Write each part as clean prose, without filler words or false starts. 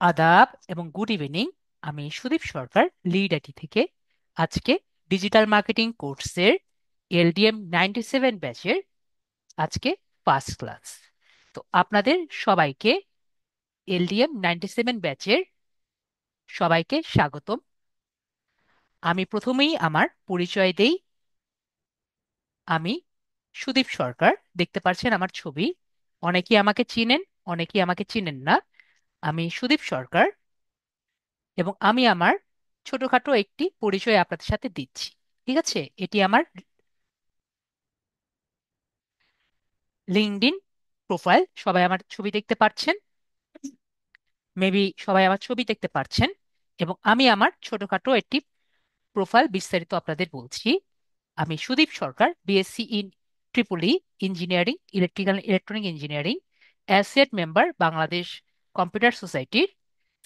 আদাব এবং good evening. আমি সুদীপ সরকার, লিড আইটি থেকে। আজকে ডিজিটাল মার্কেটিং কোর্সের এলডিএম 97 ব্যাচের আজকে ফার্স্ট ক্লাস। তো আপনাদের সবাইকে এলডিএম 97 ব্যাচের সবাইকে স্বাগতম। আমি প্রথমেই আমার পরিচয় দেই। আমি সুদীপ সরকার, দেখতে পাচ্ছেন আমার ছবি। অনেকেই আমাকে চিনেন, অনেকেই আমাকে চিনেন না। আমি সুদীপ সরকার এবং আমি আমার ছোটখাটো একটি পরিচয় আপনাদের সাথে দিচ্ছি। ঠিক আছে, এটি আমার লিঙ্কডইন প্রোফাইল। সবাই আমার ছবি দেখতে পাচ্ছেন, মেবি সবাই আমার ছবি দেখতে পাচ্ছেন। এবং আমি আমার ছোটখাটো একটি প্রোফাইল বিস্তারিত আপনাদের বলছি। আমি Sudip Sarkar, BSc in triple E engineering, electrical electronic engineering, associate member Bangladesh computer সোসাইটির,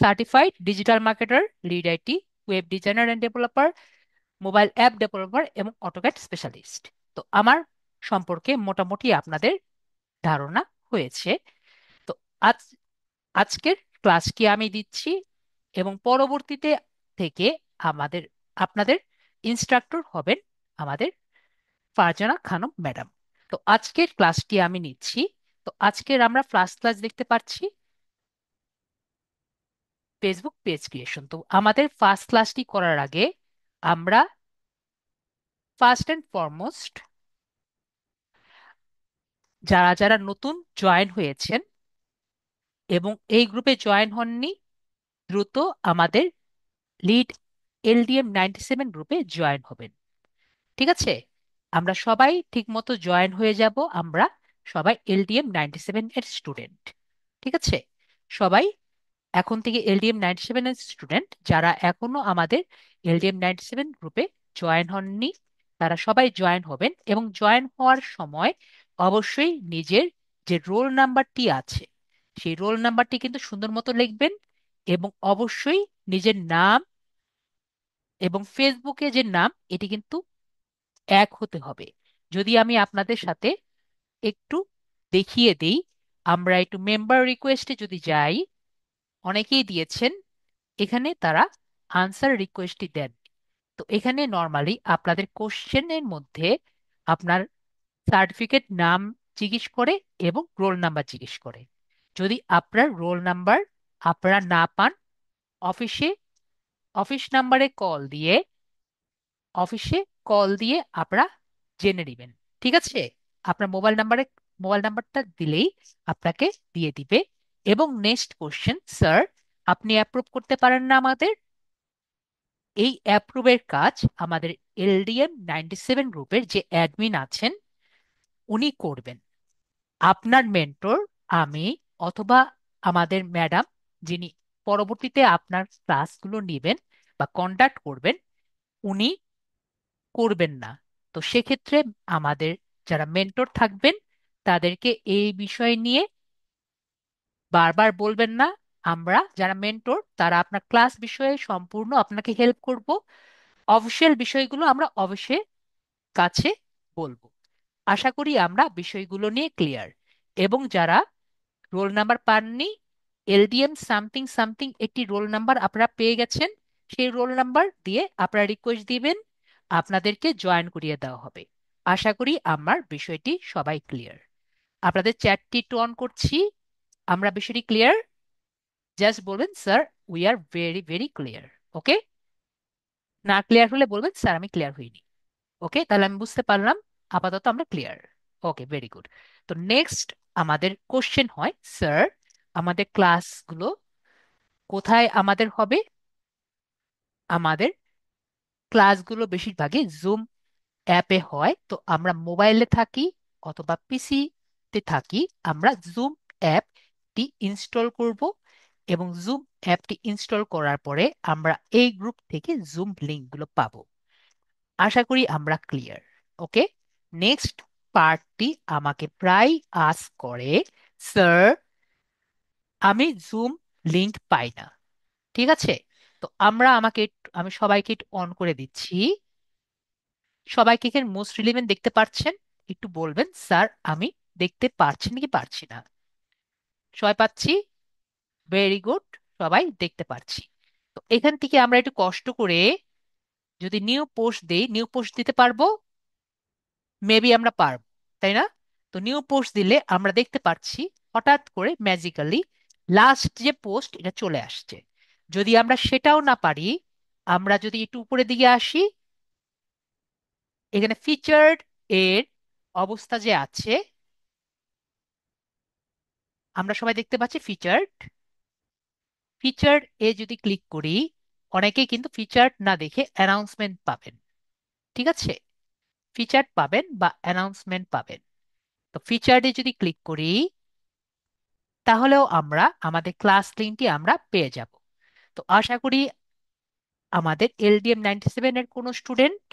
certified digital marketer, lead IT, web designer and developer, mobile app developer এবং অটোক্যাড স্পেশালিস্ট। তো আমার সম্পর্কে মোটামুটি আপনাদের ধারণা হয়েছে। তো আজ আজকের ক্লাস কি আমি দিচ্ছি, এবং পরবর্তীতে থেকে আমাদের আপনাদের ইনস্ট্রাক্টর হবেন আমাদের ফারজানা খানম ম্যাডাম। তো আজকের ক্লাসটি আমি নিচ্ছি। তো আজকের আমরা ফার্স্ট ক্লাস দেখতে পাচ্ছি ফেসবুক পেজ ক্রিয়েশন। তো আমাদের ফার্স্ট ক্লাসটি করার আগে আমরা ফার্স্ট অ্যান্ড ফরমোস্ট যারা যারা নতুন জয়েন হয়েছেন এবং এই গ্রুপে জয়েন হননি, দ্রুত আমাদের লিড এলডিএম 97 গ্রুপে জয়েন হবেন। ঠিক আছে, আমরা সবাই ঠিকমতো জয়েন হয়ে যাব। আমরা সবাই এলডিএম 97 এর স্টুডেন্ট। ঠিক আছে, সবাই এখন থেকে এলডিএম 97 এর স্টুডেন্ট। যারা এখনো আমাদের এলডিএম 97 গ্রুপে জয়েন হননি, তারা সবাই জয়েন হবেন। এবং জয়েন হওয়ার সময় অবশ্যই নিজের যে রোল নাম্বারটি আছে সেই রোল নাম্বারটি কিন্তু সুন্দর মতো লিখবেন। এবং অবশ্যই নিজের নাম এবং ফেসবুকে যে নাম এটি কিন্তু এক হতে হবে। যদি আমি আপনাদের সাথে একটু দেখিয়ে দিই, আমরা একটু মেম্বার রিকোয়েস্টে যদি যাই, অনেকেই দিয়েছেন এখানে তারা আনসার রিকোয়েস্টই দেন। তো এখানে নর্মালি আপনাদের কোশ্চেনের মধ্যে আপনার সার্টিফিকেট নাম জিজ্ঞেস করে এবং রোল নাম্বার জিজ্ঞেস করে। যদি আপনার রোল নাম্বার আপনারা না পান, অফিসে অফিস নাম্বারে অফিসে কল দিয়ে আপনারা জেনে নেবেন। ঠিক আছে, আপনার মোবাইল নাম্বারটা দিলেই আপনাকে দিয়ে দিবে। এবং নেক্সট কোশ্চেন, স্যার আপনি অ্যাপ্রুভ করতে পারেন না আমাদের? এই অ্যাপ্রুভের কাজ আমাদের এলডিএম 97 গ্রুপের যে অ্যাডমিন আছেন উনি করবেন। আপনার মেন্টর, আমি অথবা আমাদের ম্যাডাম, যিনি পরবর্তীতে আপনার ক্লাসগুলো নেবেন বা কন্ডাক্ট করবেন, উনি করবেন না। তো সেক্ষেত্রে আমাদের যারা মেন্টর থাকবেন তাদেরকে এই বিষয় নিয়ে বারবার বলবেন না। আমরা যারা মেন্টর তারা আপনার ক্লাস বিষয়ে সম্পূর্ণ আপনাকে হেল্প করব। অফিসিয়াল বিষয়গুলো আমরা অফিসের কাছে বলবো। আশা করি আমরা বিষয়গুলো নিয়ে ক্লিয়ার। এবং যারা রোল নাম্বার পাননি, এলডিএম সামথিং সামথিং একটি রোল নাম্বার আপনারা পেয়ে গেছেন, সেই রোল নাম্বার দিয়ে আপনারা রিকোয়েস্ট দিবেন, আপনাদেরকে জয়েন করিয়ে দেওয়া হবে। আশা করি আমার বিষয়টি সবাই ক্লিয়ার। আপনাদের চ্যাটটি একটু অন করছি। আমরা বিষয়টি ক্লিয়ার? জাস্ট বলবেন sir we are very very clear. Okay, না ক্লিয়ার হলে বলবেন স্যার আমি ক্লিয়ার হইনি। ওকে, তাহলে আমি বুঝতে পারলাম আপাতত আমরা ক্লিয়ার। ওকে, ভেরি গুড। তো নেক্সট আমাদের কোশ্চেন হয়, স্যার আমাদের ক্লাসগুলো কোথায় আমাদের হবে? আমাদের ক্লাসগুলো বেশিরভাগই জুম অ্যাপে হয়। তো আমরা মোবাইলে থাকি অথবা পিসিতে থাকি, আমরা জুম অ্যাপটি ইনস্টল করব। এবং জুম অ্যাপটি ইনস্টল করার পরে আমরা এই গ্রুপ থেকে জুম লিঙ্কগুলো পাবো। আশা করি আমরা ক্লিয়ার। ওকে, নেক্সট পার্টটি আমাকে প্রায় আস্ক করে, স্যার আমি জুম লিংক পাই না। ঠিক আছে, তো আমি সবাইকে একটু অন করে দিচ্ছি। সবাইকে এখানে মোস্ট রিলিভেন্ট দেখতে পাচ্ছেন? একটু বলবেন স্যার আমি দেখতে পারছি নাকি পারছি না। সবাই পাচ্ছি? Very good. সবাই দেখতে পারছি। তো এখান থেকে আমরা একটু কষ্ট করে যদি নিউ পোস্ট দেই, নিউ পোস্ট দিতে পারবো, মেবি আমরা পারবো, তাই না? তো নিউ পোস্ট দিলে আমরা দেখতে পাচ্ছি হঠাৎ করে ম্যাজিক্যালি লাস্ট যে পোস্ট এটা চলে আসছে। যদি আমরা সেটাও না পারি, আমরা যদি একটু উপরের দিকে আসি, এখানে ফিচার্ড এর অবস্থা যে আছে, আমরা সবাই দেখতে পাচ্ছি ফিচার্ড। ফিচার্ড এ যদি ক্লিক করি, অনেকেই কিন্তু ফিচার্ড না দেখে অ্যানাউন্সমেন্ট পাবেন। ঠিক আছে, ফিচার্ড পাবেন বা অ্যানাউন্সমেন্ট পাবেন। তো ফিচার্ডে যদি ক্লিক করি, তাহলেও আমরা আমাদের ক্লাস লিঙ্কটি আমরা পেয়ে যাব। তো আশা করি আমাদের LDM 97 এর কোনো স্টুডেন্ট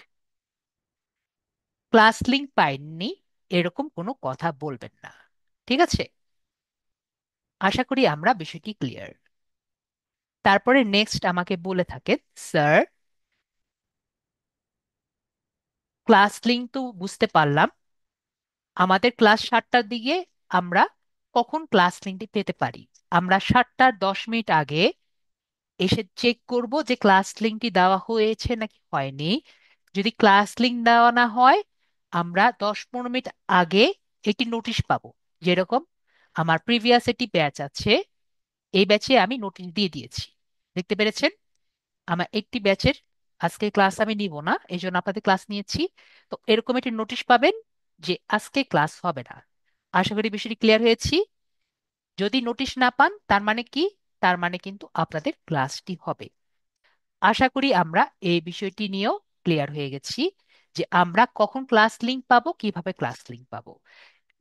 ক্লাস লিঙ্ক পায়নি এরকম কোনো কথা বলবেন না। ঠিক আছে, আশা করি আমরা বিষয়টি ক্লিয়ার। তারপরে নেক্সট আমাকে বলে থাকেন, স্যার ক্লাস লিঙ্ক তো বুঝতে পারলাম, আমাদের ক্লাস 7টার দিকে, আমরা কখন ক্লাস লিঙ্কটি পেতে পারি? আমরা 7টা 10 মিনিট আগে এসে চেক করব যে ক্লাস লিঙ্কটি দেওয়া হয়েছে নাকি হয়নি। যদি ক্লাস লিঙ্ক দেওয়া না হয়, আমরা 10-15 মিনিট আগে একটি নোটিশ পাবো। যেরকম আমার প্রিভিয়াস একটি ব্যাচ আছে, এই ব্যাচে আমি নোটিশ দিয়ে দিয়েছি, দেখতে পেরেছেন? আমার একটি ব্যাচের আজকে ক্লাস আমি নিব না, এই জন্য আপনাদের ক্লাস নিয়েছি। তো এরকম একটি নোটিশ পাবেন যে আজকে ক্লাস হবে না। আশা করি বিষয়টি ক্লিয়ার হয়েছি। যদি নোটিশ না পান, তার মানে কি? তার মানে কিন্তু আপনাদের ক্লাসটি হবে। আশা করি আমরা এই বিষয়টি নিয়েও ক্লিয়ার হয়ে গেছি যে আমরা কখন ক্লাস লিংক পাবো, কিভাবে ক্লাস লিংক পাবো।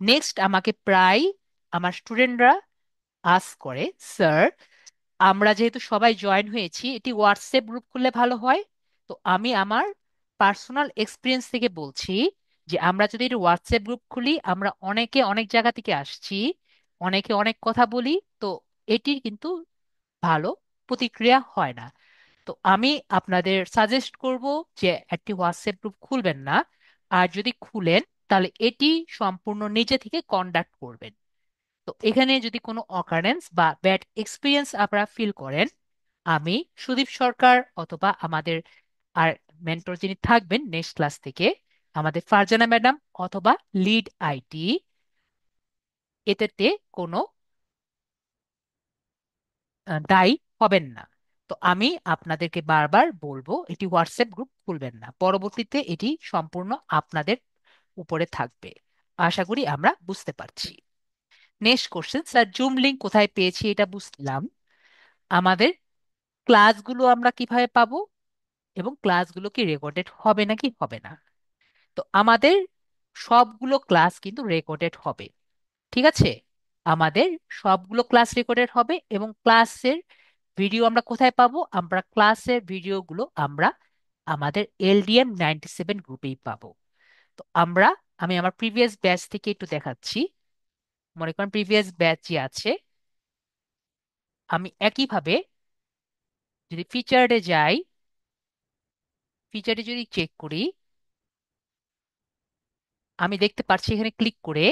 নেক্সট আমাকে প্রায় আমার স্টুডেন্টরা আস্ক করে, স্যার আমরা যেহেতু সবাই জয়েন হয়েছি, এটি হোয়াটসঅ্যাপ গ্রুপ খুললে ভালো হয়। তো আমি আমার পার্সোনাল এক্সপিরিয়েন্স থেকে বলছি যে আমরা যদি এটি হোয়াটসঅ্যাপ গ্রুপ খুলি, আমরা অনেকে অনেক জায়গা থেকে আসছি, অনেকে অনেক কথা বলি, তো এটির কিন্তু ভালো প্রতিক্রিয়া হয় না। তো আমি আপনাদের সাজেস্ট করব যে একটি হোয়াটসঅ্যাপ গ্রুপ খুলবেন না। আর যদি খুলেন, তাহলে এটি সম্পূর্ণ নিজে থেকে কন্ডাক্ট করবেন। তো এখানে যদি কোনো অকারেন্স বা ব্যাড এক্সপিরিয়েন্স আপনারা ফিল করেন, আমি সুদীপ সরকার অথবা আমাদের আর মেন্টর যিনি থাকবেন নেক্সট ক্লাস থেকে, আমাদের ফারজানা ম্যাডাম অথবা লিড আইটি, এতে কোনো দায়ী হবেন না। তো আমি আপনাদেরকে বারবার বলবো এটি হোয়াটসঅ্যাপ গ্রুপ খুলবেন না, পরবর্তীতে এটি সম্পূর্ণ আপনাদের উপরে থাকবে। আশা করি আমরা বুঝতে পারছি। Next question, sir zoom link কোথায় পেয়েছি এটা বুঝলাম, আমাদের ক্লাসগুলো আমরা কিভাবে পাবো এবং ক্লাসগুলো কি রেকর্ডেড হবে নাকি হবে না? তো আমাদের সবগুলো ক্লাস কিন্তু রেকর্ডেড হবে। ঠিক আছে, আমাদের সবগুলো ক্লাস রেকর্ডেড হবে এবং ক্লাসের ভিডিও আমরা কোথায় পাবো? আমরা ক্লাসের ভিডিওগুলো আমরা আমাদের LDM 97 গ্রুপেই পাবো। তো আমি আমার প্রিভিয়াস ব্যাচ থেকে একটু দেখাচ্ছি। মনে করেন প্রিভিয়াস ব্যাচ যে আছে, আমি একইভাবে যদি ফিচার্ডে যাই, ফিচার্ডে যদি চেক করি, আমি দেখতে পাচ্ছি এখানে ক্লিক করে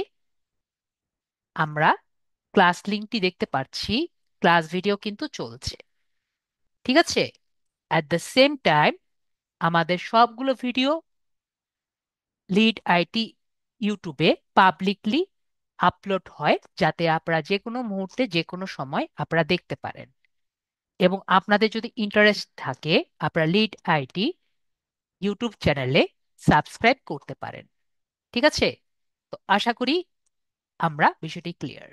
আমরা ক্লাস লিঙ্কটি দেখতে পাচ্ছি, ক্লাস ভিডিও কিন্তু চলছে। ঠিক আছে, অ্যাট দ্য সেম টাইম আমাদের সবগুলো ভিডিও লিড আইটি ইউটিউবে পাবলিকলি আপলোড হয়, যাতে আপনারা যে কোনো মুহূর্তে যে কোনো সময় আপনারা দেখতে পারেন। এবং আপনাদের যদি ইন্টারেস্ট থাকে, আপনারা লিড আইটি ইউটিউব চ্যানেলে সাবস্ক্রাইব করতে পারেন। ঠিক আছে, তো আশা করি আমরা বিষয়টি ক্লিয়ার।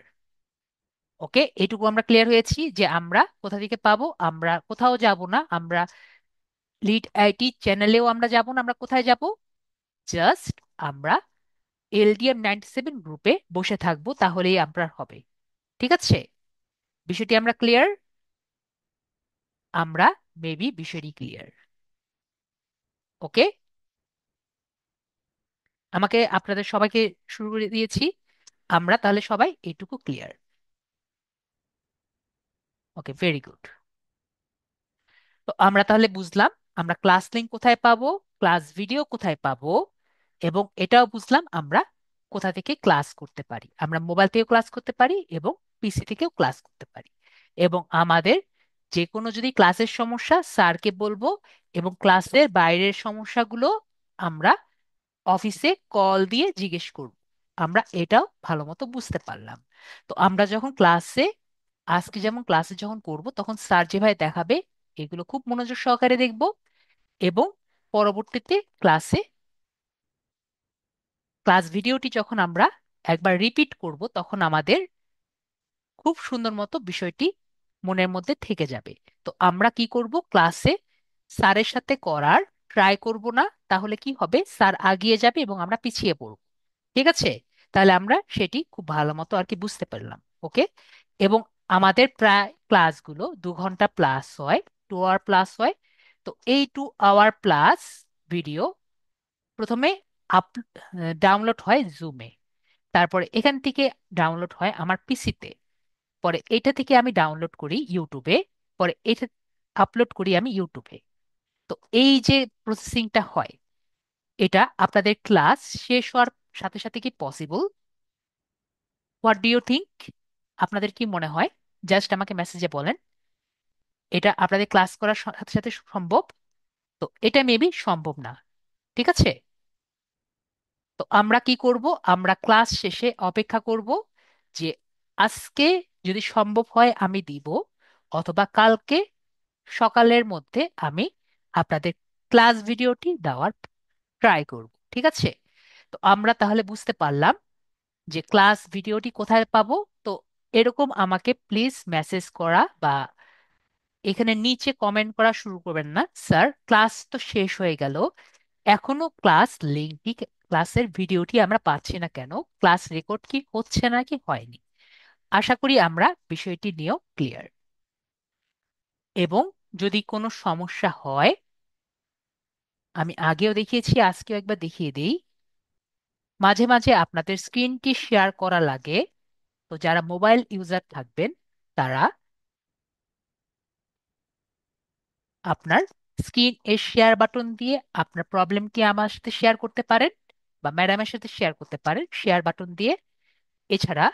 ওকে, এটুকু আমরা ক্লিয়ার হয়েছি যে আমরা কোথা থেকে পাবো। আমরা কোথাও যাব না, আমরা লিড আইটি চ্যানেলেও আমরা যাব না, আমরা কোথায় যাব? জাস্ট আমরা LDM 97 গ্রুপে বসে থাকবো, তাহলেই আপনার হবে। ঠিক আছে, বিষয়টি আমরা ক্লিয়ার। আমরা মেবি বিষয়টি ক্লিয়ার। ওকে, আমাকে আপনাদের সবাইকে শুরু করে দিয়েছি, আমরা তাহলে সবাই এইটুকু ক্লিয়ার। ওকে, ভেরি গুড। তো আমরা তাহলে বুঝলাম আমরা ক্লাস লিংক কোথায় পাবো, ক্লাস ভিডিও কোথায় পাবো, এবং এটাও বুঝলাম আমরা কোথা থেকে ক্লাস করতে পারি। আমরা মোবাইল থেকেও ক্লাস করতে পারি এবং পিসি থেকেও ক্লাস করতে পারি। এবং আমাদের যে কোনো যদি ক্লাসের সমস্যা স্যারকে বলবো, এবং ক্লাসের বাইরের সমস্যাগুলো আমরা অফিসে কল দিয়ে জিজ্ঞেস করব। আমরা এটাও ভালো মতো বুঝতে পারলাম। তো আমরা যখন ক্লাসে, আজকে যেমন ক্লাসে যখন করব, তখন স্যার যেভাবে দেখাবে এগুলো খুব মনোযোগ সহকারে দেখব, এবং পরবর্তীতে ক্লাসে ক্লাস ভিডিওটি যখন আমরা একবার রিপিট করব, তখন আমাদের খুব সুন্দর মতো বিষয়টি মনের মধ্যে থেকে যাবে। তো আমরা কি করব, ক্লাসে স্যারের সাথে করার ট্রাই করব না, তাহলে কি হবে, স্যার আগিয়ে যাবে এবং আমরা পিছিয়ে পড়ব। ঠিক আছে? তাহলে আমরা সেটি খুব ভালো মতো আর কি বুঝতে পারলাম। ওকে। এবং আমাদের প্রায় ক্লাসগুলো 2 ঘন্টা প্লাস হয়, 2 আওয়ার প্লাস হয়। তো এই 2 আওয়ার প্লাস ভিডিও প্রথমে আপ ডাউনলোড হয় জুমে, তারপরে এখান থেকে ডাউনলোড হয় আমার পিসিতে, পরে এটা থেকে আমি ডাউনলোড করি ইউটিউবে, পরে এটা আপলোড করি আমি ইউটিউবে। তো এই যে প্রসেসিংটা হয়, এটা আপনাদের ক্লাস শেষ হওয়ার সাথে সাথে কি possible? What do you think? আপনাদের কি মনে হয়? জাস্ট আমাকে মেসেজে বলেন, এটা আপনাদের ক্লাস করার সাথে সাথে সম্ভব? তো এটা মেবি সম্ভব না। ঠিক আছে? তো আমরা কি করব, আমরা ক্লাস শেষে অপেক্ষা করব যে আজকে যদি সম্ভব হয় আমি দিব, অথবা কালকে সকালের মধ্যে আমি আপনাদের ক্লাস ভিডিওটি দেওয়ার ট্রাই করব। ঠিক আছে? তো আমরা তাহলে বুঝতে পারলাম যে ক্লাস ভিডিওটি কোথায় পাবো। তো এরকম আমাকে প্লিজ মেসেজ করা বা এখানে নিচে কমেন্ট করা শুরু করবেন না, স্যার ক্লাস তো শেষ হয়ে গেল, এখনো ক্লাস লিঙ্কটি, ক্লাসের ভিডিওটি আমরা পাচ্ছি না কেন, ক্লাস রেকর্ড কি হচ্ছে না কি হয়নি। আশা করি আমরা বিষয়টি নিয়েও ক্লিয়ার। এবং যদি কোনো সমস্যা হয়, আমি আগেও দেখিয়েছি, আজকেও একবার দেখিয়ে দিই, মাঝে মাঝে আপনাদের স্ক্রিনটি শেয়ার করা লাগে। তো যারা মোবাইল ইউজার থাকবেন, তারা আপনার স্ক্রিন এর শেয়ার বাটন দিয়ে আপনার প্রবলেমটি আমার সাথে শেয়ার করতে পারেন, বা ম্যাডামের সাথে শেয়ার করতে পারেন শেয়ার বাটন দিয়ে। এছাড়া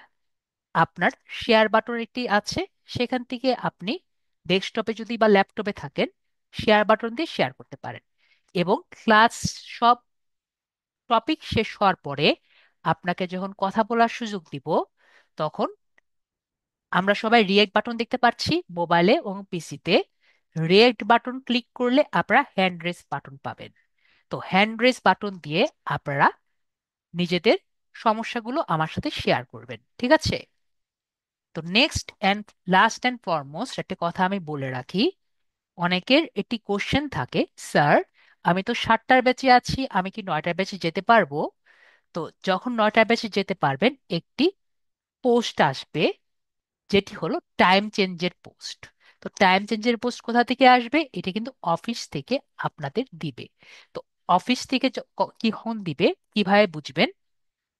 আপনার শেয়ার বাটন একটি আছে, সেখান থেকে আপনি ডেস্কটপে যদি বা ল্যাপটপে থাকেন, শেয়ার বাটন দিয়ে শেয়ার করতে পারেন। এবং ক্লাস সব টপিক শেষ হওয়ার পরে আপনাকে যখন কথা বলার সুযোগ দিব, তখন আমরা সবাই রিয়েক্ট বাটন দেখতে পাচ্ছি মোবাইলে এবং পিসিতে। রিয়েক্ট বাটন ক্লিক করলে আপনারা হ্যান্ড রেস বাটন পাবেন। তো হ্যান্ড রেস বাটন দিয়ে আপনারা নিজেদের সমস্যাগুলো আমার সাথে শেয়ার করবেন। ঠিক আছে? তো next and last and foremost একটা কথা আমি বলে রাখি, অনেকের একটি কোশ্চেন থাকে, স্যার আমি তো 7টার ব্যাচে আছি, আমি কি 9টার ব্যাচে যেতে পারবো? তো যখন 9টার ব্যাচে যেতে পারবেন, একটি পোস্ট আসবে, যেটি হলো টাইম চেঞ্জের পোস্ট। তো টাইম চেঞ্জের পোস্ট কোথা থেকে আসবে? এটা কিন্তু অফিস থেকে আপনাদের দিবে। তো অফিস থেকে কখন দিবে, কিভাবে বুঝবেন?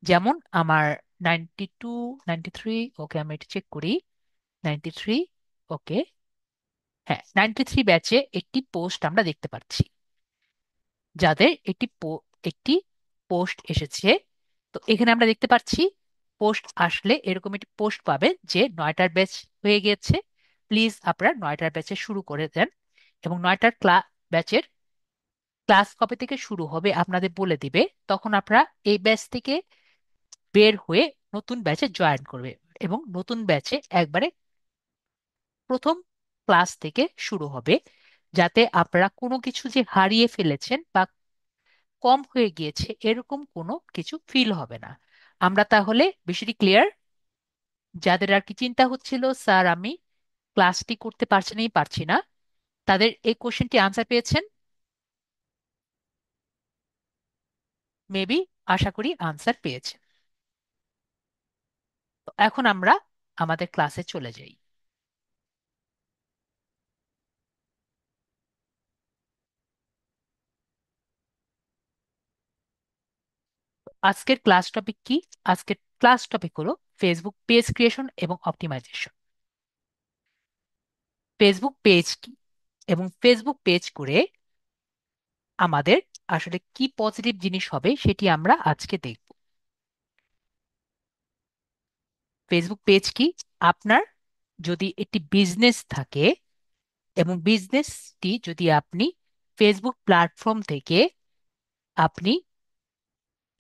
যেমন আমার 92, 93, ওকে আমি এটা চেক করি, 93, ওকে, হ্যাঁ 93 ব্যাচে একটি পোস্ট আমরা দেখতে পাচ্ছি, যাদের একটি পোস্ট এসেছে। তো এখানে আমরা দেখতে পাচ্ছি পোস্ট আসলে এরকম একটি পোস্ট পাবেন যে 9টার ব্যাচ হয়ে গেছে, প্লিজ আপনারা 9টার ব্যাচে শুরু করে দেন। এবং 9টার ব্যাচের ক্লাস কবে থেকে শুরু হবে আপনাদের বলে দিবে। তখন আপনারা এই ব্যাচ থেকে বের হয়ে নতুন ব্যাচে জয়েন করবে, এবং নতুন ব্যাচে একবারে প্রথম ক্লাস থেকে শুরু হবে, যাতে আপনারা কোনো কিছু যে হারিয়ে ফেলেছেন বা কম হয়ে গিয়েছে এরকম কোনো কিছু ফিল হবে না। আমরা তাহলে বিষয়টি ক্লিয়ার? যাদের আর কি চিন্তা হচ্ছিল স্যার আমি ক্লাসটি করতে পারছি না, তাদের এই কোশ্চেনটি আনসার পেয়েছেন মেবি, আশা করি আনসার পেয়েছেন। তো এখন আমরা আমাদের ক্লাসে চলে যাই। আজকের ক্লাস টপিক কি? আজকের ক্লাস টপিক হলো ফেসবুক পেজ ক্রিয়েশন এবং অপটিমাইজেশন। ফেসবুক পেজ কি, এবং ফেসবুক পেজ করে আমাদের আসলে কি পজিটিভ জিনিস হবে সেটি আমরা আজকে দেখব। ফেসবুক পেজ কি? আপনার যদি একটি বিজনেস থাকে, এবং বিজনেসটি যদি আপনি ফেসবুক প্ল্যাটফর্ম থেকে আপনি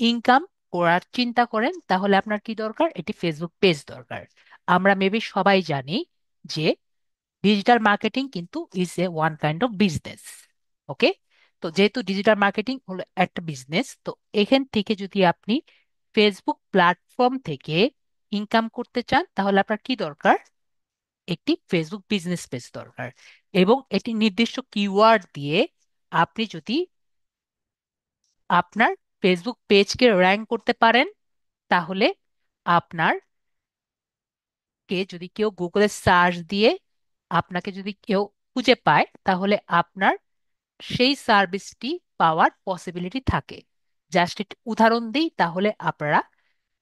ইনকাম করার চিন্তা করেন, তাহলে আপনার কি দরকার? এটি ফেসবুক পেজ দরকার। আমরা মেবি সবাই জানি যে ডিজিটাল মার্কেটিং কিন্তু is a one kind of business. Okay, তো যেহেতু ডিজিটাল মার্কেটিং হলো একটা বিজনেস, তো এখান থেকে যদি আপনি ফেসবুক প্ল্যাটফর্ম থেকে ইনকাম করতে চান, তাহলে আপনার কি দরকার? একটি ফেসবুক বিজনেস পেজ দরকার। এবং এটি নির্দিষ্ট কিওয়ার্ড দিয়ে আপনি যদি আপনার ফেসবুক পেজকে র্যাঙ্ক করতে পারেন, তাহলে আপনার যদি কেউ গুগলে সার্চ দিয়ে আপনাকে যদি কেউ খুঁজে পায়, তাহলে আপনার সেই সার্ভিসটি পাওয়ার পসিবিলিটি থাকে। জাস্ট একটি উদাহরণ দিই, তাহলে আপনারা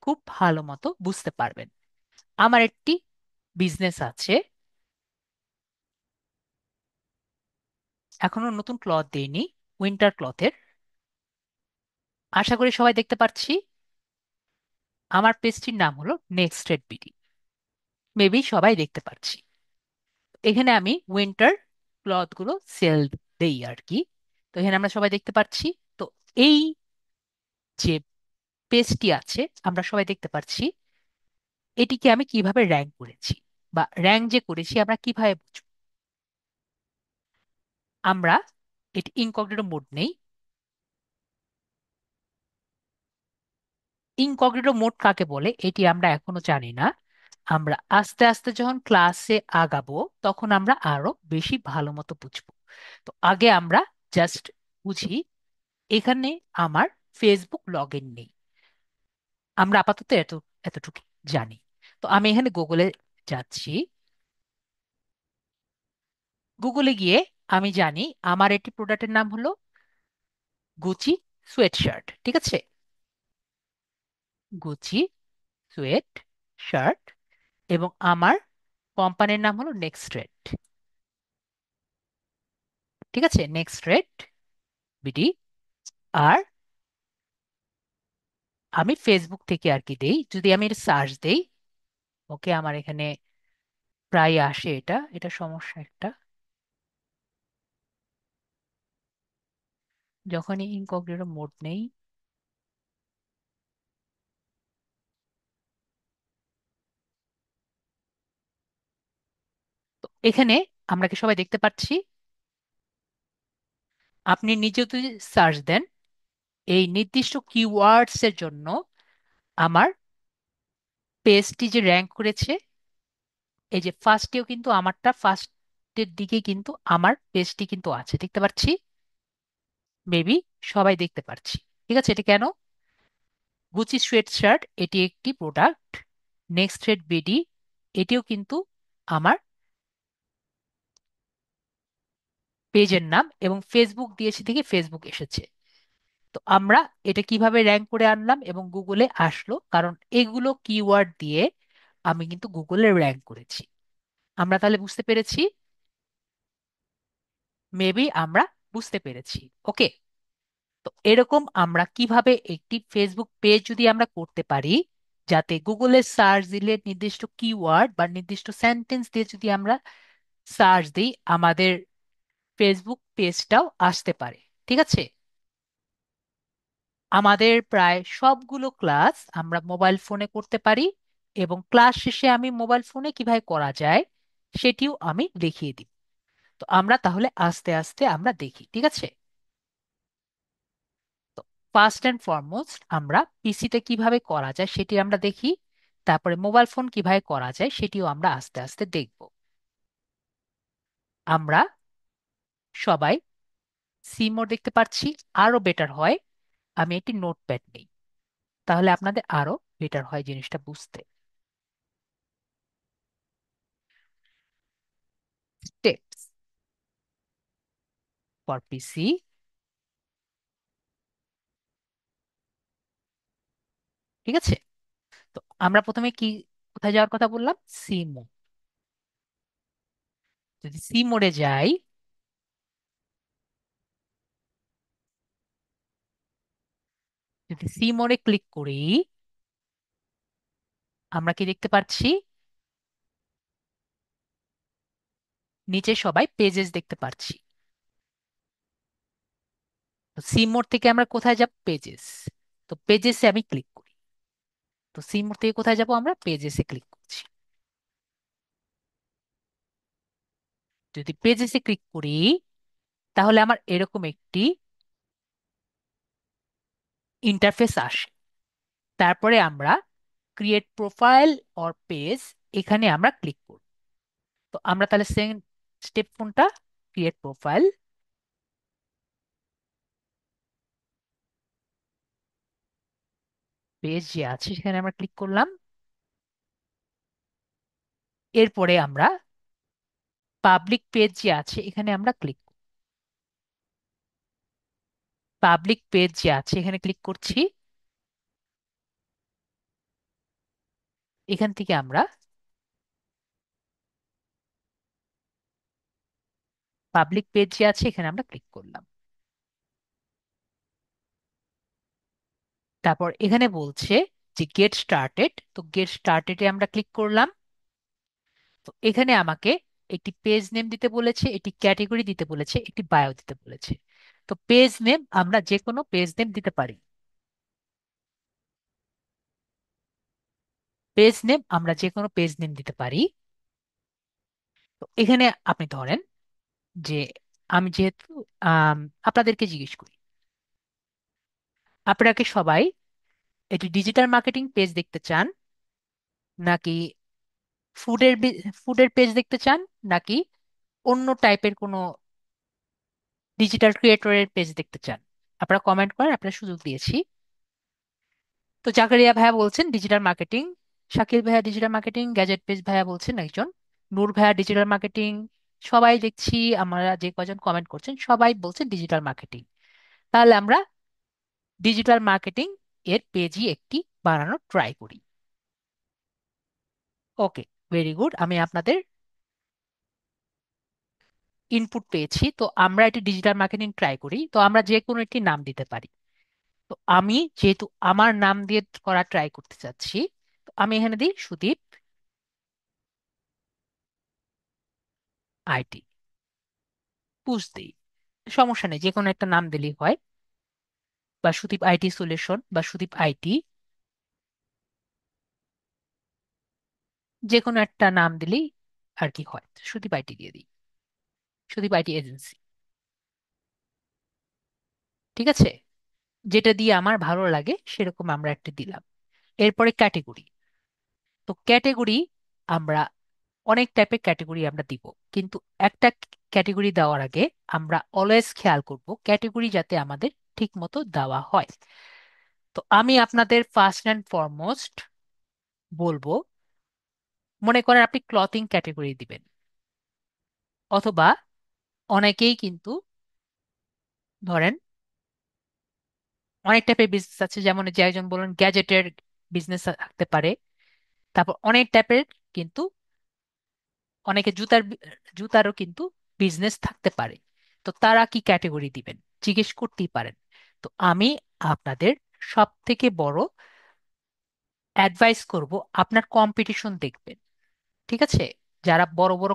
খুব ভালো মতো বুঝতে পারবেন। আমার একটি বিজনেস আছে, এখনো নতুন ক্লথ দিইনি, উইন্টার ক্লথের। আশা করি সবাই দেখতে পাচ্ছি। আমার পেজটির নাম হলো নেক্সট রেড বিডি, মেবি সবাই দেখতে পাচ্ছি। এখানে আমি উইন্টার ক্লথ গুলো সেল দেই আর কি। তো এখানে আমরা সবাই দেখতে পাচ্ছি। তো এই যে পেজটি আছে, আমরা সবাই দেখতে পাচ্ছি, এটিকে আমি কিভাবে র্যাঙ্ক করেছি বা র্যাঙ্ক যে করেছি আমরা কিভাবে বুঝবো? আমরা এটি ইনকগনিটো মোড নেই। ইনকগনিটো মোড কাকে বলে এটি আমরা এখনো জানি না। আমরা আস্তে আস্তে যখন ক্লাসে আগাবো, তখন আমরা আরো বেশি ভালো মতো বুঝবো। তো আগে আমরা জাস্ট বুঝি, এখানে আমার ফেসবুক লগ ইন নেই। আমরা আপাতত এতটুকু জানি। তো আমি এখানে গুগলে যাচ্ছি। গুগলে গিয়ে আমি জানি আমার এটি প্রোডাক্টের নাম হলো গুচি সোয়েট শার্ট, ঠিক আছে? Gucci sweat shirt. এবং আমার কোম্পানির নাম হলো নেক্সট রেড, ঠিক আছে? Next red BD. আর আমি ফেসবুক থেকে আর কি দেই, যদি আমি এটা সার্চ দেই, ওকে, আমার এখানে প্রায় আসে। এটা এটা সমস্যা একটা, যখনই ইনকগনিটো মোড নেই। তো এখানে আমরা কি সবাই দেখতে পাচ্ছি? আপনি নিজে যদি সার্চ দেন এই নির্দিষ্ট কিওয়ার্ডস এর জন্য, আমার পেজটি যে র্যাঙ্ক করেছে, এই যে ফার্স্টেও কিন্তু আমারটা ফার্স্টের দিকে কিন্তু আমার পেজটি কিন্তু আছে, দেখতে পাচ্ছি। মেবি সবাই দেখতে পাচ্ছি। ঠিক আছে, এটা কেন? গুচি সোয়েট শার্ট এটি একটি প্রোডাক্ট। নেক্সট রেড বিডি এটিও কিন্তু আমার পেজের নাম, এবং ফেসবুক দিয়েছি থেকে ফেসবুক এসেছে। তো আমরা এটা কিভাবে র্যাঙ্ক করে আনলাম এবং গুগলে আসলো? কারণ এগুলো কিওয়ার্ড দিয়ে আমি কিন্তু গুগলে র্যাঙ্ক করেছি। আমরা তাহলে বুঝতে পেরেছি, মেবি আমরা বুঝতে পেরেছি। ওকে, তো এরকম আমরা কিভাবে একটি ফেসবুক পেজ যদি আমরা করতে পারি, যাতে গুগলে সার্চ দিলে নির্দিষ্ট কিওয়ার্ড বা নির্দিষ্ট সেন্টেন্স দিয়ে যদি আমরা সার্চ দিই, আমাদের ফেসবুক পেজটাও আসতে পারে। ঠিক আছে, আমাদের প্রায় সবগুলো ক্লাস আমরা মোবাইল ফোনে করতে পারি, এবং ক্লাস শেষে আমি মোবাইল ফোনে কিভাবে করা যায় সেটিও আমি দেখিয়ে দিই। তো আমরা তাহলে আস্তে আস্তে আমরা দেখি, ঠিক আছে? তো ফার্স্ট অ্যান্ড ফরমোস্ট আমরা পিসিতে কিভাবে করা যায় সেটি আমরা দেখি। তারপরে মোবাইল ফোন কিভাবে করা যায় সেটিও আমরা আস্তে আস্তে দেখব। আমরা সবাই সিমও দেখতে পাচ্ছি। আরো বেটার হয় আমি একটি নোটপ্যাড নেই, তাহলে আপনাদের আরো বেটার হয় জিনিসটা বুঝতে। স্টেপস ফর পিসি, ঠিক আছে? তো আমরা প্রথমে কি, কোথায় যাওয়ার কথা বললাম? C mode. যদি সি মোডে যাই, যদি সি মোডে ক্লিক করি, আমরা কি দেখতে পাচ্ছি? নিচে সবাই পেজেস দেখতে পাচ্ছি। তো সি মোড থেকে আমরা কোথায় যাব? পেজেস। তো পেজেসে আমি ক্লিক করি। তো সি মোড থেকে কোথায় যাব? আমরা পেজেসে ক্লিক করছি। যদি পেজেসে ক্লিক করি তাহলে আমার এরকম একটি ইন্টারফেস আসে। তারপরে আমরা ক্রিয়েট প্রোফাইল অর পেজ, এখানে আমরা ক্লিক করব। তো আমরা তাহলে সেকেন্ড স্টেপ কোনটা? Create profile. পেজ যে আছে সেখানে আমরা ক্লিক করলাম। এরপরে আমরা পাবলিক পেজ যে আছে এখানে আমরা ক্লিক, পাবলিক পেজ যে আছে এখানে ক্লিক করছি। এখান থেকে আমরা পাবলিক পেজ যে আছে এখানে আমরা ক্লিক করলাম। তারপর এখানে বলছে যে গেট স্টার্টেড, তো গেট স্টার্টেডে আমরা ক্লিক করলাম। তো এখানে আমাকে একটি পেজ নেম দিতে বলেছে, একটি ক্যাটেগরি দিতে বলেছে, একটি বায়ো দিতে বলেছে। তো পেজ নেম আমরা যে কোনো পেজ নেম দিতে পারি। পেজ নেম আমরা যে কোনো পেজ নেম দিতে পারি। তো এখানে আপনি ধরেন যে আমি যেহেতু আম, আপনাদেরকে জিজ্ঞেস করি, আপনাকে সবাই একটি ডিজিটাল মার্কেটিং পেজ দেখতে চান, নাকি ফুডের ফুডের পেজ দেখতে চান, নাকি অন্য টাইপের কোনো ডিজিটাল ক্রিয়েটরের পেজ দেখতে চান? আপনারা কমেন্ট করেন, আপনারা সুযোগ দিয়েছি। তো জাকারিয়া ভাইয়া বলছেন ডিজিটাল মার্কেটিং, শাকিল ভাইয়া ডিজিটাল মার্কেটিং, গ্যাজেট পেজ ভাইয়া বলছেন একজন, নূর ভাইয়া ডিজিটাল মার্কেটিং। সবাই দেখছি আমরা যে কজন কমেন্ট করছেন সবাই বলছেন ডিজিটাল মার্কেটিং। তাহলে আমরা ডিজিটাল মার্কেটিং এর পেজই একটি বানানোর ট্রাই করি। ওকে, ভেরি গুড। আমি আপনাদের ইনপুট পেয়েছি, তো আমরা এটি ডিজিটাল মার্কেটিং ট্রাই করি। তো আমরা যে কোনো একটি নাম দিতে পারি। তো আমি যেহেতু আমার নাম দিয়ে করা ট্রাই করতে চাচ্ছি, তো আমি এখানে দিই সুদীপ আইটি, পুষ দিই, সমস্যা নেই, যে কোনো একটা নাম দিলেই হয়। বা সুদীপ আইটি সলিউশন বা সুদীপ আইটি, যে কোনো একটা নাম দিলেই আর কি হয়। সুদীপ আইটি দিয়ে দিই, সুদীপ আইটি এজেন্সি। ঠিক আছে, যেটা দিয়ে আমার ভালো লাগে সেরকম আমরা একটা দিলাম। এরপরে ক্যাটেগরি। তো ক্যাটেগরি আমরা অনেক টাইপের ক্যাটেগরি আমরা দিব, কিন্তু একটা ক্যাটেগরি দেওয়ার আগে আমরা অলওয়েজ খেয়াল করব ক্যাটেগরি যাতে আমাদের ঠিক মতো দেওয়া হয়। তো আমি আপনাদের ফার্স্ট অ্যান্ড ফরমোস্ট বলবো, মনে করেন আপনি ক্লথিং ক্যাটেগরি দিবেন, অথবা অনেকেই কিন্তু ধরেন অনেক টাইপের বিজনেস আছে, যেমন যে একজন বললেন গ্যাজেটের বিজনেস থাকতে পারে। তারপর অনেক টাইপের কিন্তু অনেকে জুতারও কিন্তু বিজনেস থাকতে পারে। তো তারা কি ক্যাটেগরি দিবেন জিজ্ঞেস করতেই পারেন। তো আমি আপনাদের সব থেকে বড় অ্যাডভাইস করব আপনার কম্পিটিশন দেখবেন। ঠিক আছে, যারা বড় বড়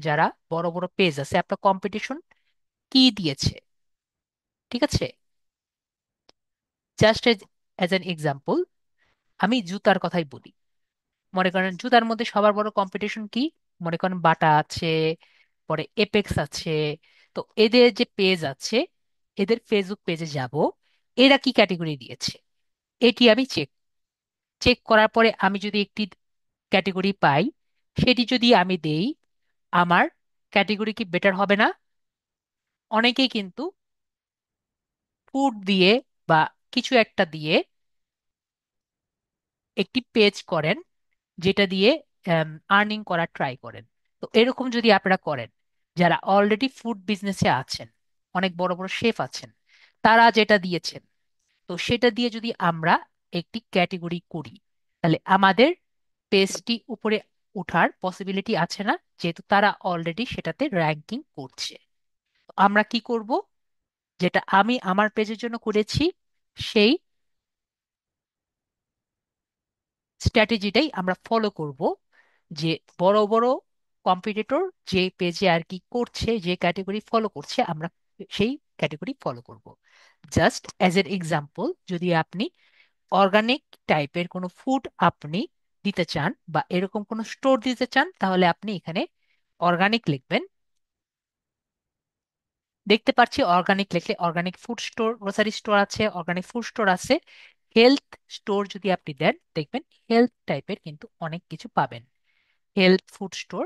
যারা বড় বড় পেজ আছে আপনার কম্পিটিশন কি দিয়েছে। ঠিক আছে, জাস্ট এজ অ্যান এক্সাম্পল আমি জুতার কথাই বলি। মনে করেন জুতার মধ্যে সবার বড় কম্পিটিশন কি? মনে করেন বাটা আছে, পরে এপেক্স আছে। তো এদের যে পেজ আছে, এদের ফেসবুক পেজে যাব, এরা কি ক্যাটেগরি দিয়েছে এটি আমি চেক চেক করার পরে আমি যদি একটি ক্যাটেগরি পাই, সেটি যদি আমি দেই, আমার ক্যাটেগরি কি বেটার হবে না? অনেকেই কিন্তু ফুড দিয়ে বা কিছু একটা দিয়ে একটি পেজ করেন, যেটা দিয়ে আর্নিং করার ট্রাই করেন। তো এরকম যদি আপনারা করেন, যারা অলরেডি ফুড বিজনেসে আছেন, অনেক বড় বড় শেফ আছেন, তারা যেটা দিয়েছেন, তো সেটা দিয়ে যদি আমরা একটি ক্যাটেগরি করি, তাহলে আমাদের পেজটি উপরে ওঠার পসিবিলিটি আছে না? যেহেতু তারা অলরেডি সেটাতে র্যাঙ্কিং করছে। তো আমরা কি করব? যেটা আমি আমার পেজের জন্য করেছি, সেই স্ট্র্যাটেজিটাই আমরা ফলো করব, যে বড় বড় কম্পিটিটর যে পেজে আর কি করছে, যে ক্যাটেগরি ফলো করছে, আমরা সেই ক্যাটেগরি ফলো করব। জাস্ট অ্যাজ এর এক্সাম্পল, যদি আপনি অর্গানিক টাইপের কোনো ফুড আপনি দিতে চান বা এরকম কোনো স্টোর দিতে চান, তাহলে আপনি এখানে অর্গানিক লিখবেন। দেখতে পাচ্ছি অর্গানিক লিখলে organic food store, grocery store আছে, অর্গানিক ফুড স্টোর আছে। হেলথ স্টোর যদি আপনি দেন, দেখবেন হেলথ টাইপের কিন্তু অনেক কিছু পাবেন। হেলথ ফুড স্টোর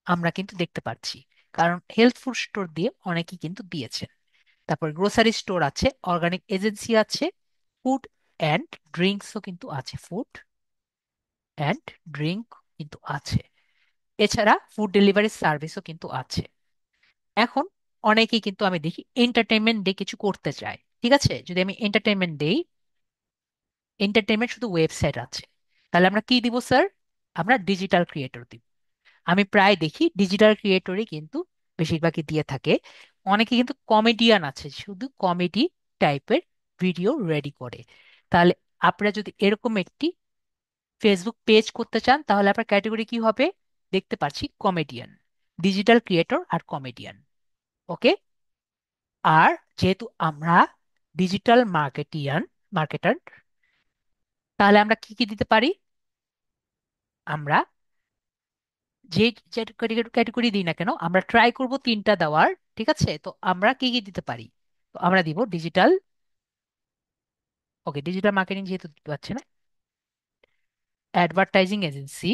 আমরা কিন্তু দেখতে পাচ্ছি, কারণ হেলথ ফুড স্টোর দিয়ে অনেকেই কিন্তু দিয়েছে। তারপর গ্রোসারি স্টোর আছে, অর্গানিক এজেন্সি আছে, ফুড অ্যান্ড ড্রিঙ্কসও কিন্তু আছে, ফুড অ্যান্ড ড্রিঙ্ক কিন্তু আছে। এছাড়া ফুড ডেলিভারি সার্ভিসও কিন্তু আছে। এখন অনেকেই কিন্তু আমি দেখি এন্টারটেনমেন্ট দিয়ে কিছু করতে চায়। ঠিক আছে, যদি আমি এন্টারটেনমেন্ট দেই, এন্টারটেনমেন্ট শুধু ওয়েবসাইট আছে, তাহলে আমরা কি দিব স্যার? আমরা ডিজিটাল ক্রিয়েটর দিব। আমি প্রায় দেখি ডিজিটাল ক্রিয়েটরই কিন্তু বেশিরভাগই দিয়ে থাকে। অনেকে কিন্তু কমেডিয়ান আছে, শুধু কমেডি টাইপের ভিডিও রেডি করে। তাহলে আপনারা যদি এরকম একটি ফেসবুক পেজ করতে চান, তাহলে আপনার ক্যাটাগরি কি হবে? দেখতে পাচ্ছি কমেডিয়ান, ডিজিটাল ক্রিয়েটর আর কমেডিয়ান। ওকে। আর যেহেতু আমরা ডিজিটাল মার্কেটার, তাহলে আমরা কি কি দিতে পারি? আমরা যে ক্যাটাগরি দিই না কেন, আমরা ট্রাই করব তিনটা দেওয়ার। ঠিক আছে, তো আমরা কি কি দিতে পারি? তো আমরা দিব ডিজিটাল, ওকে, ডিজিটাল মার্কেটিং যেহেতু দিতে পারছে না, অ্যাডভার্টাইজিং এজেন্সি,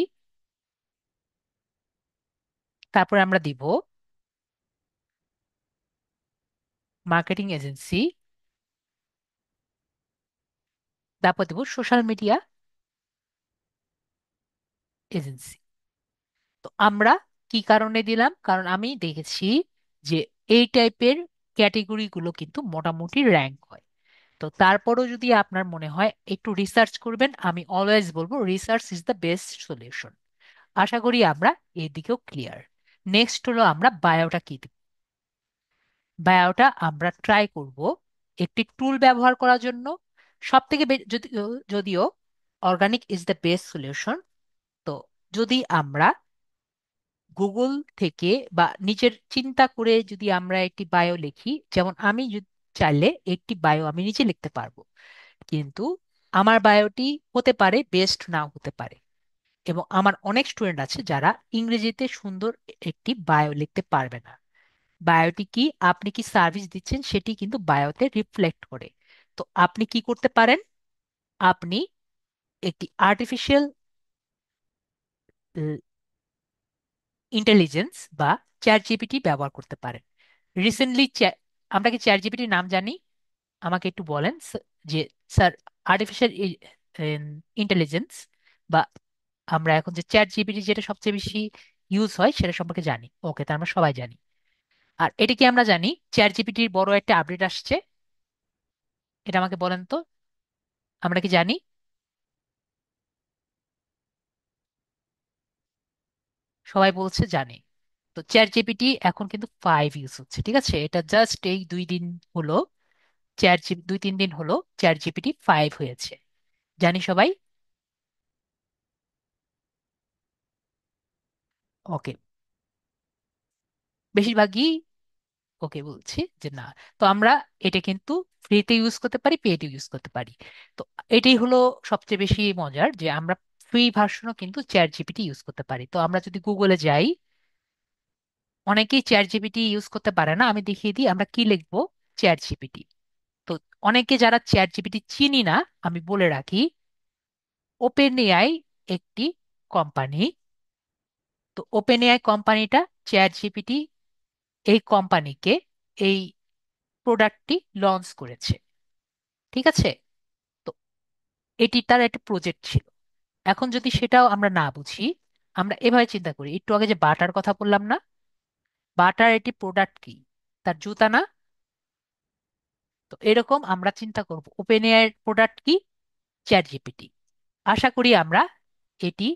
তারপরে আমরা দিব মার্কেটিং এজেন্সি, তারপর দিব সোশ্যাল মিডিয়া এজেন্সি। তো আমরা কি কারণে দিলাম? কারণ আমি দেখেছি যে এই টাইপের ক্যাটেগরি গুলো কিন্তু মোটামুটি র্যাঙ্ক হয়। তো তারপরও যদি আপনার মনে হয় একটু রিসার্চ করবেন, আমি অলওয়েজ বলবো research is the best solution. আশা করি আমরা এই দিকেও ক্লিয়ার। নেক্সট হলো আমরা বায়োটা কি দিব। বায়োটা আমরা ট্রাই করব একটি টুল ব্যবহার করার জন্য। সব থেকে যদিও organic is the best solution. তো যদি আমরা গুগল থেকে বা নিজের চিন্তা করে যদি আমরা একটি বায়ো লিখি, যেমন আমি চাইলে একটি বায়ো আমি নিজে লিখতে পারবো, কিন্তু আমার বায়োটি হতে পারে বেস্ট, নাও হতে পারে। এবং আমার অনেক স্টুডেন্ট আছে যারা ইংরেজিতে সুন্দর একটি বায়ো লিখতে পারবে না। বায়োটি কি, আপনি কি সার্ভিস দিচ্ছেন সেটি কিন্তু বায়োতে রিফ্লেক্ট করে। তো আপনি কি করতে পারেন? আপনি একটি আর্টিফিশিয়াল ইন্টেলিজেন্স বা চ্যাট জিপিটি ব্যবহার করতে পারেন। রিসেন্টলি আমরা কি চ্যাট জিপিটির নাম জানি? আমাকে একটু বলেন যে স্যার, আর্টিফিশিয়াল ইন্টেলিজেন্স বা আমরা এখন যে চ্যাট জিপিটি যেটা সবচেয়ে বেশি ইউজ হয় সেটা সম্পর্কে জানি। ওকে, তার আমরা সবাই জানি। আর এটা কি আমরা জানি চ্যাট জিপিটির বড় একটা আপডেট আসছে? এটা আমাকে বলেন তো, আমরা কি জানি? সবাই বলছে জানে। তো চ্যাট জিপিটি এখন কিন্তু 5 ইউজ হচ্ছে। ঠিক আছে, এটা জাস্ট এই 2 দিন হলো, 2-3 দিন হলো চ্যাট জিপিটি 5 হয়েছে, জানি সবাই। ওকে, বেশিরভাগই ওকে বলছি যে না। তো আমরা এটা কিন্তু ফ্রিতে ইউজ করতে পারি, পেইড ইউজ করতে পারি। তো এটাই হলো সবচেয়ে বেশি মজার, যে আমরা ফ্রি ভার্সনও কিন্তু চ্যাট জিপিটি ইউজ করতে পারি। তো আমরা যদি গুগলে যাই, অনেকেই চ্যাট জিপিটি ইউজ করতে পারে না, আমি দেখিয়ে দিই আমরা কি লিখবো। Chat GPT. তো অনেকে যারা চ্যাট জিপিটি চিনি না, আমি বলে রাখি, ওপেন এআই একটি কোম্পানি। তো ওপেন এআই কোম্পানিটা চ্যাট জিপিটি এই কোম্পানিকে এই প্রোডাক্টটি লঞ্চ করেছে। ঠিক আছে, তো এটি তার একটা প্রজেক্ট ছিল। এখন যদি সেটাও আমরা না বুঝি, আমরা এভাবে চিন্তা করি, একটু আগে যে বাটার কথা বললাম না, বাটার এটি প্রোডাক্ট কি? তার জুতা না? তো এরকম আমরা চিন্তা করব ওপেন এআই এর প্রোডাক্ট কি? Chat GPT. আশা করি আমরা এটি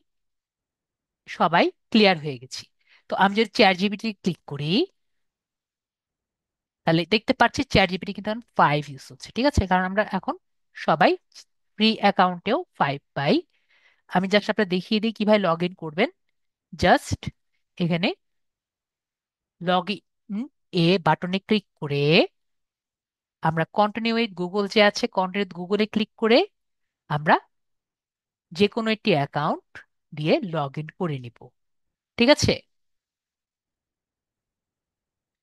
সবাই ক্লিয়ার হয়ে গেছি। তো আমি যদি চ্যাট জিপিটি ক্লিক করি, তাহলে দেখতে পাচ্ছি চ্যাট জিপিটি কিন্তু এখন 5 ইউজ হচ্ছে। ঠিক আছে, কারণ আমরা এখন সবাই ফ্রি অ্যাকাউন্টেও 5 পাই। আমি জাস্ট আপনার দেখিয়ে দিই কিভাবে লগ ইন করবেন। জাস্ট এখানে লগ ইন এ বাটনে ক্লিক করে আমরা কন্টিনিউ উইথ গুগল যে আছে, কন্টিনিউ গুগলে ক্লিক করে আমরা যে কোনো একটি অ্যাকাউন্ট দিয়ে লগ ইন করে নিব। ঠিক আছে?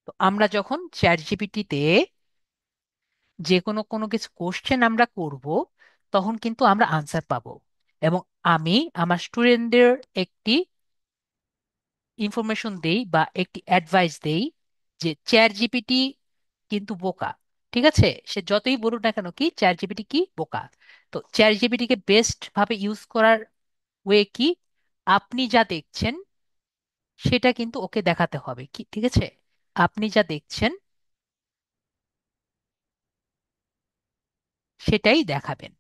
তো আমরা যখন চ্যাট জিপিটিতে যে কোনো কোনো কিছু কোশ্চেন আমরা করব, তখন কিন্তু আমরা আনসার পাবো। এবং আমি আমার স্টুডেন্টদের একটি ইনফরমেশন দেই বা একটি অ্যাডভাইস দেই যে চ্যাট জিপিটি কিন্তু বোকা। ঠিক আছে? সে যতই বলুক না কেন কি চ্যাট জিপিটি কি বোকা। তো চ্যাট জিপিটিকে বেস্ট ভাবে ইউজ করার ওয়ে কি, আপনি যা দেখছেন সেটা কিন্তু ওকে দেখাতে হবে কি। ঠিক আছে? আপনি যা দেখছেন সেটাই দেখাবেন।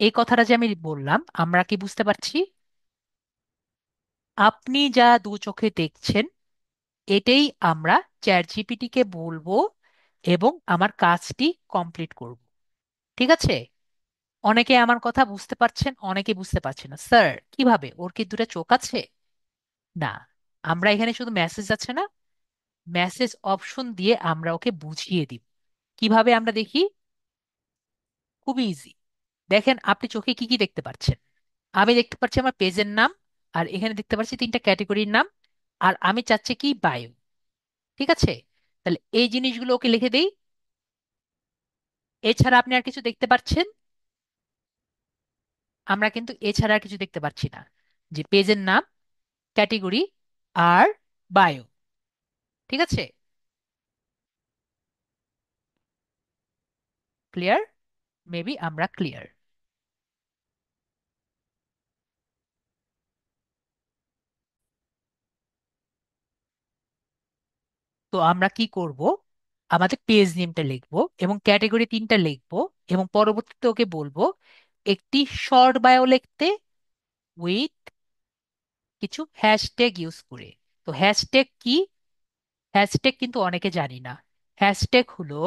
এই কথাটা যে আমি বললাম, আমরা কি বুঝতে পারছি? আপনি যা দু চোখে দেখছেন এটাই আমরা চ্যাট জিপিটিকে বলবো এবং আমার কাজটি কমপ্লিট করব। ঠিক আছে? অনেকে আমার কথা বুঝতে পারছেন, অনেকে বুঝতে পারছেন না। স্যার, কিভাবে? ওর কি দুটো চোখ আছে? না, আমরা এখানে শুধু মেসেজ আছে না, মেসেজ অপশন দিয়ে আমরা ওকে বুঝিয়ে দিব। কিভাবে আমরা দেখি? খুবই ইজি। দেখেন, আপনি চোখে কি কি দেখতে পাচ্ছেন? আমি দেখতে পাচ্ছি আমার পেজের নাম, আর এখানে দেখতে পাচ্ছি তিনটা ক্যাটাগরির নাম, আর আমি চাচ্ছি কি বায়ো। ঠিক আছে? তাহলে এই জিনিসগুলো ওকে লিখে দেই। এছাড়া আপনি আর কিছু দেখতে পাচ্ছেন? আমরা কিন্তু এছাড়া আর কিছু দেখতে পাচ্ছি না, যে পেজের নাম, ক্যাটেগরি আর বায়ো। ঠিক আছে? ক্লিয়ার? মেবি আমরা ক্লিয়ার। তো আমরা কি করব? আমাদের পেজ নেমটা লিখবো এবং ক্যাটেগরি তিনটা লিখবো, এবং পরবর্তীতে ওকে বলবো একটি শর্ট বায়ো লিখতে উইথ কিছু হ্যাশট্যাগ ইউজ করে। তো হ্যাশট্যাগ কি? হ্যাশট্যাগ কিন্তু অনেকে জানি না। হ্যাশট্যাগ হলো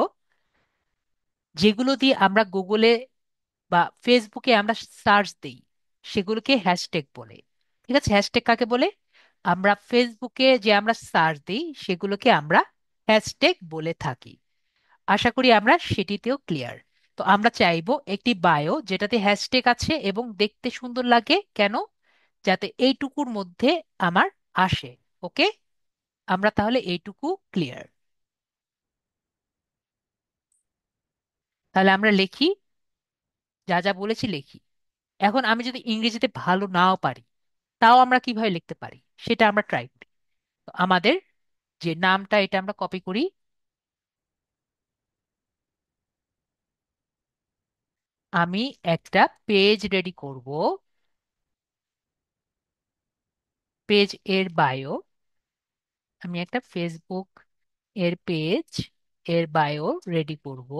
যেগুলো দিয়ে আমরা গুগলে বা ফেসবুকে আমরা সার্চ দিই, সেগুলোকে হ্যাশট্যাগ বলে। ঠিক আছে? হ্যাশট্যাগ কাকে বলে? আমরা ফেসবুকে যে আমরা সার্চ দিই সেগুলোকে আমরা হ্যাশট্যাগ বলে থাকি। আশা করি আমরা সেটিতেও ক্লিয়ার। তো আমরা চাইবো একটি বায়ো যেটাতে হ্যাশট্যাগ আছে এবং দেখতে সুন্দর লাগে। কেন? যাতে এইটুকুর মধ্যে আমার আসে। ওকে, আমরা তাহলে এইটুকু ক্লিয়ার। তাহলে আমরা লিখি, যা যা বলেছি লিখি। এখন আমি যদি ইংরেজিতে ভালো নাও পারি, তাও আমরা কিভাবে লিখতে পারি সেটা আমরা ট্রাই করি। তো আমাদের যে নামটা এটা আমরা কপি করি। আমি একটা পেজ রেডি করব। পেজ এর বায়ো, আমি একটা ফেসবুক এর পেজ এর বায়ো রেডি করব।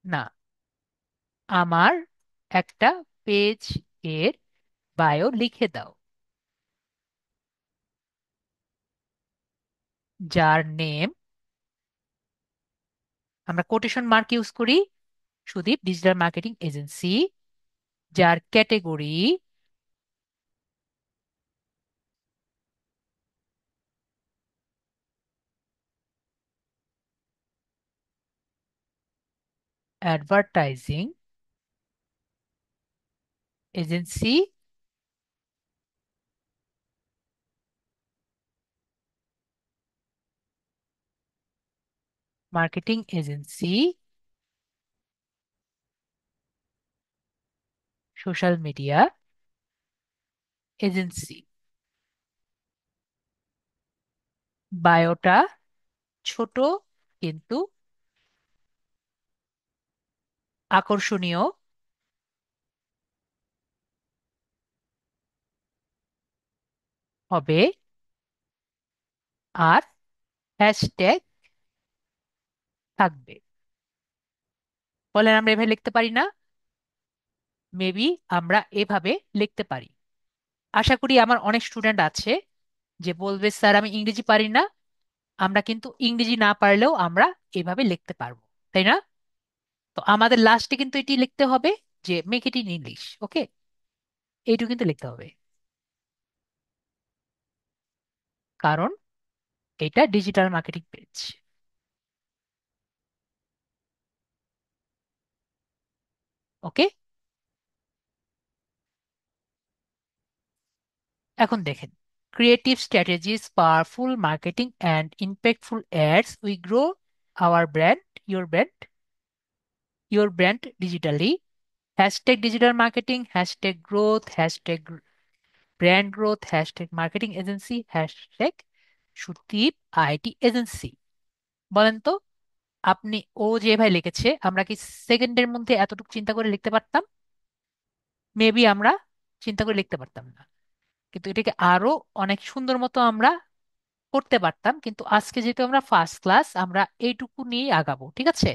না, আমার একটা পেজ এর বায়ো লিখে দাও, যার নেম, আমরা কোটেশন মার্ক ইউজ করি, সুদীপ ডিজিটাল মার্কেটিং এজেন্সি। যার category advertising agency. Marketing agency, social media agency. বায়োটা ছোট কিন্তু আকর্ষণীয় হবে, আর হ্যাশট্যাগ থাকবে। বলেন, আমরা এভাবে লিখতে পারি না? মেবি আমরা এভাবে লিখতে পারি। আশা করি আমার অনেক স্টুডেন্ট আছে যে বলবে স্যার আমি ইংরেজি পারি না। আমরা কিন্তু ইংরেজি না পারলেও আমরা এভাবে লিখতে পারবো, তাই না? তো আমাদের লাস্টে কিন্তু এটি লিখতে হবে যে মেক ইট ইন ইংলিশ। ওকে, এইটুকু কিন্তু লিখতে হবে, কারণ এটা ডিজিটাল মার্কেটিং পেজ। ওকে, এখন দেখেন, creative strategies, powerful marketing and impactful ads we grow hour brand, your brand, your brand digitally, hashtag digital marketing, hashtag growth, hashtag brand growth, hashtag marketing agency, hashtag Sudip IT agency. বলেন তো, আপনি, ও যে ভাই লিখেছে, আমরা কি সেকেন্ডের মধ্যে এতটুকু চিন্তা করে লিখতে পারতাম? মেবি আমরা চিন্তা করে লিখতে পারতাম না, কিন্তু এটাকে আরো অনেক সুন্দর মতো আমরা করতে পারতাম। কিন্তু আজকে যেহেতু আমরা ফার্স্ট ক্লাস, আমরা এইটুকু নিয়ে আগাবো, ঠিক আছে?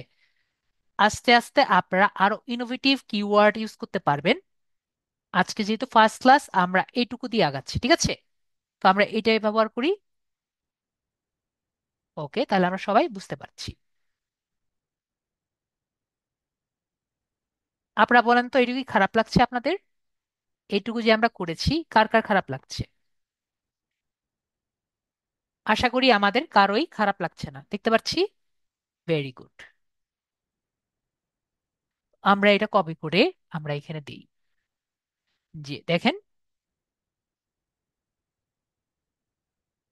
আস্তে আস্তে আপনারা আরো ইনোভেটিভ কিওয়ার্ড ইউজ করতে পারবেন। আজকে যেহেতু ফার্স্ট ক্লাস, আমরা এইটুকু দিয়ে আগাচ্ছি, ঠিক আছে? তো আমরা এটাই ব্যবহার করি। ওকে, তাহলে আমরা সবাই বুঝতে পারছি। আপনারা বলেন তো, এইটুকু কি খারাপ লাগছে আপনাদের? এইটুকু যে আমরা করেছি, কার কার খারাপ লাগছে? আশা করি আমাদের কারোই খারাপ লাগছে না, দেখতে পাচ্ছি। Very good. আমরা এটা কপি করে আমরা এখানে দিই, যে দেখেন,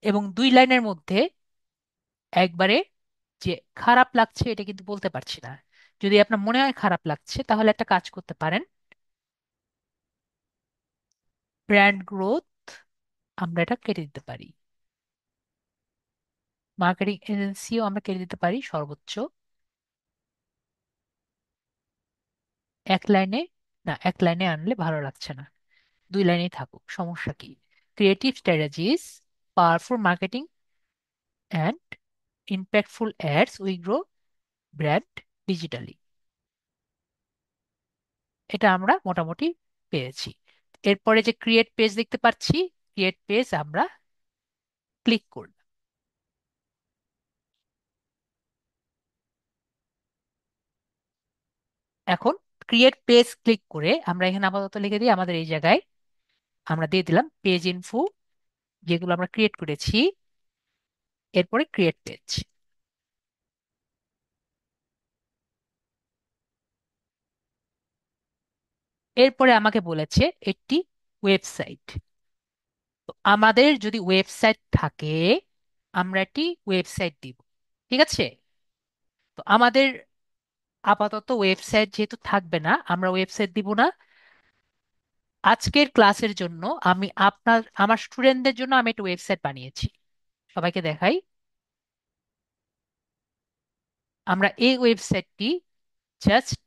এবং 2 লাইনের মধ্যে একবারে যে খারাপ লাগছে এটা কিন্তু বলতে পারছি না। যদি আপনার মনে হয় খারাপ লাগছে, তাহলে একটা কাজ করতে পারেন, ব্র্যান্ড গ্রোথ আমরা এটা কেটে দিতে পারি, মার্কেটিং এজেন্সিও আমরা কেটে দিতে পারি সর্বোচ্চ 1 লাইনে। না, 1 লাইনে আনলে ভালো লাগছে না, 2 লাইনেই থাকুক, সমস্যা কি? Creative strategies, powerful marketing and impactful ads we grow brand digitally. এটা আমরা মোটামুটি পেয়েছি। এরপরে যে ক্রিয়েট পেজ দেখতে পাচ্ছি, ক্রিয়েট পেজ আমরা ক্লিক করব। এখন ক্রিয়েট পেজ ক্লিক করে আমরা এখানে আপাতত লিখে দিই আমাদের এই জায়গায়, আমরা দিয়ে দিলাম পেজ ইনফো, যেগুলো আমরা ক্রিয়েট করেছি। এরপরে ক্রিয়েট পেজ। এরপরে আমাকে বলেছে একটি ওয়েবসাইট। তো আমাদের যদি ওয়েবসাইট থাকে, আমরা একটি ওয়েবসাইট দিব, ঠিক আছে? তো আমাদের আপাতত ওয়েবসাইট যেহেতু থাকবে না, আমরা ওয়েবসাইট দিব না। আজকের ক্লাসের জন্য আমি আমার স্টুডেন্টদের জন্য আমি একটা ওয়েবসাইট বানিয়েছি, সবাইকে দেখাই। আমরা এই ওয়েবসাইটটি জাস্ট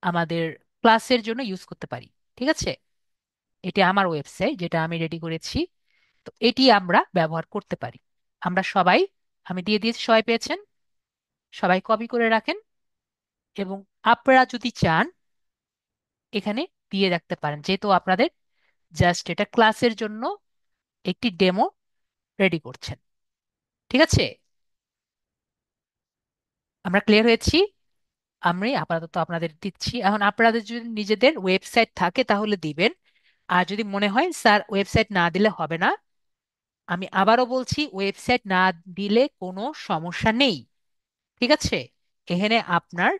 আমাদের ক্লাসের জন্য ইউজ করতে পারি, ঠিক আছে? এটি আমার ওয়েবসাইট যেটা আমি রেডি করেছি, তো এটি আমরা ব্যবহার করতে পারি। আমরা সবাই, আমি দিয়ে দিয়েছি, সবাই পেয়েছেন, সবাই কপি করে রাখেন। এবং আপনারা যদি চান, এখানে দিয়ে রাখতে পারেন, যেহেতু আপনাদের জাস্ট এটা ক্লাসের জন্য একটি ডেমো রেডি করছেন, ঠিক আছে? আমরা ক্লিয়ার হয়েছি। আমি আপাতত আপনাদের দিচ্ছি, এখন আপনাদের যদি নিজেদের ওয়েবসাইট থাকে তাহলে দিবেন। আর যদি মনে হয় স্যার ওয়েবসাইট না দিলে হবে না, আমি আবারও বলছি, ওয়েবসাইট না দিলে কোনো সমস্যা নেই, ঠিক আছে? এখানে আপনার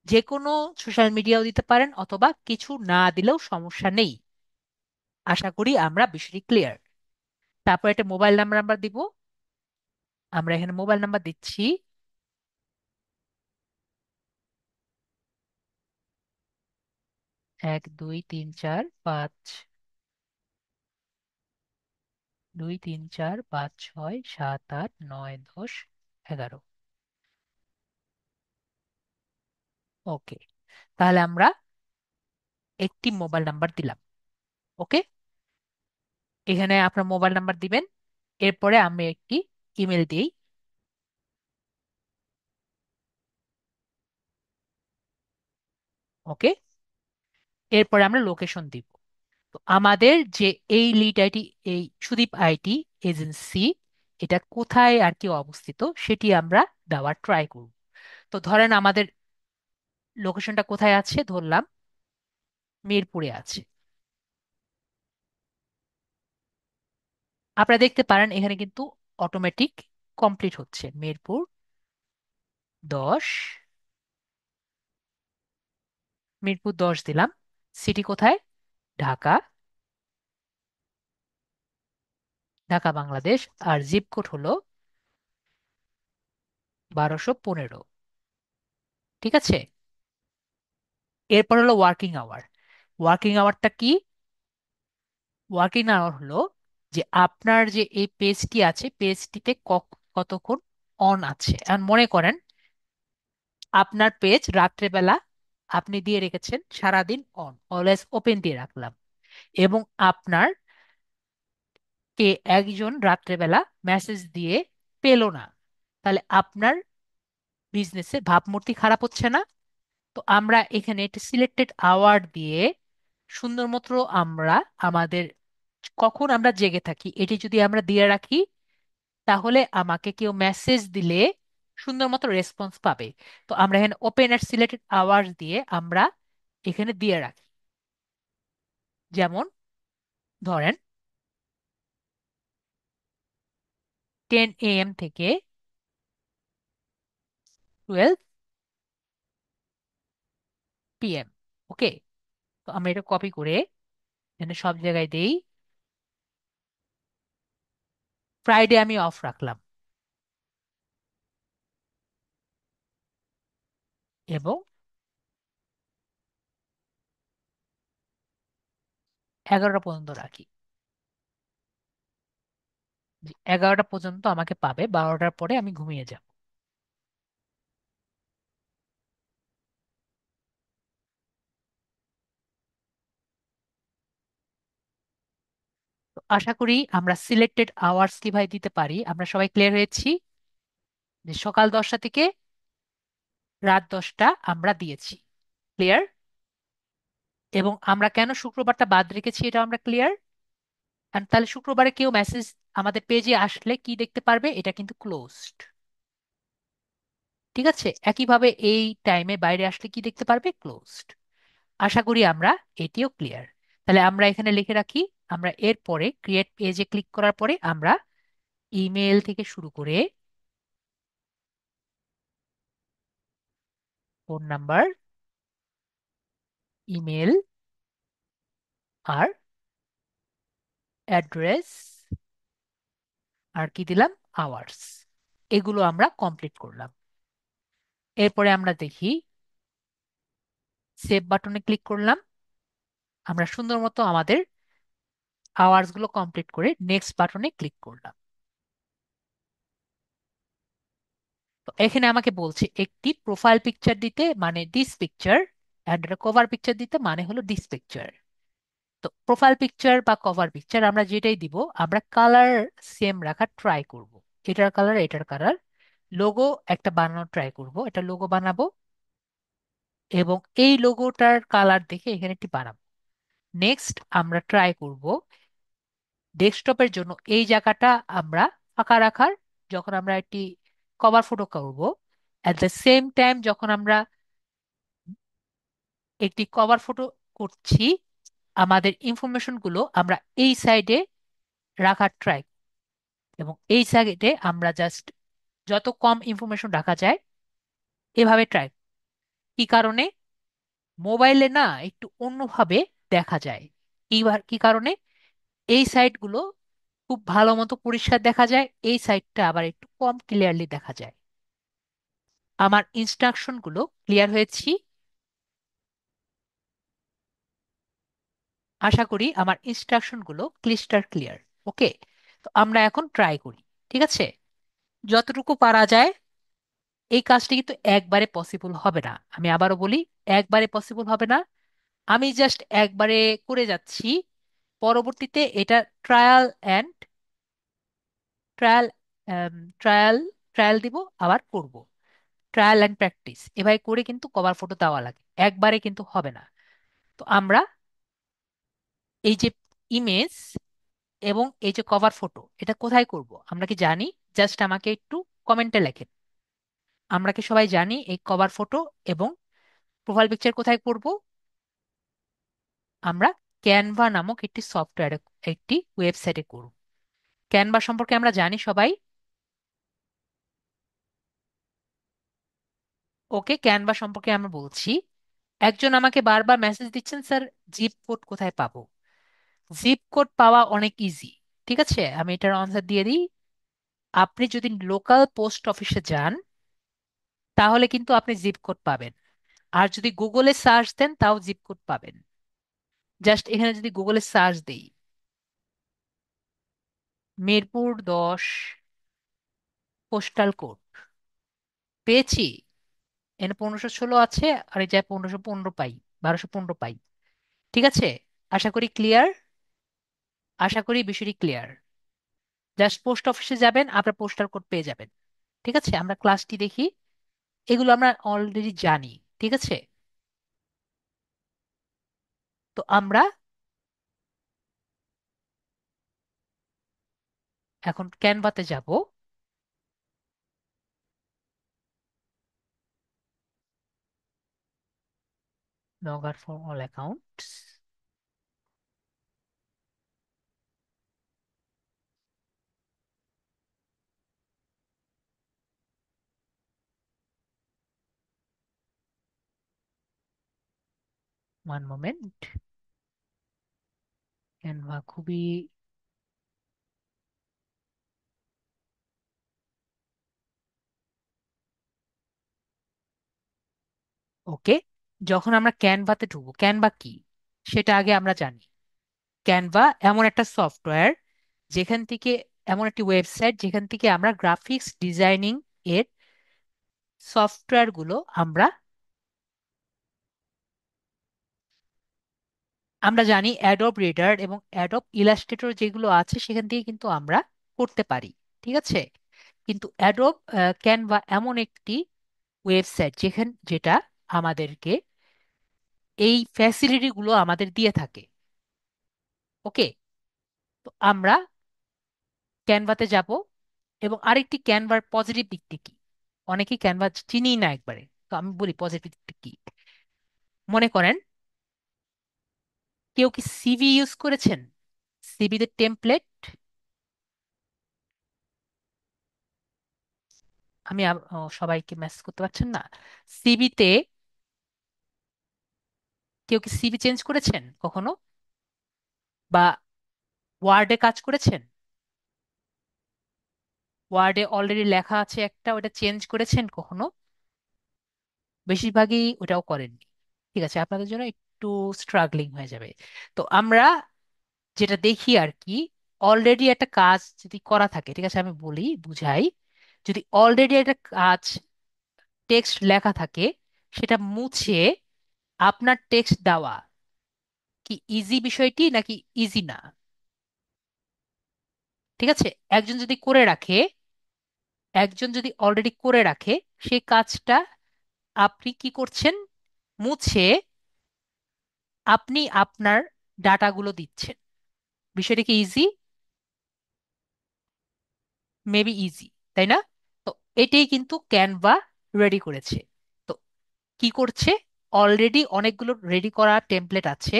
যে কোনো সোশ্যাল মিডিয়াও দিতে পারেন, অথবা কিছু না দিলেও সমস্যা নেই। আশা করি আমরা বিষয়টি ক্লিয়ার। তারপর একটা মোবাইল নাম্বার আমরা দিব, আমরা এখানে মোবাইল নাম্বার দিচ্ছি, 1 2 3 4 5 6 2 3 4 5 6 7 8 9 10 11। ওকে, তাহলে আমরা একটি মোবাইল নাম্বার দিলাম। ওকে, এখানে আপনার মোবাইল নাম্বার দিবেন। এরপরে আমি একটি ইমেল দিই। ওকে, এরপরে আমরা লোকেশন দিব। তো আমাদের যে এই লিড আইটি, এই সুদীপ আইটি এজেন্সি, এটা কোথায় আর কি অবস্থিত সেটি আমরা দেওয়ার ট্রাই করব। তো ধরেন আমাদের লোকেশনটা কোথায় আছে, ধরলাম মিরপুরে আছে। আপনারা দেখতে পারেন এখানে কিন্তু অটোমেটিক কমপ্লিট হচ্ছে। মিরপুর 10, মিরপুর 10 দিলাম। সিটি কোথায়? ঢাকা, ঢাকা বাংলাদেশ। আর জিপ কোড হলো 1215। ঠিক আছে। এরপর হলো ওয়ার্কিং আওয়ার। ওয়ার্কিং আওয়ারটা কি? ওয়ার্কিং আওয়ার হলো যে আপনার যে এই পেজটি আছে, পেজটিতে কতক্ষণ অন আছে। আর মনে করেন আপনার পেজ রাত্রেবেলা আপনি দিয়ে রেখেছেন সারাদিন অন, অলওয়েজ ওপেন দিয়ে রাখলাম, এবং আপনার কে একজন রাত্রেবেলা মেসেজ দিয়ে পেলো না, তাহলে আপনার বিজনেসের ভাবমূর্তি খারাপ হচ্ছে না? তো আমরা এখানে একটি সিলেক্টেড আওয়ার দিয়ে সুন্দর মতো আমরা আমাদের কখন আমরা জেগে থাকি এটি যদি আমরা দিয়ে রাখি, তাহলে আমাকে কেউ মেসেজ দিলে সুন্দর মতো রেসপন্স পাবে। তো আমরা এখানে ওপেন অ্যাট সিলেক্টেড আওয়ার্স দিয়ে আমরা এখানে দিয়ে রাখি। যেমন ধরেন 10 AM থেকে 12 PM। ওকে। তো আমরা এটা কপি করে এখানে সব জায়গায় দেই। ফ্রাইডে আমি অফ রাখলাম, এবং 11টা পর্যন্ত রাখি। 11টা পর্যন্ত আমাকে পাবে, 12টার পরে আমি ঘুমিয়ে যাব। তো আশা করি আমরা সিলেক্টেড আওয়ার্স কিভাবে দিতে পারি আমরা সবাই ক্লিয়ার হয়েছি, যে সকাল 10টা থেকে রাত 10টা আমরা দিয়েছি। ক্লিয়ার? এবং আমরা কেন শুক্রবারটা বাদ রেখেছি এটা আমরা ক্লিয়ার। আর তাহলে শুক্রবারে কেউ মেসেজ আমাদের পেজে আসলে কি দেখতে পারবে? এটা কিন্তু ক্লোজড। ঠিক আছে। একইভাবে এই টাইমে বাইরে আসলে কি দেখতে পারবে? ক্লোজড। আশা করি আমরা এটিও ক্লিয়ার। তাহলে আমরা এখানে লিখে রাখি, আমরা এরপরে ক্রিয়েট পেজে ক্লিক করার পরে আমরা ইমেল থেকে শুরু করে ফোন নাম্বার, ইমেল, আর অ্যাড্রেস, আর কি দিলাম, আওয়ার্স, এগুলো আমরা কমপ্লিট করলাম। এরপরে আমরা দেখি সেভ বাটনে ক্লিক করলাম। আমরা সুন্দর মতো আমাদের আওয়ার্স গুলো কমপ্লিট করে নেক্সট বাটনে ক্লিক করলাম। তো এখানে আমাকে বলছে একটি প্রোফাইল পিকচার দিতে, মানে this picture, and cover picture দিতে মানে হলো দিস পিকচার। তো প্রোফাইল পিকচার বা কভার পিকচার আমরা যেটাই দিব, আমরা কালার সেম রাখার ট্রাই করব। এটার কালার, এটার কালার। লোগো একটা বানানোর ট্রাই করব, এটা লোগো বানাবো, এবং এই লোগোটার কালার দেখে এখানে একটি বানাবো। নেক্সট আমরা ট্রাই করব ডেস্কটপের জন্য এই জায়গাটা আমরা ফাঁকা রাখার, যখন আমরা একটি কভার ফটো করব। অ্যাট দ্য সেম টাইম যখন আমরা একটি কভার ফটো করছি, আমাদের ইনফরমেশন গুলো আমরা এই সাইডে রাখার ট্রাই, এবং এই সাইডে আমরা জাস্ট যত কম ইনফরমেশন রাখা যায় এভাবে ট্রাই। কি কারণে? মোবাইলে না একটু অন্যভাবে দেখা যায়। এইবার কি কারণে? এই সাইটগুলো খুব ভালো মতো পরিষ্কার দেখা যায়, এই সাইটটা আবার একটু কম ক্লিয়ারলি দেখা যায়। আমার ইনস্ট্রাকশন গুলো ক্লিয়ার হয়েছি? আশা করি আমার ইনস্ট্রাকশন গুলো ক্লিস্টার ক্লিয়ার। ওকে। তো আমরা এখন ট্রাই করি। ঠিক আছে। যতটুকু পারা যায়। এই কাজটি কিন্তু একবারে পসিবল হবে না, আমি আবারও বলি, একবারে পসিবল হবে না। আমি জাস্ট একবারে করে যাচ্ছি, পরবর্তীতে এটা trial and trial trial trial দিব, আবার করব। ট্রায়াল অ্যান্ড প্র্যাকটিস এভাবে করে কিন্তু কভার ফটো দেওয়া লাগে, একবারে কিন্তু হবে না। তো আমরা এই যে ইমেজ এবং এই যে কভার ফটো, এটা কোথায় করব আমরা কি জানি? জাস্ট আমাকে একটু কমেন্টে লেখেন। আমরা কি সবাই জানি এই কভার ফটো এবং প্রোফাইল পিকচার কোথায় করব? আমরা ক্যানভা নামক একটি সফটওয়্যারে, একটি ওয়েবসাইটে করব। ক্যানভা সম্পর্কে আমরা জানি সবাই। ওকে, ক্যানভা সম্পর্কে আমরা বলছি। একজন আমাকে বারবার মেসেজ দিচ্ছেন, স্যার জিপ কোড কোথায় পাবো? জিপ কোড পাওয়া অনেক ইজি। ঠিক আছে, আমি এটার আনসার দিয়ে দিই। আপনি যদি লোকাল পোস্ট অফিসে যান, তাহলে কিন্তু আপনি জিপ কোড পাবেন। আর যদি গুগলে সার্চ দেন, তাও জিপ কোড পাবেন। জাস্ট এখানে যদি গুগলে সার্চ দেই, মিরপুর 10 পোস্টাল কোড, পেয়েছি। এখানে 1516 আছে, আর এই যায় 1515 পাই, 1215 পাই। ঠিক আছে, আশা করি ক্লিয়ার। আশা করি বিষয়টি ক্লিয়ার। জাস্ট পোস্ট অফিসে যাবেন, আপনার পোস্টাল কোড পেয়ে যাবেন। ঠিক আছে, আমরা ক্লাসটি দেখি। এগুলো আমরা অলরেডি জানি। ঠিক আছে, তো আমরা এখন ক্যানভাতে যাব। Log out for all accounts. One moment. Canva খুবই ওকে। যখন আমরা ক্যানভাতে ঢুকবো, ক্যানভা কি সেটা আগে আমরা জানি। ক্যানভা এমন একটা সফটওয়্যার যেখান থেকে, এমন একটি ওয়েবসাইট যেখান থেকে আমরা গ্রাফিক্স ডিজাইনিং এর সফটওয়্যার গুলো আমরা আমরা জানি অ্যাডোব রিডার এবং অ্যাডোব ইলাস্ট্রেটর যেগুলো আছে সেখান থেকে কিন্তু আমরা করতে পারি। ঠিক আছে, কিন্তু অ্যাডোব ক্যানভা এমন একটি ওয়েবসাইট যেটা আমাদেরকে এই ফ্যাসিলিটি গুলো আমাদের দিয়ে থাকে। ওকে, তো আমরা ক্যানভাতে যাব। এবং আরেকটি ক্যানভার পজিটিভ দিকটি কি, অনেকেই ক্যানভা চিনি না একবারে, তো আমি বলি পজিটিভ দিকটি কি। মনে করেন কেউ কি সিভি ইউজ করেছেন? সিভিতে টেমপ্লেট, আমি সবাইকে মেসেজ করতে পারছেন না। সিভিতে কেউ কি সিভি চেঞ্জ করেছেন কখনো? বা ওয়ার্ডে কাজ করেছেন? ওয়ার্ডে অলরেডি লেখা আছে একটা, ওটা চেঞ্জ করেছেন কখনো? বেশিরভাগই ওটাও করেননি। ঠিক আছে, আপনাদের জন্য একটু স্ট্রাগলিং হয়ে যাবে। তো আমরা যেটা দেখি আর কি, অলরেডি একটা কাজ যদি করা থাকে, ঠিক আছে আমি বলি বুঝাই, যদি অলরেডি একটা কাজ টেক্সট লেখা থাকে, সেটা মুছে আপনার টেক্সট দেওয়া কি ইজি বিষয়টি নাকি ইজি না? ঠিক আছে, একজন যদি করে রাখে, একজন যদি অলরেডি করে রাখে সেই কাজটা, আপনি কি করছেন? মুছে আপনি আপনার ডাটাগুলো দিচ্ছেন। বিষয়টা কি ইজি? মেবি ইজি, তাই না? তো এটাই কিন্তু ক্যানভা রেডি করেছে। তো কি করছে, অলরেডি অনেকগুলো রেডি করা টেমপ্লেট আছে,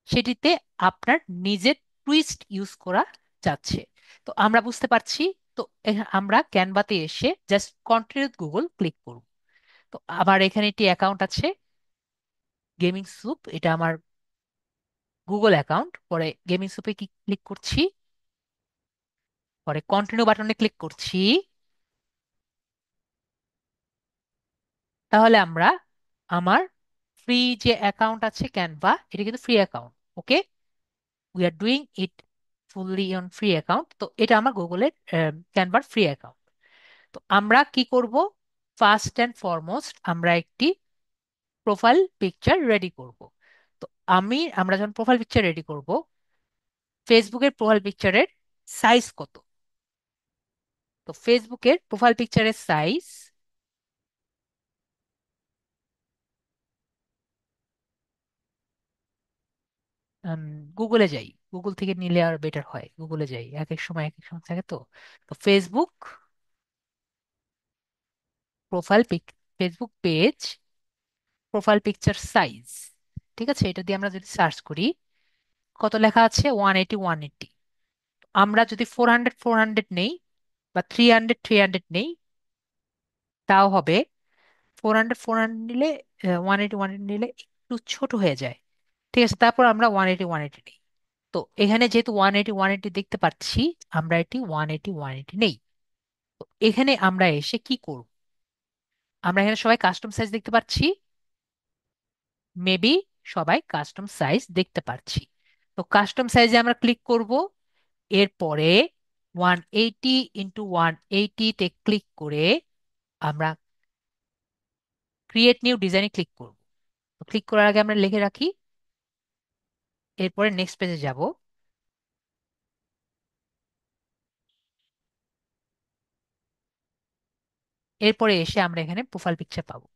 সেটিতে আপনার নিজের টুইস্ট ইউজ করা যাচ্ছে। তো আমরা বুঝতে পারছি। তো আমরা ক্যানভাতে এসে জাস্ট কন্টিনিউ গুগল ক্লিক করব। তো আমার এখানে একটি অ্যাকাউন্ট আছে, গেমিং স্যুপ, এটা আমার গুগল অ্যাকাউন্ট। পরে গেমিং স্যুপে কি ক্লিক করছি, পরে কন্টিনিউ বাটনে ক্লিক করছি। তাহলে আমরা আমার ফ্রি যে অ্যাকাউন্ট আছে ক্যানভা, এটা কিন্তু free account. Okay, we are doing it fully on free account. তো এটা আমার গুগলের ক্যানভার ফ্রি অ্যাকাউন্ট। তো আমরা কি করব? ফার্স্ট অ্যান্ড ফরমোস্ট আমরা একটি প্রোফাইল পিকচার রেডি করব। তো আমরা যখন প্রোফাইল পিকচার রেডি করব, ফেসবুকের প্রোফাইল পিকচারের সাইজ কত? তো ফেসবুকের প্রোফাইল পিকচারের সাইজ, গুগলে যাই, গুগল থেকে নিলে আর বেটার হয়। গুগলে যাই, এক এক সময় এক এক সময় থাকে তো। তো Facebook profile pic, Facebook page profile picture size. ঠিক আছে, এটা দিয়ে আমরা যদি সার্চ করি, কত লেখা আছে? 180 180। আমরা যদি 400 400 নেই বা 300 300 নেই, তাও হবে। 400 400 নিলে, 180 180 নিলে একটু ছোট হয়ে যায়। ঠিক আছে, তারপর আমরা 180 180 নেই। তো এখানে যেহেতু 180 180 দেখতে পাচ্ছি, আমরা এটি 180 180 নেই। তো এখানে আমরা এসে কি করব? আমরা এখানে সবাই কাস্টম সাইজ দেখতে পাচ্ছি, মেবি সবাই কাস্টম সাইজ দেখতে পাচ্ছি। তো কাস্টম সাইজে আমরা ক্লিক করব। এরপরে 180 × 180 তে ক্লিক করে আমরা ক্রিয়েট নিউ ডিজাইনে ক্লিক করব। তো ক্লিক করার আগে আমরা লিখে রাখি, এরপরে নেক্সট পেজে যাব। এরপরে এসে আমরা এখানে প্রোফাইল পিকচার পাবো।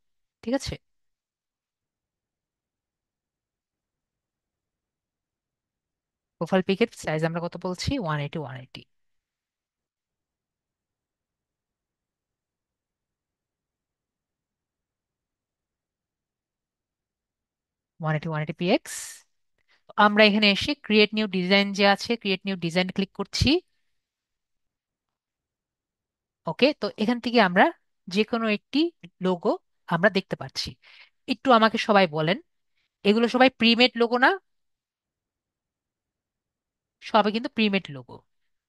ঠিক আছে, প্রোফাইল পিকের সাইজ আমরা কত বলছি? 180 180। 180 180 px। আমরা এখানে এসে ক্রিয়েট নিউ ডিজাইন যে আছে, ক্রিয়েট নিউ ডিজাইন ক্লিক করছি। ওকে, তো এখান থেকে আমরা যে কোনো একটি লোগো আমরা দেখতে পাচ্ছি। একটু আমাকে সবাই বলেন, এগুলো সবাই প্রিমেড লোগো না? সবই কিন্তু প্রিমেড লোগো।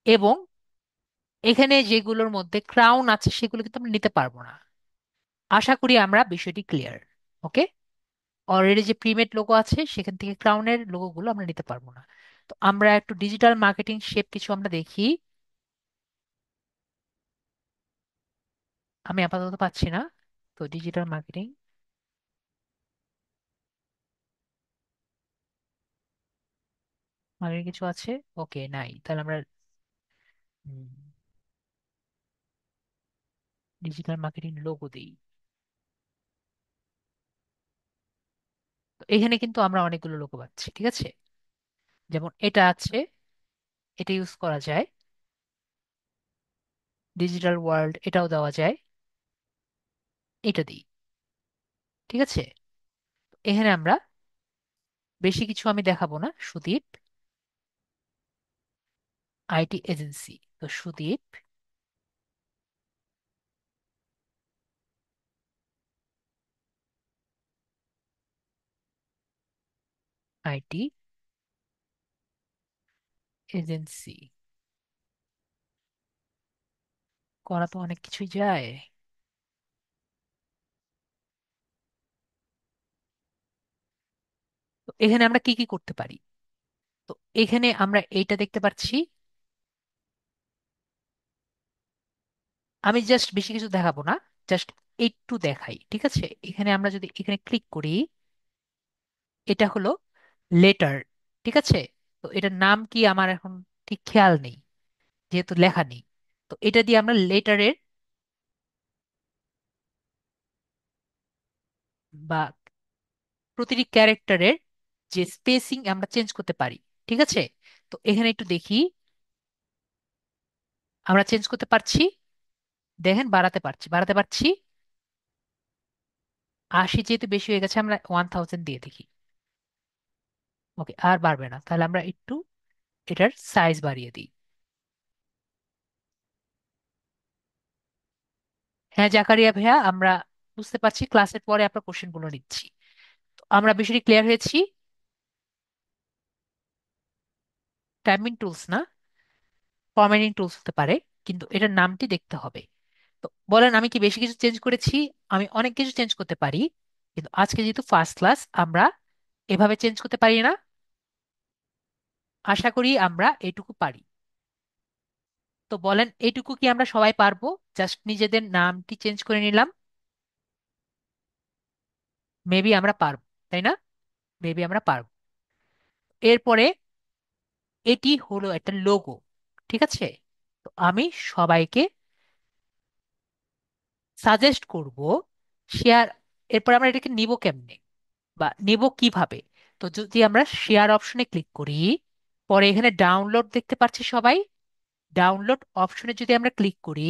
এবং এখানে যেগুলোর মধ্যে ক্রাউন আছে সেগুলো কিন্তু আমরা নিতে পারবো না। আশা করি আমরা বিষয়টি ক্লিয়ার। ওকে, অলরেডি যে প্রিমেড লোগো আছে সেখান থেকে ক্রাউনের লোগোগুলো আমরা নিতে পারবো না। তো আমরা একটু ডিজিটাল মার্কেটিং শেপ কিছু আমরা দেখি। আমি আপাতত পাচ্ছি না। তো ডিজিটাল মার্কেটিং, মার্কেটিং কিছু আছে? ওকে, নাই, তাহলে আমরা ডিজিটাল মার্কেটিং লোগো দিই। তো এখানে কিন্তু আমরা অনেকগুলো লোগো পাচ্ছি। ঠিক আছে, যেমন এটা আছে, এটা ইউজ করা যায়। ডিজিটাল ওয়ার্ল্ড, এটাও দেওয়া যায়। এটা দিই। ঠিক আছে, এখানে আমরা বেশি কিছু আমি দেখাবো না। সুদীপ আইটি এজেন্সি, তো সুদীপ আইটি এজেন্সি করা তো অনেক কিছুই যায়। তো এখানে আমরা কি কি করতে পারি? তো এখানে আমরা এইটা দেখতে পাচ্ছি। আমি জাস্ট বেশি কিছু দেখাবো না, জাস্ট একটু দেখাই। ঠিক আছে, এখানে আমরা যদি এখানে ক্লিক করি, এটা হলো লেটার। ঠিক আছে, তো এটার নাম কি আমার এখন ঠিক খেয়াল নেই, যেহেতু লেখা নেই। তো এটা দিয়ে আমরা লেটারের বা প্রতিটি ক্যারেক্টারের যে স্পেসিং আমরা চেঞ্জ করতে পারি। ঠিক আছে, তো এখানে একটু দেখি, আমরা চেঞ্জ করতে পারছি। দেখেন, বাড়াতে পারছি, বাড়াতে পারছি। 80 যেহেতু বেশি হয়ে গেছে, আমরা 1000 দিয়ে দেখি। ওকে, আর বাড়বে না, তাহলে আমরা একটু এটার সাইজ বাড়িয়ে দিই। হ্যাঁ জাকারিয়া ভাইয়া, আমরা বুঝতে পারছি, ক্লাসের পরে আপনার কোশ্চেনগুলো নিচ্ছি। তো আমরা বিষয়টি ক্লিয়ার হয়েছি। টাইমিং টুলস না, ফরম্যাটিং টুলস হতে পারে, কিন্তু এটার নামটি দেখতে হবে। তো বলেন, আমি কি বেশি কিছু চেঞ্জ করেছি? আমি অনেক কিছু চেঞ্জ করতে পারি, কিন্তু আজকে যেহেতু ফার্স্ট ক্লাস, আমরা এভাবে চেঞ্জ করতে পারি না। আশা করি আমরা এইটুকু পারি। তো বলেন, এইটুকু কি আমরা সবাই পারবো? জাস্ট নিজেদের নামটি চেঞ্জ করে নিলাম। মেবি আমরা পারবো, তাই না? মেবি আমরা পারবো। এরপরে এটি হলো একটা লোগো। ঠিক আছে, তো আমি সবাইকে সাজেস্ট করব শেয়ার। এরপর আমরা এটাকে নিব কেমনে বা নিব কিভাবে? তো যদি আমরা শেয়ার অপশনে ক্লিক করি, পরে এখানে ডাউনলোড দেখতে পাচ্ছি সবাই। ডাউনলোড অপশনে যদি আমরা ক্লিক করি,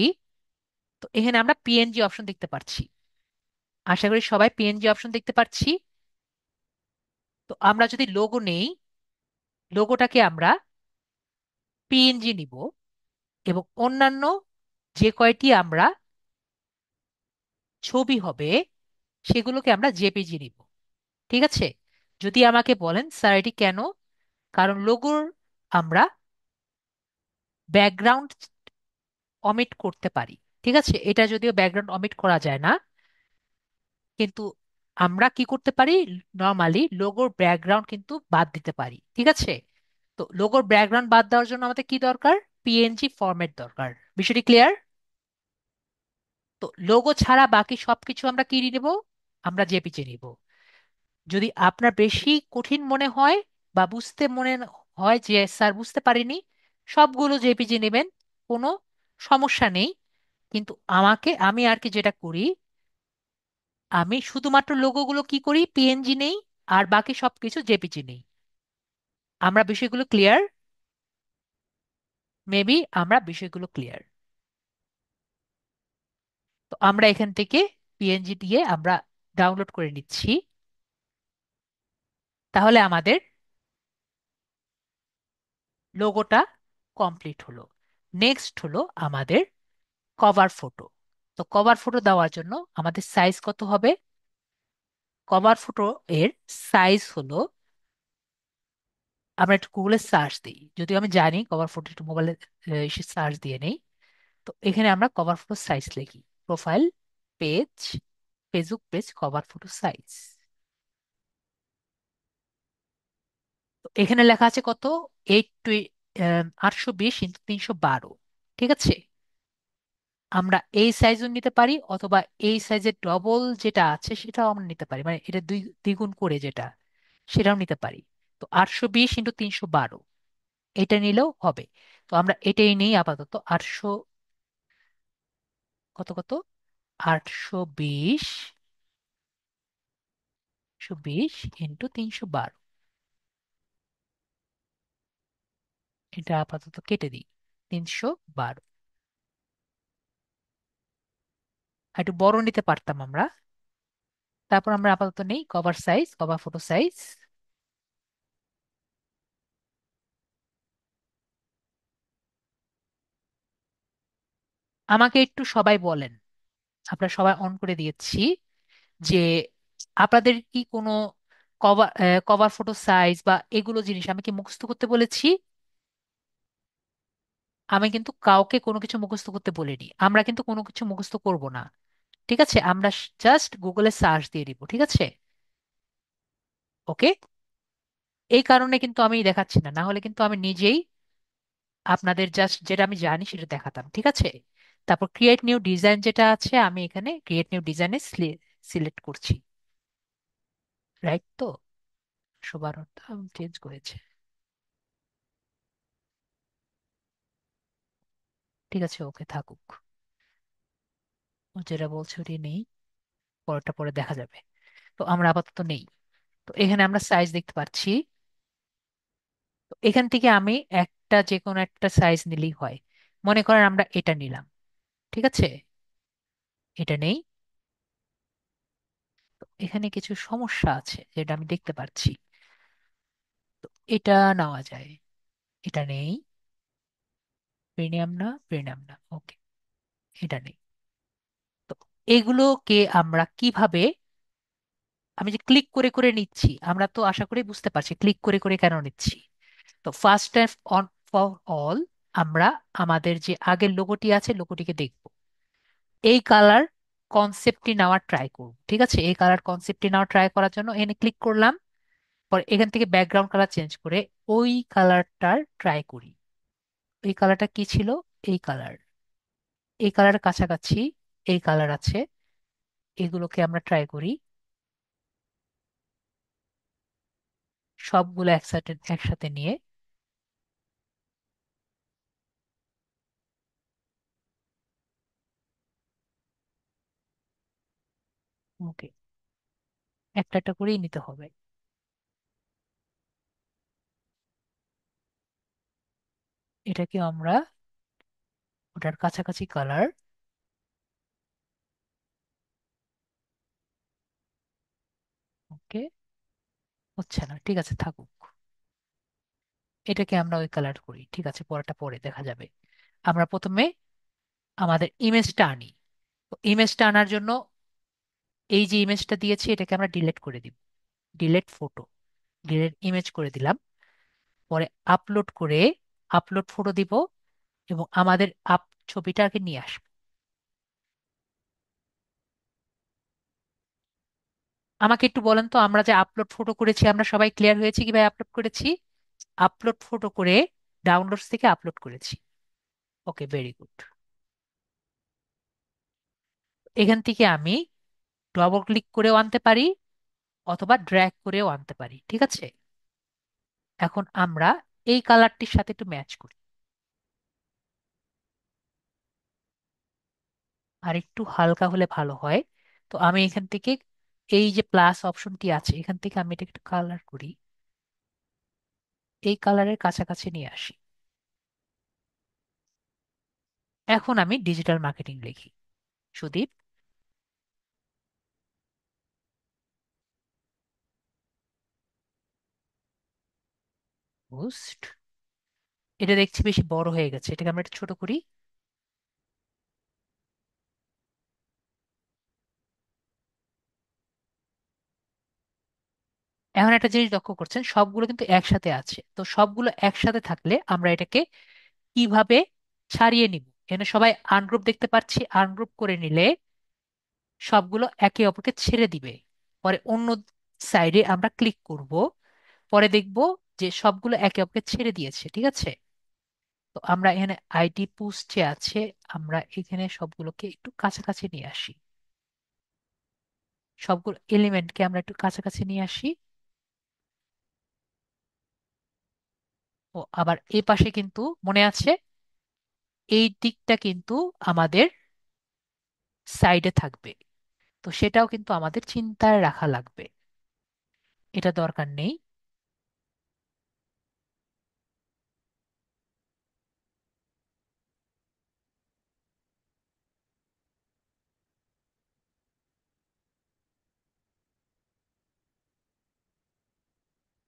তো এখানে আমরা পিএনজি অপশন দেখতে পাচ্ছি। আশা করি সবাই পিএনজি অপশন দেখতে পাচ্ছি। তো আমরা যদি লোগো নেই, লোগোটাকে আমরা পিএনজি নিব, এবং অন্যান্য যে কয়টি আমরা ছবি হবে সেগুলোকে আমরা জেপিজি নিব। ঠিক আছে? যদি আমাকে বলেন স্যার এটি কেন, কারণ লোগোর আমরা ব্যাকগ্রাউন্ড অমিট করতে পারি। ঠিক আছে, এটা যদিও ব্যাকগ্রাউন্ড অমিট করা যায় না, কিন্তু আমরা কি করতে পারি, নর্মালি লোগোর ব্যাকগ্রাউন্ড কিন্তু বাদ দিতে পারি। ঠিক আছে? তো লোগোর ব্যাকগ্রাউন্ড বাদ দেওয়ার জন্য আমাদের কি দরকার? পিএনজি ফরম্যাট দরকার। বিষয়টি ক্লিয়ার? তো লোগো ছাড়া বাকি সবকিছু আমরা কি নিব? আমরা জেপিজি নিব। যদি আপনার বেশি কঠিন মনে হয় বা বুঝতে মনে হয় যে স্যার বুঝতে পারিনি, সবগুলো জেপিজি নেবেন, কোনো সমস্যা নেই। কিন্তু আমি আর কি যেটা করি, আমি শুধুমাত্র লোগোগুলো কি করি, পিএনজি নেই, আর বাকি সবকিছু জেপিজি নেই। আমরা বিষয়গুলো ক্লিয়ার? মেবি আমরা বিষয়গুলো ক্লিয়ার। তো আমরা এখান থেকে পিএনজি দিয়ে আমরা ডাউনলোড করে নিচ্ছি। তাহলে আমাদের লোগোটা কমপ্লিট হলো। নেক্সট হলো আমাদের কভার ফটো। তো কভার ফটো দেওয়ার জন্য আমাদের সাইজ কত হবে? কভার ফটো এর সাইজ হলো, আমরা একটু গুগলে সার্চ দিই, যদিও আমি জানি কভার ফটো একটু মোবাইলে এসে সার্চ দিয়ে নেই। তো এখানে আমরা কভার ফটো সাইজ লিখি, profile page, Facebook page cover photo size. তো এখানে লেখা আছে কত? 820 × 312। ঠিক আছে? আমরা এই সাইজও নিতে পারি, অথবা এই সাইজের ডবল যেটা আছে সেটাও আমরা নিতে পারি, মানে এটা দ্বিগুণ করে যেটা, সেটাও নিতে পারি। তো 820 × 312 এটা নিলেও হবে। তো আমরা এটাই নেই আপাতত। 820 × 312 এটা আপাতত কেটে দিই। 312 আর একটু বড় নিতে পারতাম আমরা। তারপর আমরা আপাতত নেই cover size, cover photo size. আমাকে একটু সবাই বলেন, আপনারা সবাই অন করে দিয়েছি, যে আপনাদের কি কোনো কভার কভার ফটো সাইজ বা এগুলো জিনিস আমি কি মুখস্থ করতে বলেছি? আমি কিন্তু কাউকে কোনো কিছু মুখস্থ করতে বলিনি। আমরা কিন্তু কোনো কিছু মুখস্থ করব না। ঠিক আছে? আমরা জাস্ট গুগলে সার্চ দিয়ে দিব। ঠিক আছে? ওকে। এই কারণে কিন্তু আমি দেখাচ্ছি না, না হলে কিন্তু আমি নিজেই আপনাদের জাস্ট যেটা আমি জানি সেটা দেখাতাম। ঠিক আছে? তারপর ক্রিয়েট নিউ ডিজাইন যেটা আছে, আমি এখানে ক্রিয়েট নিউ ডিজাইনে সিলেক্ট করছি। রাইট তো? 112টা চেঞ্জ করেছে। ঠিক আছে, ওকে থাকুক। ও যেটা বলছে ওটি নেই, পরেরটা পরে দেখা যাবে। তো আমরা আপাতত নেই। তো এখানে আমরা সাইজ দেখতে পাচ্ছি। তো এখান থেকে আমি একটা যে কোনো একটা সাইজ নিলেই হয়। মনে করেন আমরা এটা নিলাম। ঠিক আছে? এটা নেই। তো এখানে কিছু সমস্যা আছে যেটা আমি দেখতে পাচ্ছি। তো এটা নেওয়া যায়। এটা নেই। প্রিমিয়াম না, প্রিমিয়াম না, ওকে। এটা নেই। তো এগুলোকে আমরা কিভাবে, আমি যে ক্লিক করে করে নিচ্ছি, আমরা তো আশা করি বুঝতে পারছি ক্লিক করে করে কেন নিচ্ছি। তো first time on for all, আমরা আমাদের যে আগের লোগোটি আছে লোগোটিকে দেখব। এই কালার কনসেপ্টটি নেওয়ার ট্রাই করব। ঠিক আছে? এই কালার কনসেপ্টটি নেওয়ার ট্রাই করার জন্য এখানে ক্লিক করলাম। পরে এখান থেকে ব্যাকগ্রাউন্ড কালার চেঞ্জ করে ওই কালারটার ট্রাই করি। এই কালারটা কি ছিল? এই কালার। এই কালারের কাছাকাছি এই কালার আছে, এগুলোকে আমরা ট্রাই করি। সবগুলো একসাথে একসাথে নিয়ে ওকে, একটা একটা করেই নিতে হবে। এটাকে আমরা ওটার কাছাকাছি কালার এটাকে হচ্ছে না, ঠিক আছে থাকুক। এটাকে আমরা ওই কালার করি, ঠিক আছে, পরেরটা পরে দেখা যাবে। আমরা প্রথমে আমাদের ইমেজটা আনি। তো ইমেজটা আনার জন্য এই যে ইমেজটা দিয়েছি এটাকে আমরা ডিলিট করে দিব। ডিলিট ফটো, ডিলিট ইমেজ করে দিলাম। পরে আপলোড করে আপলোড ফটো দিব, এবং আমাদের ছবিটাকে নিয়ে আসবো। আমাকে একটু বলেন তো, আমরা যে আপলোড ফটো করেছি আমরা সবাই ক্লিয়ার হয়েছি কিভাবে আপলোড করেছি? আপলোড ফটো করে ডাউনলোডস থেকে আপলোড করেছি। ওকে, ভেরি গুড। এখান থেকে আমি ডবল ক্লিক করেও আনতে পারি, অথবা ড্র্যাগ করেও আনতে পারি, ঠিক আছে। এখন আমরা এই কালারটির সাথে একটু ম্যাচ করি। আর একটু হালকা হলে ভালো হয়। তো আমি এখান থেকে এই যে প্লাস অপশনটি আছে এখান থেকে আমি এটা একটু কালার করি, এই কালারের কাছাকাছি নিয়ে আসি। এখন আমি ডিজিটাল মার্কেটিং লিখি, সুদীপ পোস্ট। এটা দেখছি বেশি বড় হয়ে গেছে, এটাকে আমরা একটু ছোট করি। এখন একটা জিনিস লক্ষ্য করছেন, সবগুলো কিন্তু একসাথে আছে। তো সবগুলো একসাথে থাকলে আমরা এটাকে কিভাবে ছাড়িয়ে নিব? এখানে সবাই আনগ্রুপ দেখতে পাচ্ছি, আনগ্রুপ করে নিলে সবগুলো একে অপরকে ছেড়ে দিবে। পরে অন্য সাইডে আমরা ক্লিক করব, পরে দেখব যে সবগুলো একে অপরকে ছেড়ে দিয়েছে, ঠিক আছে। তো আমরা এখানে আইডি পোস্টে আছে, আমরা এখানে সবগুলোকে একটু কাছাকাছি নিয়ে আসি। সবগুলো এলিমেন্টকে আমরা একটু কাছাকাছি নিয়ে আসি। ও আবার এই পাশে কিন্তু মনে আছে, এই দিকটা কিন্তু আমাদের সাইডে থাকবে। তো সেটাও কিন্তু আমাদের চিন্তায় রাখা লাগবে, এটা দরকার নেই।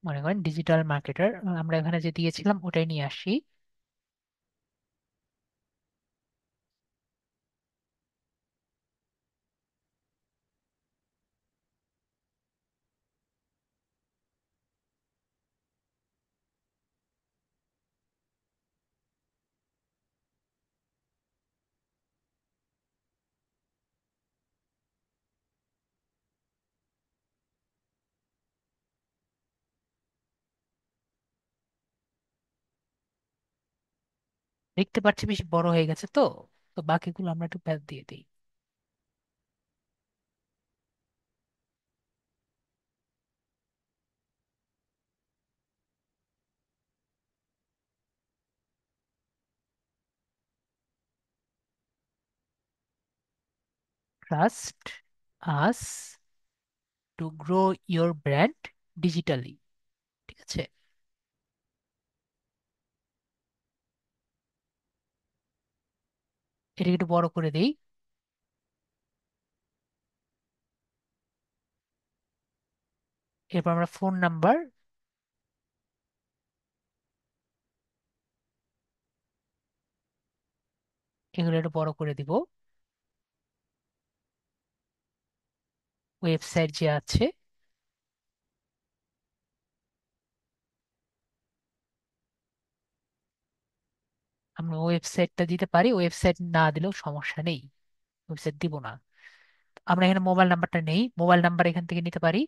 মনে করেন ডিজিটাল মার্কেটার, আমরা এখানে যে দিয়েছিলাম ওটাই নিয়ে আসি। দেখতে পাচ্ছি বেশি বড় হয়ে গেছে তো। তো বাকিগুলো আমরা একটু ব্যাদ দিয়ে দিই। Trust us to grow your brand digitally, ঠিক আছে। এটাকে একটু বড় করে দেই। এরপর আমরা ফোন নাম্বার, এগুলো একটু বড় করে দিব। ওয়েবসাইট যে আছে, আমরা ওয়েবসাইটটা দিতে পারি, ওয়েবসাইট না দিলেও সমস্যা নেই, ওয়েবসাইট দিব না। আমরা এখানে মোবাইল নাম্বারটা নেই, মোবাইল নাম্বার এখান থেকে নিতে পারি।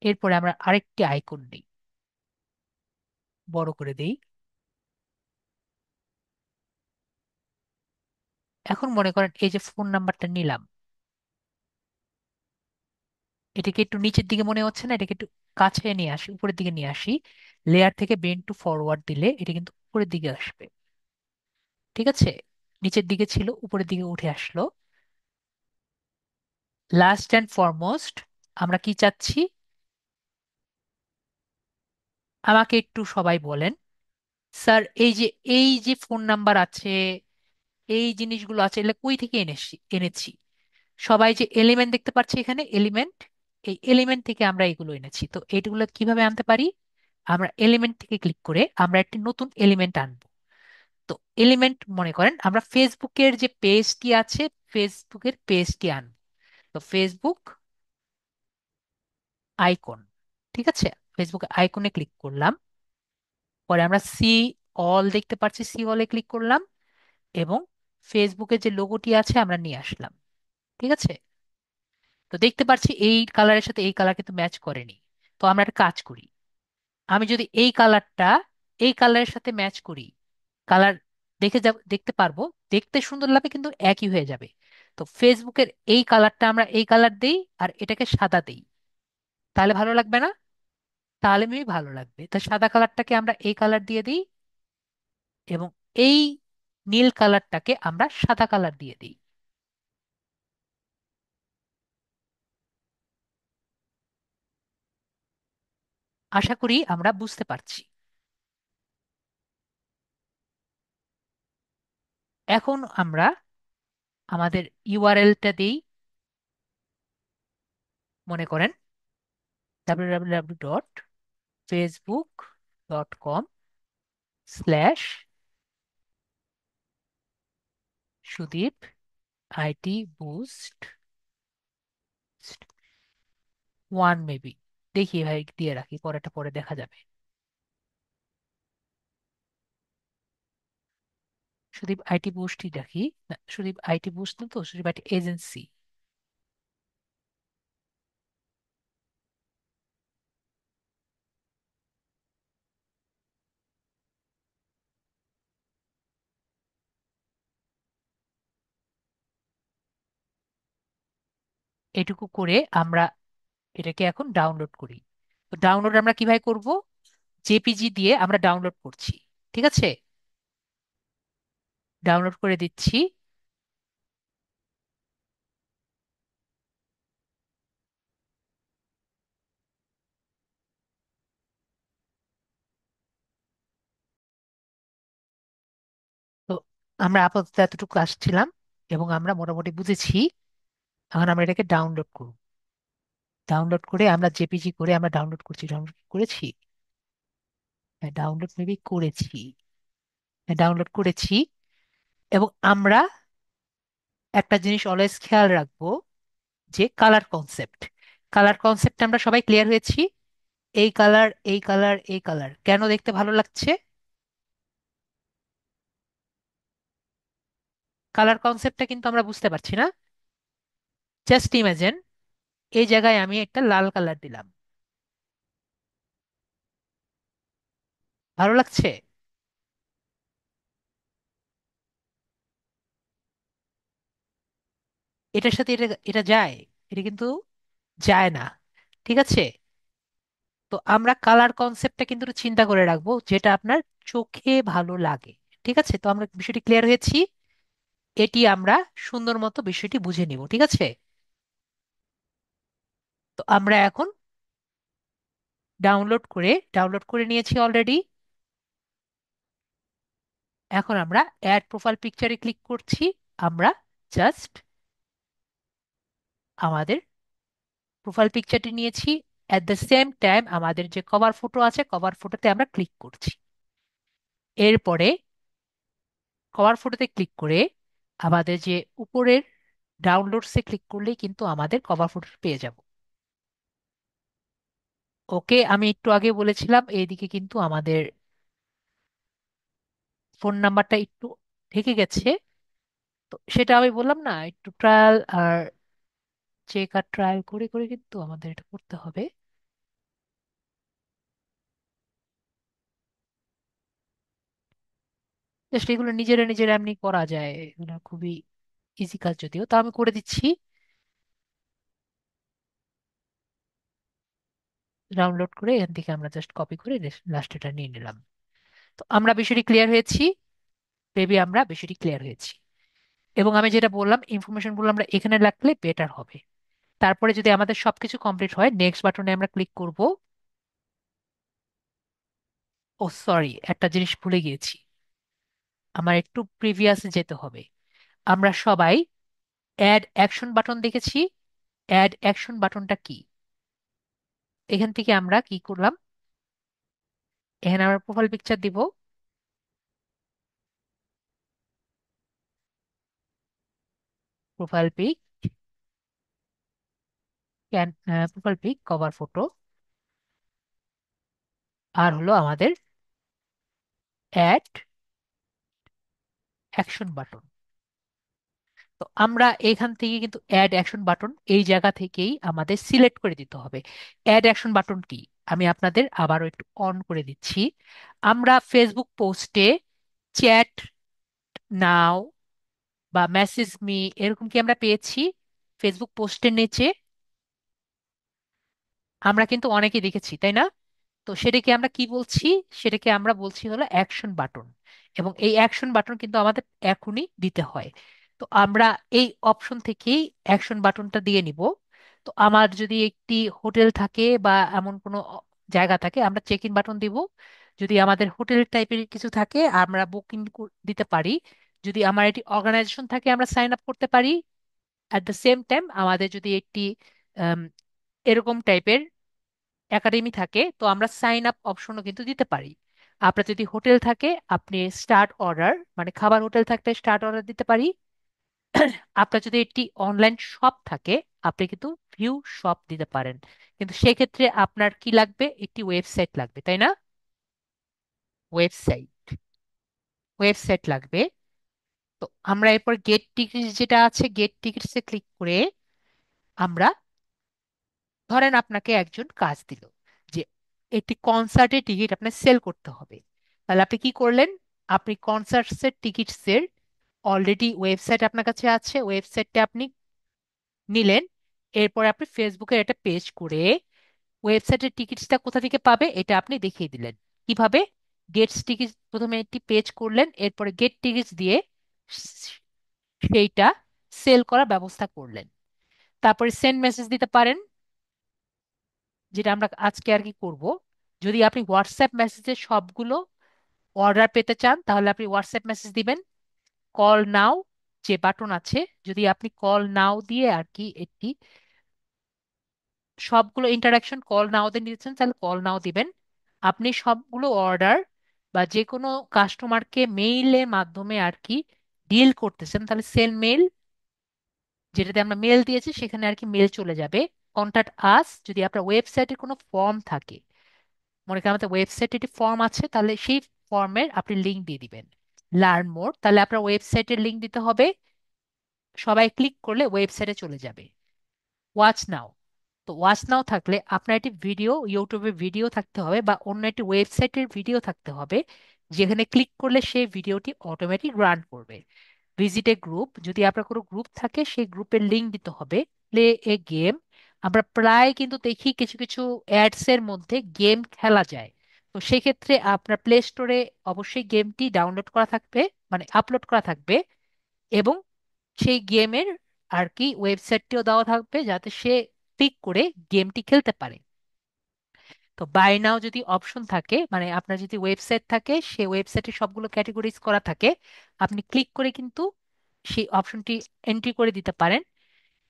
এরপরে আমরা আরেকটি আইকন নিই, বড় করে দেই। এখন মনে করেন এই যে ফোন নাম্বারটা নিলাম, এটাকে একটু নিচের দিকে মনে হচ্ছে না, এটাকে একটু কাছে নিয়ে আসি, উপরের দিকে নিয়ে আসি। লেয়ার থেকে বেন্ড টু ফরওয়ার্ড দিলে এটা কিন্তু উপরের দিকে আসবে, ঠিক আছে। নিচের দিকে ছিল, উপরের দিকে উঠে আসলো। লাস্ট অ্যান্ড ফরমোস্ট আমরা কি চাচ্ছি? আমাকে একটু সবাই বলেন, স্যার এই যে ফোন নাম্বার আছে, এই জিনিসগুলো আছে, এগুলো কই থেকে এনেছি? সবাই যে এলিমেন্ট দেখতে পাচ্ছি এখানে এলিমেন্ট, এই এলিমেন্ট থেকে আমরা এগুলো এনেছি। তো এইগুলো কিভাবে আনতে পারি? আমরা এলিমেন্ট থেকে ক্লিক করে আমরা একটি নতুন এলিমেন্ট আনবো। তো এলিমেন্ট মনে করেন আমরা ফেসবুকের যে পেজটি আছে, ফেসবুকের পেজটি আনবো। তো ফেসবুক আইকন, ঠিক আছে, ফেসবুক আইকনে ক্লিক করলাম। পরে আমরা সি অল দেখতে পাচ্ছি, সি অলে ক্লিক করলাম এবং ফেসবুকের যে লোগোটি আছে আমরা নিয়ে আসলাম। ঠিক আছে, তো দেখতে পাচ্ছি এই কালারের সাথে এই কালার কিন্তু ম্যাচ করেনি। তো আমরা একটা কাজ করি, আমি যদি এই কালারটা এই কালারের সাথে ম্যাচ করি, কালার দেখতে পারবো, দেখতে সুন্দর লাগবে কিন্তু একই হয়ে যাবে। তো ফেসবুকের এই কালারটা আমরা এই কালার দেই আর এটাকে সাদা দেই, তাহলে ভালো লাগবে না? তাহলে মেবি ভালো লাগবে। তো সাদা কালারটাকে আমরা এই কালার দিয়ে দিই এবং এই নীল কালারটাকে আমরা সাদা কালার দিয়ে দিই। আশা করি আমরা বুঝতে পারছি। এখন আমরা আমাদের ইউআরএলটা দিই, মনে করেন www.facebook.com/সুদীপ আইটি বুস্ট ওয়ান মেবি, দেখি ভাই দিয়ে রাখি, পরেরটা পরে দেখা যাবে। সুদীপ আইটি বুস্টই রাখি। না, সুদীপ আইটি বুস্ট না, তো সুদীপ আইটি এজেন্সি। এটুকু করে আমরা এটাকে এখন ডাউনলোড করি। তো ডাউনলোড আমরা কিভাবে করব? জেপিজি দিয়ে আমরা ডাউনলোড করছি। ঠিক আছে, ডাউনলোড করে দিচ্ছি। তো আমরা আপাতত এতটুকু আসছিলাম এবং আমরা মোটামুটি বুঝেছি। এখন আমরা এটাকে ডাউনলোড করব। ডাউনলোড করে আমরা জেপিজি করে আমরা ডাউনলোড করছি। ডাউনলোড করেছি, হ্যাঁ ডাউনলোড মেবি করেছি, হ্যাঁ ডাউনলোড করেছি। এবং আমরা একটা জিনিস অলওয়েজ খেয়াল রাখবো, যে কালার কনসেপ্ট, কালার কনসেপ্ট আমরা সবাই ক্লিয়ার হয়েছি। এই কালার, এই কালার, এই কালার কেন দেখতে ভালো লাগছে? কালার কনসেপ্টটা কিন্তু আমরা বুঝতে পারছি না। জাস্ট ইমাজিন, এই জায়গায় আমি একটা লাল কালার দিলাম, ভালো লাগছে? এটার সাথে এটা এটা যায়? এটা কিন্তু যায় না। ঠিক আছে, তো আমরা কালার কনসেপ্টটা কিন্তু একটু চিন্তা করে রাখবো, যেটা আপনার চোখে ভালো লাগে। ঠিক আছে, তো আমরা বিষয়টি ক্লিয়ার হয়েছি। এটি আমরা সুন্দর মতো বিষয়টি বুঝে নিব। ঠিক আছে, তো আমরা এখন ডাউনলোড করে নিয়েছি অলরেডি। এখন আমরা অ্যাড প্রোফাইল পিকচারে ক্লিক করছি। আমরা জাস্ট আমাদের প্রোফাইল পিকচারটি নিয়েছি, অ্যাট দ্য সেম টাইম আমাদের যে কভার ফটো আছে কভার ফটোতে আমরা ক্লিক করছি। এরপরে কভার ফটোতে ক্লিক করে আমাদের যে উপরের ডাউনলোডসে ক্লিক করলেই কিন্তু আমাদের কভার ফটো পেয়ে যাব। ওকে, আমি একটু আগে বলেছিলাম এইদিকে কিন্তু আমাদের ফোন নাম্বারটা একটু ঢেকে গেছে। তো সেটা আমি বললাম না, একটু ট্রায়াল আর চেক আর ট্রায়াল করে করে কিন্তু আমাদের এটা করতে হবে। জাস্ট এগুলো নিজেরা নিজেরা এমনি করা যায়, এগুলো খুবই ইজি কাজ, যদিও তা আমি করে দিচ্ছি। ডাউনলোড করে এখান থেকে আমরা জাস্ট কপি করে লাস্ট এটা নিয়ে নিলাম। তো আমরা বিষয়টি ক্লিয়ার হয়েছি, বেবি আমরা বিষয়টি ক্লিয়ার হয়েছি। এবং আমি যেটা বললাম ইনফরমেশন গুলো আমরা এখানে রাখলে বেটার হবে। তারপরে যদি আমাদের সবকিছু কমপ্লিট হয়, নেক্সট বাটনে আমরা ক্লিক করব। ও সরি, একটা জিনিস ভুলে গিয়েছি, আমার একটু প্রিভিয়াসে যেতে হবে। আমরা সবাই অ্যাড অ্যাকশন বাটন দেখেছি। অ্যাড অ্যাকশন বাটনটা কি? এখান থেকে আমরা কি করলাম, এখানে আমরা প্রোফাইল পিকচার দিব। Profile pic, profile pic, cover photo, আর হলো আমাদের অ্যাড অ্যাকশন বাটন। তো আমরা এখান থেকে কিন্তু অ্যাড অ্যাকশন বাটন এই জায়গা থেকেই আমাদের সিলেক্ট করে দিতে হবে। অ্যাড অ্যাকশন বাটন কি, আমি আপনাদের আবারও একটু অন করে দিচ্ছি। আমরা ফেসবুক পোস্টে চ্যাট নাও বা মেসেজ মি এরকম কি আমরা পেয়েছি ফেসবুক পোস্টের নিচে? আমরা কিন্তু অনেকে দেখেছি, তাই না? তো সেটাকে আমরা কি বলছি? সেটাকে আমরা বলছি হলো অ্যাকশন বাটন। এবং এই অ্যাকশন বাটন কিন্তু আমাদের এখনই দিতে হয়। তো আমরা এই অপশন থেকেই অ্যাকশন বাটনটা দিয়ে নিব। তো আমার যদি একটি হোটেল থাকে বা এমন কোনো জায়গা থাকে, আমরা চেক ইন বাটন দিব। যদি আমাদের হোটেল টাইপের কিছু থাকে, আমরা বুকিং দিতে পারি। যদি আমার একটি অর্গানাইজেশন থাকে, আমরা সাইন আপ করতে পারি। অ্যাট দ্য সেম টাইম আমাদের যদি একটি আম, এরকম টাইপের একাডেমি থাকে, তো আমরা সাইন আপ অপশনও কিন্তু দিতে পারি। আপনার যদি হোটেল থাকে, আপনি স্টার্ট অর্ডার, মানে খাবার হোটেল থাকলে স্টার্ট অর্ডার দিতে পারি। আপনার যদি একটি অনলাইন শপ থাকে, আপনি কিন্তু ভিউ শপ দিতে পারেন। কিন্তু সেক্ষেত্রে আপনার কি লাগবে? একটি ওয়েবসাইট লাগবে, তাই না? ওয়েবসাইট, ওয়েবসাইট লাগবে। তো আমরা এরপর গেট টিকিটস যেটা আছে, গেট টিকিটসে ক্লিক করে আমরা, ধরেন আপনাকে একজন কাজ দিল যে একটি কনসার্টের টিকিট আপনার সেল করতে হবে। তাহলে আপনি কি করলেন? আপনি কনসার্টসের টিকিটসের অলরেডি ওয়েবসাইট আপনার কাছে আছে, ওয়েবসাইটটা আপনি নিলেন। এরপর আপনি ফেসবুকের একটা পেজ করে ওয়েবসাইটের টিকিটসটা কোথা থেকে পাবে এটা আপনি দেখিয়ে দিলেন। কিভাবে? গেটস টিকিট, প্রথমে একটি পেজ করলেন, এরপরে গেট টিকিটস দিয়ে সেইটা সেল করার ব্যবস্থা করলেন। তারপরে সেন্ড মেসেজ দিতে পারেন, যেটা আমরা আজকে আর কি করব। যদি আপনি হোয়াটসঅ্যাপ মেসেজে সবগুলো অর্ডার পেতে চান, তাহলে আপনি হোয়াটসঅ্যাপ মেসেজ দিবেন। কল নাও যে বাটন আছে, যদি আপনি কল নাও দিয়ে আর কি একটি সবগুলো ইন্টারাকশন কল নাও দিয়ে নিতেছেন, তাহলে কল নাও দিবেন। আপনি সবগুলো অর্ডার বা যে কোনো কাস্টমারকে মেইলের মাধ্যমে আর কি ডিল করতেছেন, তাহলে সেল মেল, যেটাতে আমরা মেল দিয়েছি সেখানে আর কি মেল চলে যাবে। কন্টাক্ট আস, যদি আপনার ওয়েবসাইটে কোনো ফর্ম থাকে, মনে করেন আমাদের ওয়েবসাইটে একটি ফর্ম আছে, তাহলে সেই ফর্মের আপনি লিংক দিয়ে দিবেন। লার্ন মোর, তাহলে আপনার ওয়েবসাইটের লিংক দিতে হবে, সবাই ক্লিক করলে ওয়েবসাইটে চলে যাবে। ওয়াচ নাও, তো ওয়াচ নাও থাকলে আপনার একটি ভিডিও, ইউটিউবে ভিডিও থাকতে হবে বা অন্য একটি ওয়েবসাইটের ভিডিও থাকতে হবে, যেখানে ক্লিক করলে সেই ভিডিওটি অটোমেটিক রান করবে। ভিজিট এ গ্রুপ, যদি আপনার কোনো গ্রুপ থাকে সেই গ্রুপের লিংক দিতে হবে। প্লে এ গেম, আমরা প্রায় কিন্তু দেখি কিছু কিছু অ্যাডস এর মধ্যে গেম খেলা যায়। তো সেক্ষেত্রে আপনার প্লে স্টোরে অবশ্যই গেমটি ডাউনলোড করা থাকবে, মানে আপলোড করা থাকবে। এবং সেই গেমের আর কি ওয়েবসাইটটিও দেওয়া থাকবে, যাতে সে ক্লিক করে গেমটি খেলতে পারে। তো বাই নাও যদি অপশন থাকে, মানে আপনার যদি ওয়েবসাইট থাকে, সেই ওয়েবসাইটে সবগুলো ক্যাটাগরিজ করা থাকে, আপনি ক্লিক করে কিন্তু সেই অপশনটি এন্ট্রি করে দিতে পারেন।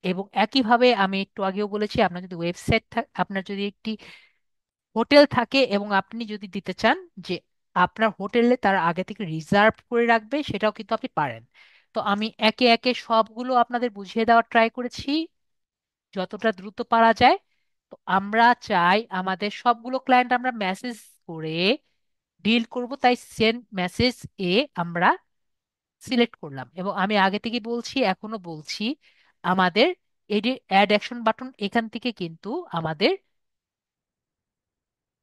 এবং একইভাবে আমি একটু আগেও বলেছি, আপনার যদি ওয়েবসাইট থাকে, আপনার যদি একটি হোটেল থাকে এবং আপনি যদি দিতে চান যে আপনার হোটেলে তারা আগে থেকে রিজার্ভ করে রাখবে, সেটাও কিন্তু আপনি পারেন। তো আমি একে একে সবগুলো আপনাদের বুঝিয়ে দেওয়ার ট্রাই করেছি যতটা দ্রুত পারা যায়। তো আমরা চাই আমাদের সবগুলো ক্লায়েন্ট আমরা মেসেজ করে ডিল করব, তাই সেন্ড মেসেজ এ আমরা সিলেক্ট করলাম। এবং আমি আগে থেকে বলছি, এখনো বলছি, আমাদের এই যে অ্যাড অ্যাকশন বাটন, এখান থেকে কিন্তু আমাদের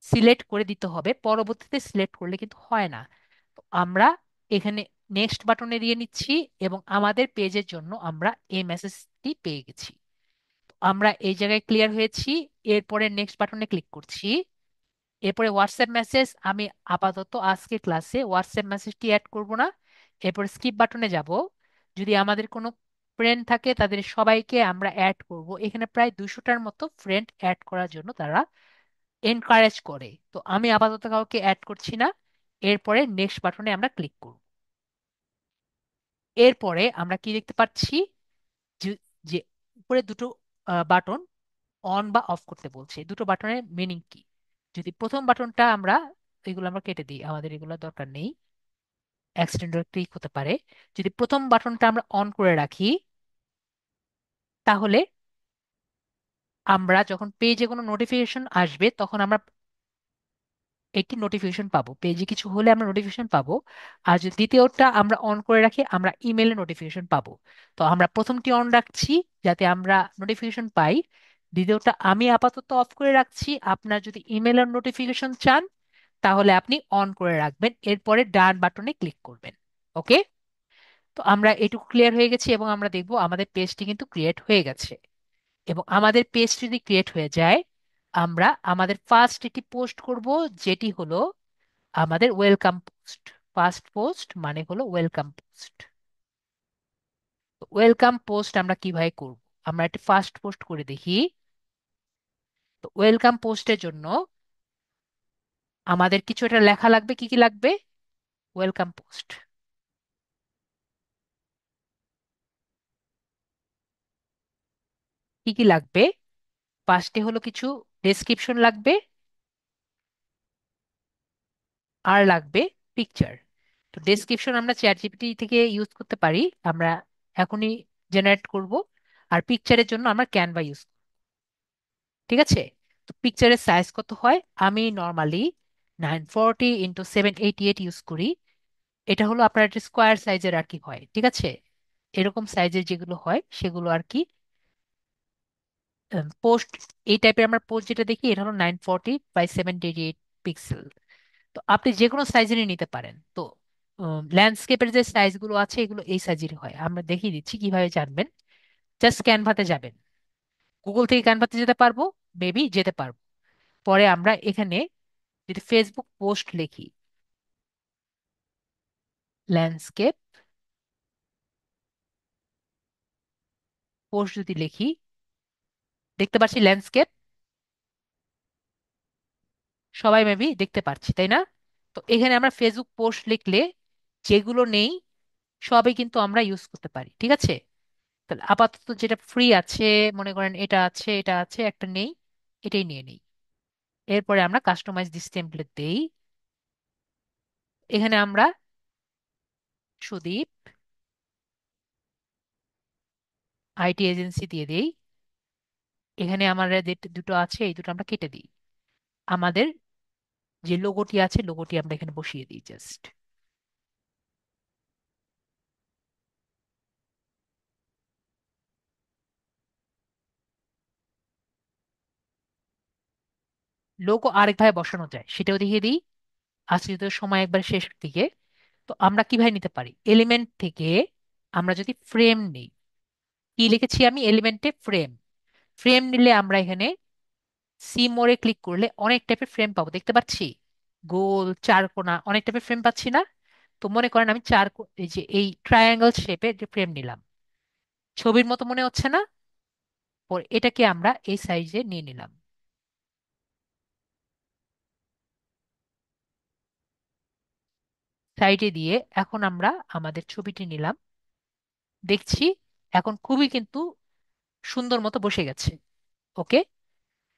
সিলেক্ট করে দিতে হবে, পরবর্তীতে সিলেক্ট করলে কিন্তু হয় না। তো আমরা এখানে নেক্সট বাটনে দিয়ে নিচ্ছি এবং আমাদের পেজের জন্য আমরা এই মেসেজটি পেয়ে গেছি। তো আমরা এই জায়গায় ক্লিয়ার হয়েছি। এরপরে নেক্সট বাটনে ক্লিক করছি। এরপরে হোয়াটসঅ্যাপ মেসেজ, আমি আপাতত আজকে ক্লাসে হোয়াটসঅ্যাপ মেসেজটি অ্যাড করব না। এরপর স্কিপ বাটনে যাব। যদি আমাদের কোনো ফ্রেন্ড থাকে, তাদের সবাইকে আমরা অ্যাড করব। এখানে প্রায় 200টার মতো ফ্রেন্ড অ্যাড করার জন্য তারা এনকারেজ করে। তো আমি আপাতত কাউকে অ্যাড করছি না। এরপরে নেক্সট বাটনে আমরা ক্লিক করব। এরপরে আমরা কি দেখতে পাচ্ছি যে যে উপরে দুটো বাটন অন বা অফ করতে বলছে। এই দুটো বাটনের মিনিং কি? যদি প্রথম বাটনটা আমরা, এগুলো আমরা কেটে দিই, আমাদের এগুলো দরকার নেই, অ্যাক্সিডেন্টাল ক্লিক হতে পারে। যদি প্রথম বাটনটা আমরা অন করে রাখি, তাহলে আমরা যখন পেজে কোনো নোটিফিকেশন আসবে তখন আমরা একটি নোটিফিকেশন পাবো, পেজে কিছু হলে আমরা নোটিফিকেশন পাবো। আর যদি দ্বিতীয়টা আমরা অন করে রাখি, আমরা ইমেলে নোটিফিকেশন পাবো। তো আমরা প্রথমটি অন রাখছি যাতে আমরা নোটিফিকেশন পাই। দ্বিতীয়টা আমি আপাতত অফ করে রাখছি। আপনার যদি ইমেলের নোটিফিকেশন চান তাহলে আপনি অন করে রাখবেন, এরপরে ডান বাটনে ক্লিক করবেন। ওকে। তো আমরা এটুকু ক্লিয়ার হয়ে গেছি এবং আমরা দেখবো আমাদের পেজটি কিন্তু ক্রিয়েট হয়ে গেছে। এবং আমাদের পেজ যদি ক্রিয়েট হয়ে যায়, আমরা আমাদের ফার্স্ট একটি পোস্ট করব, যেটি হলো আমাদের ওয়েলকাম পোস্ট। ফার্স্ট পোস্ট মানে হলো ওয়েলকাম পোস্ট। ওয়েলকাম পোস্ট আমরা কিভাবে করব? আমরা একটা ফার্স্ট পোস্ট করে দেখি। তো ওয়েলকাম পোস্টের জন্য আমাদের কিছু একটা লেখা লাগবে। কি কি লাগবে? ওয়েলকাম পোস্ট কি কি লাগবে? ফার্স্টে হলো কিছু ডেসক্রিপশন লাগবে, আর লাগবে পিকচার। তো ডেসক্রিপশন আমরা চ্যাট জিপিটি থেকে ইউজ করতে পারি, আমরা এখনই জেনারেট করব। আর পিকচারের জন্য আমরা ক্যানভা ইউজ। ঠিক আছে। তো পিকচারের সাইজ কত হয়? আমি নর্মালি 940 × 788 ইউজ করি। এটা হলো আপনার একটা স্কোয়ার সাইজের আর কি হয়, ঠিক আছে। এরকম সাইজের যেগুলো হয় সেগুলো আর কি পোস্ট। এই টাইপের আমরা পোস্ট যেটা দেখি এটা হলো 940 × 788 পিক্সেল। তো আপনি যে কোনো সাইজেরই নিতে পারেন। তো ল্যান্ডস্কেপের যে সাইজগুলো আছে এগুলো এই সাইজেরই হয়। আমরা দেখিয়ে দিচ্ছি কিভাবে জানবেন। জাস্ট ক্যানভাতে যাবেন। গুগল থেকে ক্যানভাতে যেতে পারবো, মেবি যেতে পারবো। পরে আমরা এখানে যদি ফেসবুক পোস্ট লিখি, ল্যান্ডস্কেপ পোস্ট যদি লিখি, দেখতে পাচ্ছি ল্যান্ডস্কেপ। সবাই মেবি দেখতে পাচ্ছি, তাই না? তো এখানে আমরা ফেসবুক পোস্ট লিখলে যেগুলো নেই সবই কিন্তু আমরা ইউজ করতে পারি, ঠিক আছে। তাহলে আপাতত যেটা ফ্রি আছে, মনে করেন এটা আছে, এটা আছে, একটা নেই, এটাই নিয়ে নিই। এরপরে আমরা কাস্টমাইজ দিস টেমপ্লেট দেই। এখানে আমরা সুদীপ আইটি এজেন্সি দিয়ে দিই। এখানে আমার যে দুটো আছে এই দুটো আমরা কেটে দিই। আমাদের যে লোগোটি আছে লোগোটি আমরা এখানে বসিয়ে দিই জাস্ট। লোগো আরেকভাবে বসানো যায় সেটাও দেখিয়ে দিই। আজকে তো সময় একবার শেষের দিকে। তো আমরা কিভাবে নিতে পারি? এলিমেন্ট থেকে আমরা যদি ফ্রেম নিই, কি লিখেছি আমি এলিমেন্টে? ফ্রেম। ফ্রেম নিলে আমরা এখানে সি মোড়ে ক্লিক করলে অনেক টাইপের ফ্রেম পাবো, দেখতে পাচ্ছি। গোল, চারকোনা, অনেক টাইপের ফ্রেম পাচ্ছি না? তো মনে করেন আমি এই যে এই ট্রায়াঙ্গেল শেপের যে ফ্রেম নিলাম, ছবির মতো মনে হচ্ছে না? পরে এটাকে আমরা এই সাইজে নিয়ে নিলাম। সাইডে দিয়ে এখন আমরা আমাদের ছবিটি নিলাম, দেখছি এখন খুবই কিন্তু সুন্দর মতো বসে গেছে। ওকে।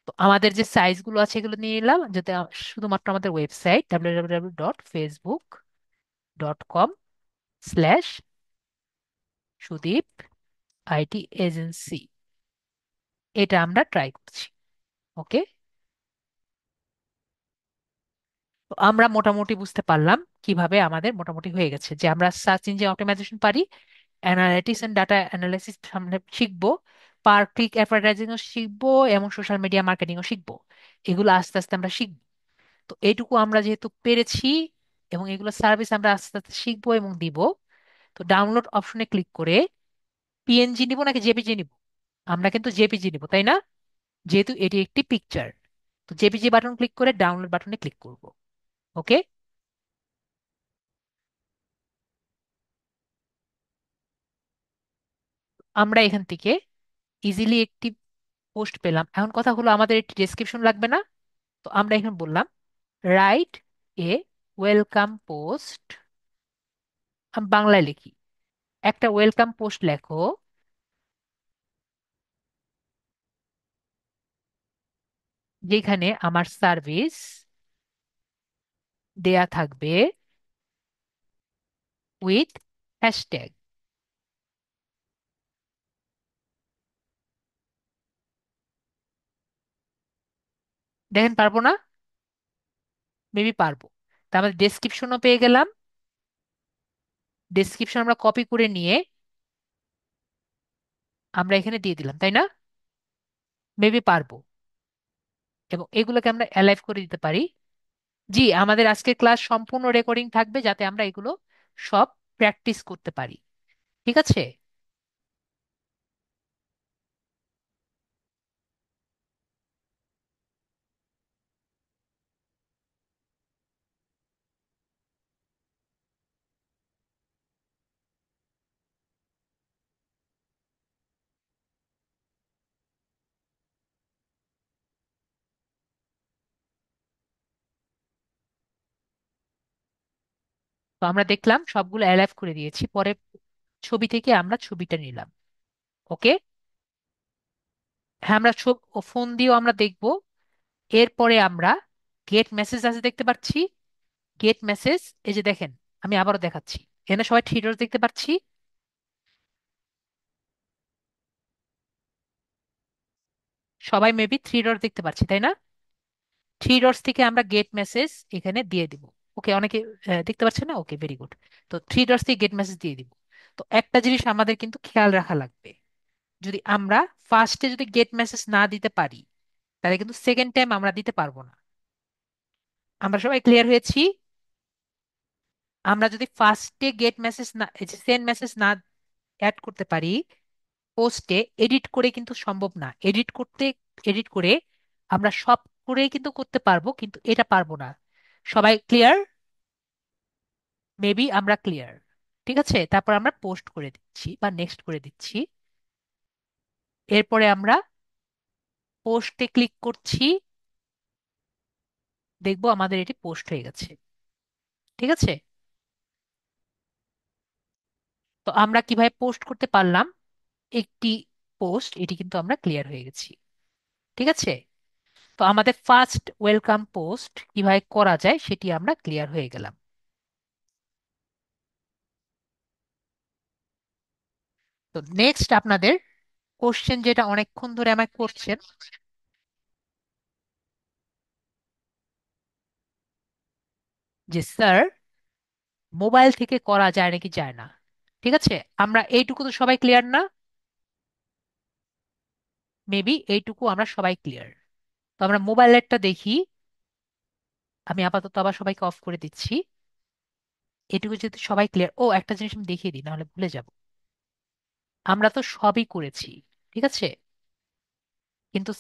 তো আমাদের যে সাইজগুলো আছে এগুলো নিয়ে নিলাম, যাতে শুধুমাত্র আমাদের ওয়েবসাইট www.facebook.com/সুদীপ আইটি এজেন্সি, এটা আমরা ট্রাই করছি। ওকে। তো আমরা মোটামুটি বুঝতে পারলাম কিভাবে আমাদের মোটামুটি হয়ে গেছে, যে আমরা সার্চ ইঞ্জিন অপটিমাইজেশন পারি, অ্যানালিটিক্স এন্ড ডাটা অ্যানালাইসিস সামনে শিখবো, পার ক্লিক অ্যাডভার্টাইজিংও শিখবো, এবং সোশ্যাল মিডিয়া মার্কেটিংও শিখবো। এগুলো আস্তে আস্তে আমরা শিখবো। তো এইটুকু আমরা যেহেতু পেরেছি এবং এগুলো সার্ভিস আমরা আস্তে আস্তে শিখবো এবং দিব। তো ডাউনলোড অপশনে ক্লিক করে পিএনজি নিব নাকি জেপিজি নিব? আমরা কিন্তু জেপিজি নিব, তাই না? যেহেতু এটি একটি পিকচার। তো জেপিজি বাটন ক্লিক করে ডাউনলোড বাটনে ক্লিক করব। ওকে। আমরা এখান থেকে ইজিলি একটি পোস্ট পেলাম। এখন কথা হলো আমাদের একটি ডেসক্রিপশন লাগবে না? তো আমরা এখানে বললাম রাইট এ ওয়েলকাম পোস্ট, আমি বাংলায় লিখি, একটা ওয়েলকাম পোস্ট লেখো যেখানে আমার সার্ভিস দেয়া থাকবে উইথ হ্যাশট্যাগ। দেখেন পারবো না? মেবি পারবো। তা আমাদের ডেসক্রিপশনও পেয়ে গেলাম, ডেসক্রিপশন আমরা কপি করে নিয়ে আমরা এখানে দিয়ে দিলাম, তাই না? মেবি পারবো। এবং এগুলোকে আমরা অ্যালাইভ করে দিতে পারি। জি, আমাদের আজকের ক্লাস সম্পূর্ণ রেকর্ডিং থাকবে যাতে আমরা এগুলো সব প্র্যাকটিস করতে পারি। ঠিক আছে? তো আমরা দেখলাম সবগুলো অ্যালাইভ করে দিয়েছি, পরে ছবি থেকে আমরা ছবিটা নিলাম। ওকে। হ্যাঁ, আমরা ফোন দিয়েও আমরা দেখব। এরপরে আমরা গেট মেসেজ আছে দেখতে পাচ্ছি, গেট মেসেজ, এই যে দেখেন, আমি আবারও দেখাচ্ছি, এখানে সবাই থ্রি ডটস দেখতে পাচ্ছি। সবাই মেবি থ্রি ডট দেখতে পাচ্ছি, তাই না? থ্রি ডটস থেকে আমরা গেট মেসেজ এখানে দিয়ে দিব। ওকে, অনেকে দেখতে পাচ্ছে না, ওকে ভেরি গুড। তো থ্রি ডটস থেকে গেট মেসেজ দিয়ে দিব। তো একটা জিনিস আমাদের কিন্তু খেয়াল রাখা লাগবে, যদি আমরা ফার্স্টে যদি গেট মেসেজ না দিতে পারি তাহলে কিন্তু সেকেন্ড টাইম আমরা দিতে পারবো না। আমরা সবাই ক্লিয়ার হয়েছি? আমরা যদি ফার্স্টে গেট মেসেজ না, সেন্ড মেসেজ না অ্যাড করতে পারি পোস্টে, এডিট করে কিন্তু সম্ভব না। এডিট করে আমরা সব করে কিন্তু করতে পারবো, কিন্তু এটা পারবো না। সবাই ক্লিয়ার? মেবি আমরা ক্লিয়ার। ঠিক আছে, তারপর আমরা পোস্ট করে দিচ্ছি বা নেক্সট করে দিচ্ছি। এরপরে আমরা পোস্টে ক্লিক করছি, দেখবো আমাদের এটি পোস্ট হয়ে গেছে। ঠিক আছে। তো আমরা কিভাবে পোস্ট করতে পারলাম একটি পোস্ট, এটি কিন্তু আমরা ক্লিয়ার হয়ে গেছি। ঠিক আছে। তো আমাদের ফার্স্ট ওয়েলকাম পোস্ট কিভাবে করা যায় সেটি আমরা ক্লিয়ার হয়ে গেলাম। তো নেক্সট আপনাদের কোশ্চেন যেটা অনেকক্ষণ ধরে আমায় করছেন, যে স্যার মোবাইল থেকে করা যায় নাকি যায় না। ঠিক আছে, আমরা এইটুকু তো সবাই ক্লিয়ার না? মেবি এইটুকু আমরা সবাই ক্লিয়ার। তো আমরা মোবাইলেরটা দেখি। আমি আপাতত আবার সবাইকে অফ করে দিচ্ছি। এটুকু যদি সবাই ক্লিয়ার, ও একটা জিনিস আমি দেখিয়ে দিই নাহলে ভুলে যাব। আমরা তো সবই করেছি, ঠিক আছে, কিন্তু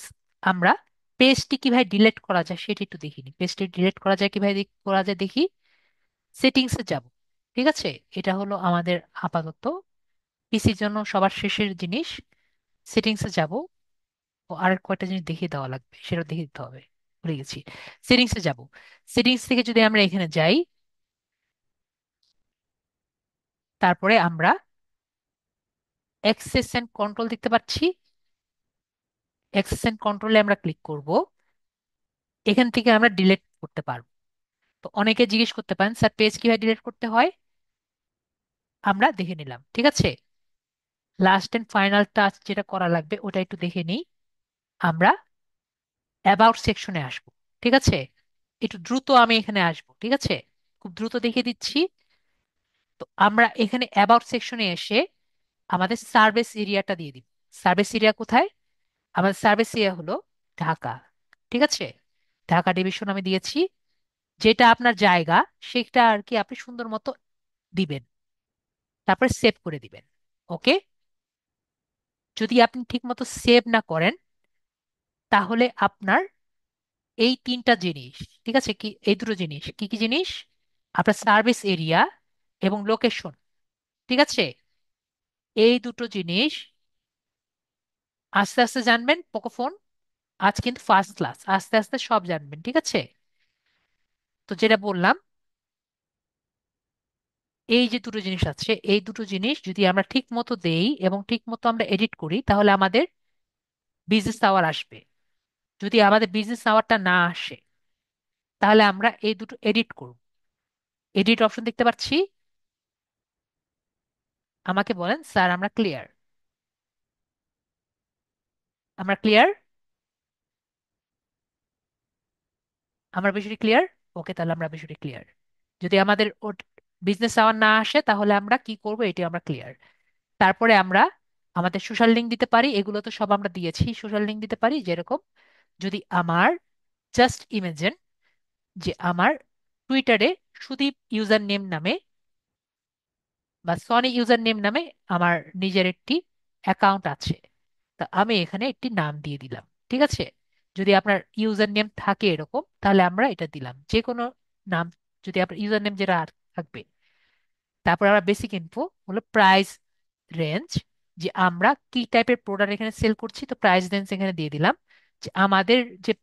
আমরা পেজটি কিভাবে ডিলিট করা যায় সেটা একটু দেখিনি। পেজটি ডিলিট করা যায় কিভাবে করা যায় দেখি। সেটিংসে যাব। ঠিক আছে, এটা হলো আমাদের আপাতত পিসির জন্য সবার শেষের জিনিস। সেটিংসে যাব। ও আর কয়েকটা জিনিস দেখিয়ে দেওয়া লাগবে, সেটা দেখিয়ে দিতে হবে, ভুলে গেছি। সেটিংসে যাব। সেটিংস থেকে যদি আমরা এখানে যাই, তারপরে আমরা অ্যাক্সেস এন্ড কন্ট্রোল দেখতে পাচ্ছি। অ্যাক্সেস এন্ড কন্ট্রোলে আমরা ক্লিক করব। এখান থেকে আমরা ডিলিট করতে পারবো। তো অনেকে জিজ্ঞেস করতে পারেন স্যার পেজ কিভাবে ডিলিট করতে হয়। আমরা দেখে নিলাম, ঠিক আছে। লাস্ট এন্ড ফাইনাল টাচ যেটা করা লাগবে ওটা একটু দেখে নিই। আমরা অ্যাবাউট সেকশনে আসবো। ঠিক আছে, একটু দ্রুত আমি এখানে আসবো, ঠিক আছে, খুব দ্রুত দেখিয়ে দিচ্ছি। তো আমরা এখানে অ্যাবাউট সেকশনে এসে আমাদের সার্ভিস এরিয়াটা দিয়ে দিব। সার্ভিস এরিয়া কোথায়? আমাদের সার্ভিস এরিয়া হলো ঢাকা। ঠিক আছে, ঢাকা ডিভিশন আমি দিয়েছি। যেটা আপনার জায়গা সেটা আর কি আপনি সুন্দর মতো দিবেন, তারপরে সেভ করে দিবেন। ওকে। যদি আপনি ঠিক মতো সেভ না করেন তাহলে আপনার এই তিনটা জিনিস, ঠিক আছে, কি এই দুটো জিনিস, কি কি জিনিস, আপনার সার্ভিস এরিয়া এবং লোকেশন, ঠিক আছে, এই দুটো জিনিস আস্তে আস্তে জানবেন পোকোফোন। আজ কিন্তু ফার্স্ট ক্লাস, আস্তে আস্তে সব জানবেন, ঠিক আছে? তো যেটা বললাম, এই যে দুটো জিনিস আছে, এই দুটো জিনিস যদি আমরা ঠিক মতো দেই এবং ঠিক মতো আমরা এডিট করি, তাহলে আমাদের বিজনেস আওয়ার আসবে। যদি আমাদের বিজনেস আওয়ারটা না আসে, তাহলে আমরা এই দুটো এডিট করব। এডিট অপশন দেখতে পাচ্ছি, আমাকে বলেন স্যার আমরা ক্লিয়ার? আমরা ক্লিয়ার? আমার বিষয়টি ক্লিয়ার? ওকে, তাহলে আমরা বিষয়টি ক্লিয়ার। যদি আমাদের বিজনেস আওয়ার না আসে, তাহলে আমরা কি করব এটি আমরা ক্লিয়ার। তারপরে আমরা আমাদের সোশ্যাল লিঙ্ক দিতে পারি, এগুলো তো সব আমরা দিয়েছি। সোশ্যাল লিঙ্ক দিতে পারি যেরকম, যদি আমার, জাস্ট ইমেজিন যে আমার টুইটারে সুদীপ ইউজার নেম নামে বা সনি ইউজার নেম নামে আমার নিজের একটি অ্যাকাউন্ট আছে। তা আমি এখানে একটি নাম দিয়ে দিলাম, ঠিক আছে? যদি আপনার ইউজার নেম থাকে এরকম, তাহলে আমরা এটা দিলাম যে কোনো নাম, যদি আপনার ইউজার নেম যেটা থাকবে। তারপর আমরা বেসিক ইনফো হলো প্রাইস রেঞ্জ, যে আমরা কি টাইপের প্রোডাক্ট এখানে সেল করছি, তো প্রাইস রেঞ্জ এখানে দিয়ে দিলাম। যে আমাদের যে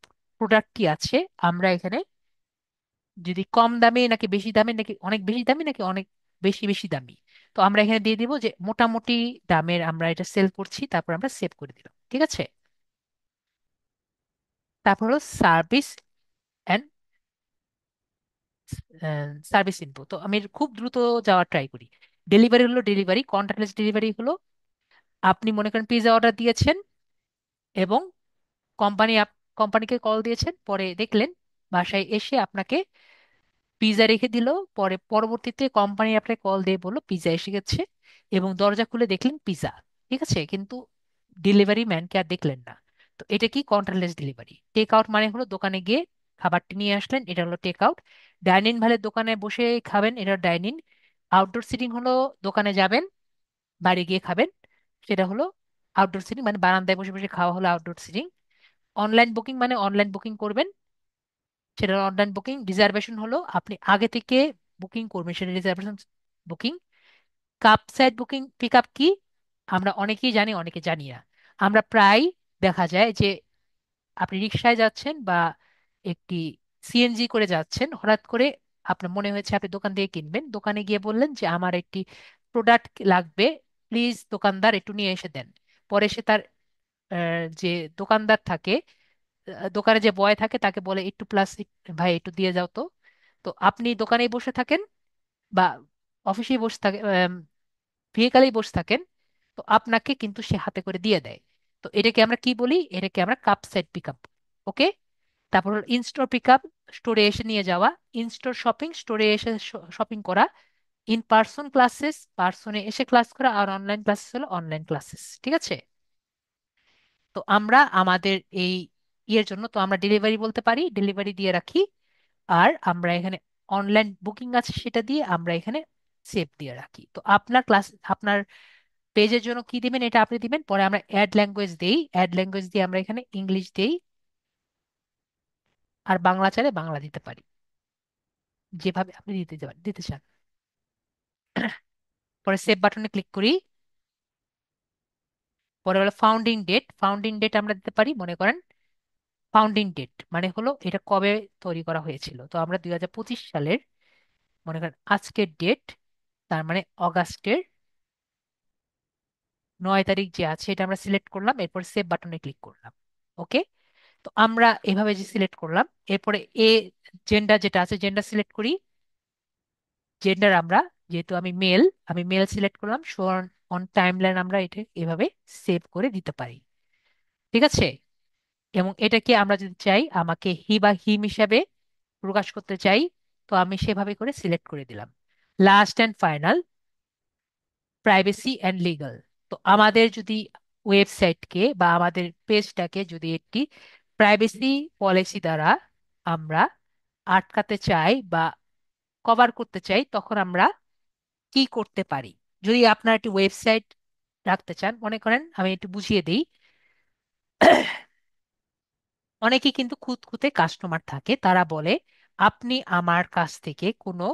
প্রোডাক্টটি আছে, আমরা এখানে যদি কম দামে নাকি বেশি দামে, নাকি অনেক বেশি দামি নাকি অনেক বেশি বেশি দামি, তো আমরা এখানে দিয়ে দিব যে মোটামুটি দামের আমরা এটা সেল করছি। তারপর আমরা সেভ করে দিলাম, ঠিক আছে? তারপর হলো সার্ভিস অ্যান্ড সার্ভিস ইনফো। তো আমি খুব দ্রুত যাওয়ার ট্রাই করি। ডেলিভারি হলো ডেলিভারি, কন্ট্যাক্টলেস ডেলিভারি হলো আপনি মনে করেন পিৎজা অর্ডার দিয়েছেন এবং কোম্পানি কোম্পানিকে কল দিয়েছেন, পরে দেখলেন বাসায় এসে আপনাকে পিৎজা রেখে দিল। পরে পরবর্তীতে কোম্পানি আপনাকে কল দিয়ে বললো পিৎজা এসে গেছে, এবং দরজা খুলে দেখলেন পিৎজা, ঠিক আছে? কিন্তু ডেলিভারি ম্যানকে আর দেখলেন না। তো এটা কি কন্ট্যাক্টলেস ডেলিভারি। টেক আউট মানে হলো দোকানে গিয়ে খাবারটি নিয়ে আসলেন, এটা হলো টেক আউট। ডাইন ইন ভালে দোকানে বসে খাবেন, এটা ডাইন ইন। আউটডোর সিটিং হলো দোকানে যাবেন, বাইরে গিয়ে খাবেন, সেটা হলো আউটডোর সিটিং, মানে বারান্দায় বসে বসে খাওয়া হলো আউটডোর সিটিং। অনলাইন বুকিং মানে অনলাইন বুকিং করবেন, সেটা অনলাইন বুকিং। রিজার্ভেশন হলো আপনি আগে থেকে বুকিং করবেন, সেটা reservation booking. Cab side booking pick up কি, আমরা অনেকেই জানি অনেকে জানি না। আমরা প্রায় দেখা যায় যে আপনি রিক্সায় যাচ্ছেন বা একটি সিএনজি করে যাচ্ছেন, হঠাৎ করে আপনার মনে হয়েছে আপনি দোকান থেকে কিনবেন, দোকানে গিয়ে বললেন যে আমার একটি প্রোডাক্ট লাগবে, প্লিজ দোকানদার একটু নিয়ে এসে দেন। পরে সে তার যে দোকানদার থাকে, দোকানে যে বয় থাকে তাকে বলে একটু প্লাস ভাই একটু দিয়ে যাও তো। তো আপনি দোকানেই বসে থাকেন বা অফিসেই বসে থাকেন, ভেহিকালেই বসে থাকেন, তো আপনাকে কিন্তু সে হাতে করে দিয়ে দেয়। তো এটাকে আমরা কি বলি? এটাকে আমরা কাপ সাইড পিক আপ। ওকে। তারপর হলো ইনস্টোর পিক আপ, স্টোরে এসে নিয়ে যাওয়া। ইনস্টোর শপিং, স্টোরে এসে শপিং করা। ইন পার্সন ক্লাসেস, পার্সনে এসে ক্লাস করা। আর অনলাইন ক্লাসেস হলো অনলাইন ক্লাসেস, ঠিক আছে? তো আমরা আমাদের এই ইয়ের জন্য তো আমরা ডেলিভারি বলতে পারি, ডেলিভারি দিয়ে রাখি। আর আমরা এখানে অনলাইন বুকিং আছে, সেটা দিয়ে আমরা এখানে সেভ দিয়ে রাখি। তো আপনার ক্লাস, আপনার পেজের জন্য কি দিবেন এটা আপনি দিবেন। পরে আমরা অ্যাড ল্যাঙ্গুয়েজ দেই, অ্যাড ল্যাঙ্গুয়েজ দিয়ে আমরা এখানে ইংলিশ দেই, আর বাংলা চাইলে বাংলা দিতে পারি, যেভাবে আপনি দিতে চান। পরে সেভ বাটনে ক্লিক করি। পরে হলো ফাউন্ডিং ডেট, ফাউন্ডিং ডেট আমরা দিতে পারি। মনে করেন ফাউন্ডিং ডেট মানে হলো এটা কবে তৈরি করা হয়েছিল, তো আমরা 2025 সালের মনে করেন আজকের ডেট, তার মানে অগাস্টের 9 তারিখ যে আছে এটা আমরা সিলেক্ট করলাম, এরপর সেভ বাটনে ক্লিক করলাম। ওকে। তো আমরা এভাবে যে সিলেক্ট করলাম, এরপরে এ জেন্ডার যেটা আছে জেন্ডার সিলেক্ট করি। জেন্ডার আমরা, যেহেতু আমি মেল, আমি মেল সিলেক্ট করলাম। শো অন টাইমলাইন আমরা এটা এভাবে সেভ করে দিতে পারি, ঠিক আছে? এবং এটাকে আমরা যদি চাই আমাকে হি বা হিম হিসাবে প্রকাশ করতে চাই, তো আমি সেভাবে করে সিলেক্ট করে দিলাম। Last and final, privacy and legal. তো আমাদের যদি ওয়েবসাইটকে বা আমাদের পেজটাকে যদি একটি প্রাইভেসি পলিসি দ্বারা আমরা আটকাতে চাই বা কভার করতে চাই, তখন আমরা কি করতে পারি? যদি আপনার একটি ওয়েবসাইট রাখতে চান, মনে করেন আমি একটু বুঝিয়ে দিই। অনেকে কিন্তু খুঁতখুঁতে কাস্টমার থাকে, তারা বলে আপনি আমার কাছ থেকে কোনো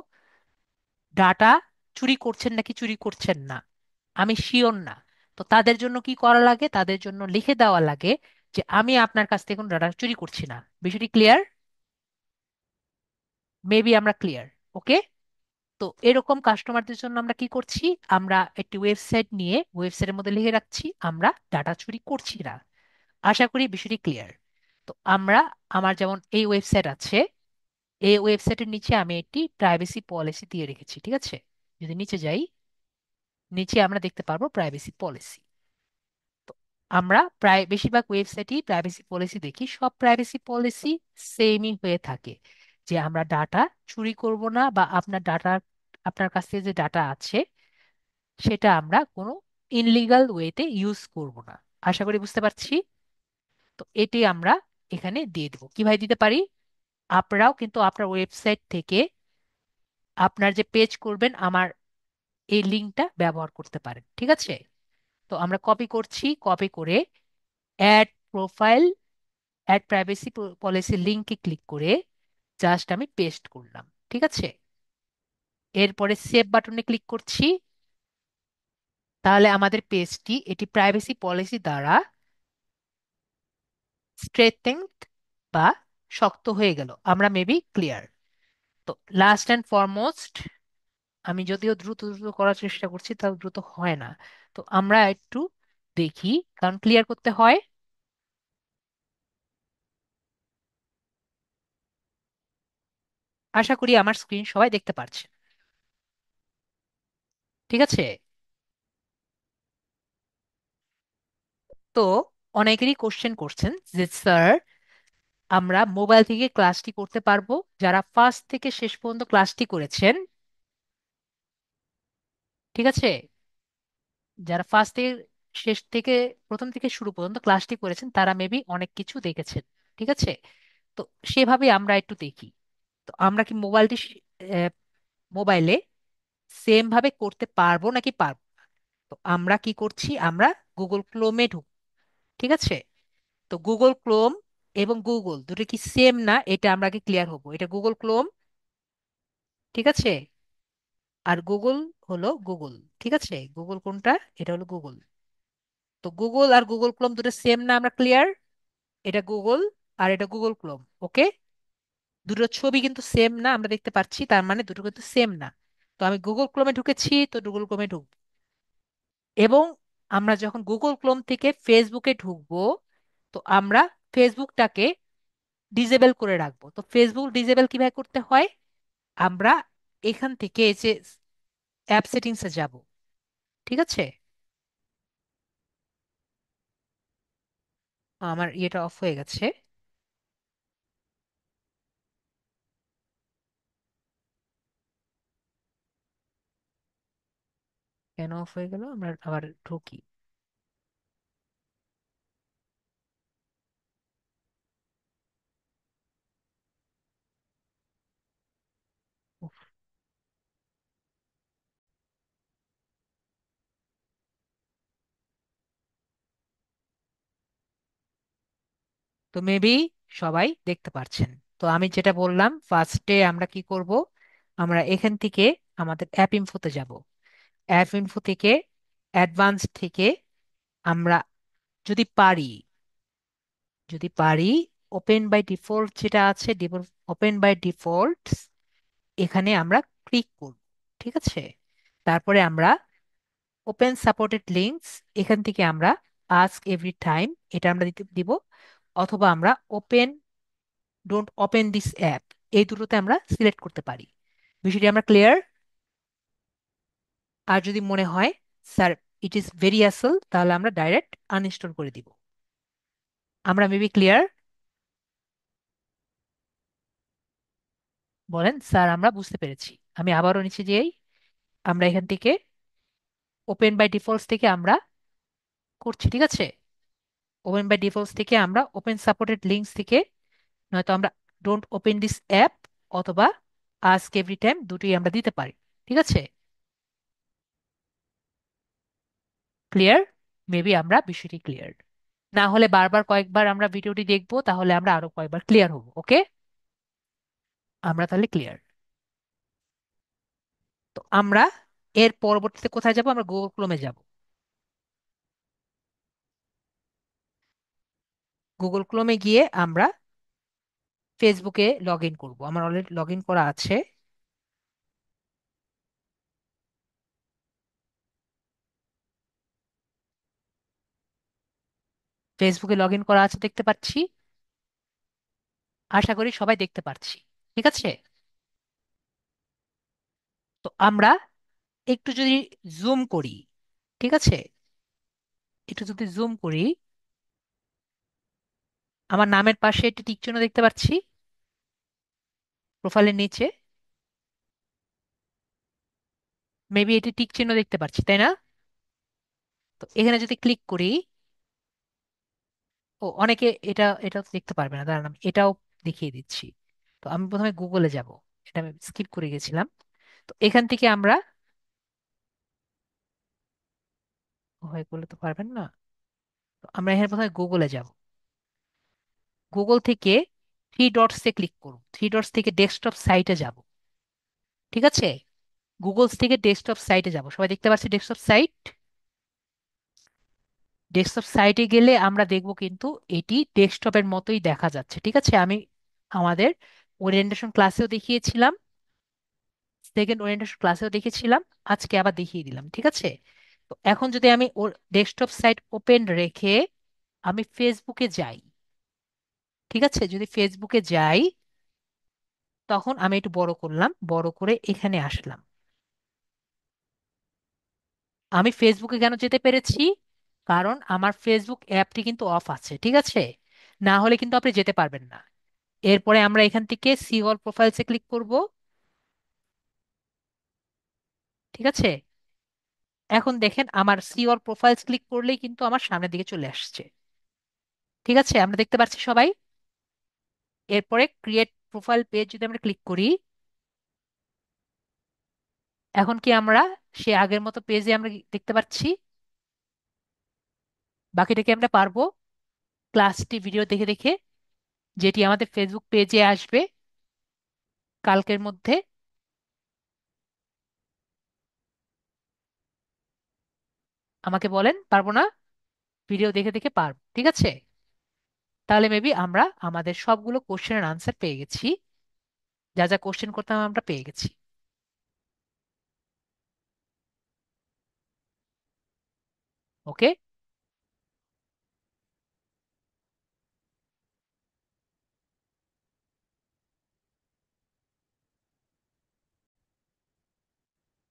ডাটা চুরি করছেন নাকি চুরি করছেন না, আমি শিওর না। তো তাদের জন্য কি করা লাগে? তাদের জন্য লিখে দেওয়া লাগে যে আমি আপনার কাছ থেকে কোনো ডাটা চুরি করছি না। বিষয়টি ক্লিয়ার? মেবি আমরা ক্লিয়ার। ওকে। তো এরকম কাস্টমারদের জন্য আমরা কি করছি, আমরা একটি ওয়েবসাইট নিয়ে ওয়েবসাইটের মধ্যে লিখে রাখছি আমরা ডাটা চুরি করছি না। আশা করি বিষয়টি ক্লিয়ার। তো আমরা, আমার যেমন এই ওয়েবসাইট আছে, এই ওয়েবসাইটের নিচে আমি একটি প্রাইভেসি পলিসি দিয়ে রেখেছি, ঠিক আছে? যদি নিচে যাই, নিচে আমরা দেখতে পারবো প্রাইভেসি পলিসি। তো আমরা প্রায় বেশিরভাগ ওয়েবসাইটই প্রাইভেসি পলিসি দেখি, সব প্রাইভেসি পলিসি সেমই হয়ে থাকে, যে আমরা ডাটা চুরি করব না, বা আপনার ডাটা, আপনার কাছে যে ডাটা আছে সেটা আমরা কোনো ইনলিগাল ওয়েতে ইউজ করব না। আশা করি বুঝতে পারছি। তো এটি আমরা এখানে দিয়ে দেবো। কিভাবে দিতে পারি? আপনারাও কিন্তু আপনার ওয়েবসাইট থেকে আপনার যে পেজ করবেন আমার এই লিঙ্কটা ব্যবহার করতে পারেন, ঠিক আছে? তো আমরা কপি করছি, কপি করে add profile, add privacy policy লিঙ্কে ক্লিক করে জাস্ট আমি পেস্ট করলাম, ঠিক আছে? এরপরে সেভ বাটনে ক্লিক করছি। তাহলে আমাদের পেজটি এটি প্রাইভেসি পলিসি দ্বারা স্ট্রেথেনড বা শক্ত হয়ে গেল। আমরা মেবি ক্লিয়ার। তো লাস্ট অ্যান্ড ফরমোস্ট, আমি যদিও দ্রুত দ্রুত করার চেষ্টা করছি তাও দ্রুত হয় না। তো আমরা একটু দেখি, কারণ ক্লিয়ার করতে হয়। আশা করি আমার স্ক্রিন সবাই দেখতে পারছে, ঠিক আছে? তো অনেকেরই কোশ্চেন করছেন যে স্যার, আমরা মোবাইল থেকে ক্লাসটি করতে পারবো? যারা ফার্স্ট থেকে শেষ পর্যন্ত ক্লাসটি করেছেন, ঠিক আছে, যারা ফার্স্ট থেকে শেষ থেকে, প্রথম থেকে শুরু পর্যন্ত ক্লাসটি করেছেন তারা মেবি অনেক কিছু দেখেছেন, ঠিক আছে? তো সেভাবে আমরা একটু দেখি। তো আমরা কি মোবাইলটি মোবাইলে সেম ভাবে করতে পারবো নাকি পারবো না? তো আমরা কি করছি, আমরা গুগল ক্রোমে ঢুক, ঠিক আছে? তো গুগল ক্রোম এবং গুগল দুটো কি সেম না, এটা আমরা কি ক্লিয়ার হবো। এটা গুগল ক্রোম, ঠিক আছে? আর গুগল হলো গুগল, ঠিক আছে? গুগল কোনটা? এটা হলো গুগল। তো গুগল আর গুগল ক্রোম দুটো সেম না, আমরা ক্লিয়ার? এটা গুগল আর এটা গুগল ক্রোম, ওকে? দুটো ছবি কিন্তু সেম না, আমরা দেখতে পাচ্ছি, তার মানে দুটো কিন্তু সেম না। তো আমি গুগল ক্রোমে ঢুকেছি, তো গুগল ক্রোমে ঢুকবো। এবং আমরা যখন গুগল ক্রোম থেকে ফেসবুকে ঢুকবো, তো আমরা ফেসবুকটাকে ডিজেবল করে রাখবো। তো ফেসবুক ডিজেবল কিভাবে করতে হয়? আমরা এখান থেকে এই যে অ্যাপ সেটিংসে যাব, ঠিক আছে? আমার ইয়েটা অফ হয়ে গেছে। কেন অফ হয়ে গেল? আমরা আবার ঢুকি। উফ, তো মেবি সবাই দেখতে পারছেন। তো আমি যেটা বললাম, ফার্স্টে আমরা কি করব, আমরা এখান থেকে আমাদের অ্যাপ ইনফোতে যাব। অ্যাপ ইনফো থেকে, অ্যাডভান্স থেকে আমরা যদি পারি, যদি পারি ওপেন বাই ডিফল্ট যেটা আছে, ওপেন বাই ডিফল্ট, এখানে আমরা ক্লিক করব, ঠিক আছে? তারপরে আমরা ওপেন সাপোর্টেড লিঙ্কস, এখান থেকে আমরা আস্ক এভরি টাইম, এটা আমরা দিতে দিব। অথবা আমরা open, don't open this app, এই দুটোতে আমরা সিলেক্ট করতে পারি। বিষয়টি আমরা ক্লিয়ার? আর যদি মনে হয় স্যার ইট ইজ ভেরি আসল, তাহলে আমরা ডাইরেক্ট আনইনস্টল করে দিব। আমরা মেবি ক্লিয়ার? বলেন স্যার আমরা বুঝতে পেরেছি। আমি আবারও নিচে যাই। আমরা এখান থেকে ওপেন বাই ডিফল্টস থেকে আমরা করছি, ঠিক আছে? ওপেন বাই ডিফল্টস থেকে আমরা ওপেন সাপোর্টেড লিঙ্কস থেকে, নয়তো আমরা ডোন্ট ওপেন দিস অ্যাপ, অথবা আস্ক এভরি টাইম, দুটোই আমরা দিতে পারি, ঠিক আছে? ক্লিয়ার? মেবি আমরা বিষয়টি ক্লিয়ার। না হলে বারবার কয়েকবার আমরা ভিডিওটি দেখবো, তাহলে আমরা আরো কয়েকবার ক্লিয়ার হব, ওকে? আমরা তাহলে ক্লিয়ার। তো আমরা এর পরবর্তীতে কোথায় যাব? আমরা গুগল ক্রোমে যাব। গুগল ক্রোমে গিয়ে আমরা ফেসবুকে লগ ইন করবো। আমার অলরেডি লগ ইন করা আছে। ফেসবুকে লগ ইন করা আছে দেখতে পাচ্ছি। আশা করি সবাই দেখতে পাচ্ছি। ঠিক আছে। তো আমরা একটু যদি জুম করি, ঠিক আছে, একটু যদি জুম করি, আমার নামের পাশে একটি টিক চিহ্ন দেখতে পাচ্ছি প্রোফাইলের নিচে। মেবি এটি টিক চিহ্ন দেখতে পাচ্ছি, তাই না? তো এখানে যদি ক্লিক করি, ও অনেকে এটা এটা দেখতে পারবে না, দাঁড়ান আমি এটাও দেখিয়ে দিচ্ছি। তো আমি প্রথমে গুগলে যাব, এটা আমি স্কিপ করে গেছিলাম। তো এখান থেকে আমরা, হয়ে করলে তো পারবেন না। তো আমরা এখানে প্রথমে গুগলে যাব। গুগল থেকে থ্রি ডটসে ক্লিক করব, থ্রি ডটস থেকে ডেস্কটপ সাইটে যাব। ঠিক আছে। গুগল থেকে ডেস্কটপ সাইটে যাব, সবাই দেখতে পাচ্ছি ডেস্কটপ সাইট। ডেস্কটপ সাইটে গেলে আমরা দেখব কিন্তু এটি ডেস্কটপের মতোই দেখা যাচ্ছে। ঠিক আছে। আমি আমাদের ওরিয়েন্টেশন ক্লাসেও দেখিয়েছিলাম, সেকেন্ড ওরিয়েন্টেশন ক্লাসেও দেখিয়েছিলাম, আজকে আবার দেখিয়ে দিলাম। ঠিক আছে। তো এখন যদি আমি ওর ডেস্কটপ সাইট ওপেন রেখে আমি ফেসবুকে যাই, ঠিক আছে, যদি ফেসবুকে যাই, তখন আমি একটু বড় করলাম, বড় করে এখানে আসলাম। আমি ফেসবুকে কেন যেতে পেরেছি? কারণ আমার ফেসবুক অ্যাপটি কিন্তু অফ আছে। ঠিক আছে। না হলে কিন্তু আপনি যেতে পারবেন না। এরপরে আমরা এখান থেকে সি অল প্রোফাইলসে ক্লিক করব। ঠিক আছে। এখন দেখেন আমার সি অল প্রোফাইলস ক্লিক করলেই কিন্তু আমার সামনের দিকে চলে আসছে। ঠিক আছে, আমরা দেখতে পাচ্ছি সবাই। এরপরে ক্রিয়েট প্রোফাইল পেজ যদি আমরা ক্লিক করি, এখন কি আমরা সে আগের মতো পেজে আমরা দেখতে পাচ্ছি? বাকিটা কি আমরা পারবো ক্লাসটি ভিডিও দেখে দেখে, যেটি আমাদের ফেসবুক পেজে আসবে কালকের মধ্যে? আমাকে বলেন, পারবো না? ভিডিও দেখে দেখে পারবো। ঠিক আছে। তাহলে মেবি আমরা আমাদের সবগুলো কোশ্চেনের আনসার পেয়ে গেছি। যা যা কোশ্চেন করতাম আমরা পেয়ে গেছি। ওকে।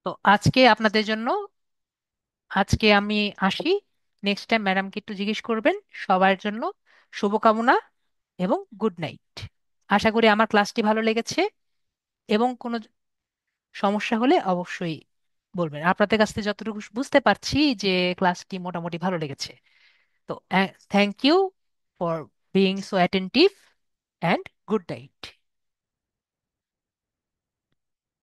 তো আজকে আপনাদের জন্য, আজকে আমি আসি। নেক্সট টাইম ম্যাডামকে একটু জিজ্ঞেস করবেন। সবার জন্য শুভকামনা এবং গুড নাইট। আশা করি আমার ক্লাসটি ভালো লেগেছে, এবং কোনো সমস্যা হলে অবশ্যই বলবেন। আপনাদের কাছ থেকে যতটুকু বুঝতে পারছি যে ক্লাসটি মোটামুটি ভালো লেগেছে। তো thank you for being so attentive, and good night.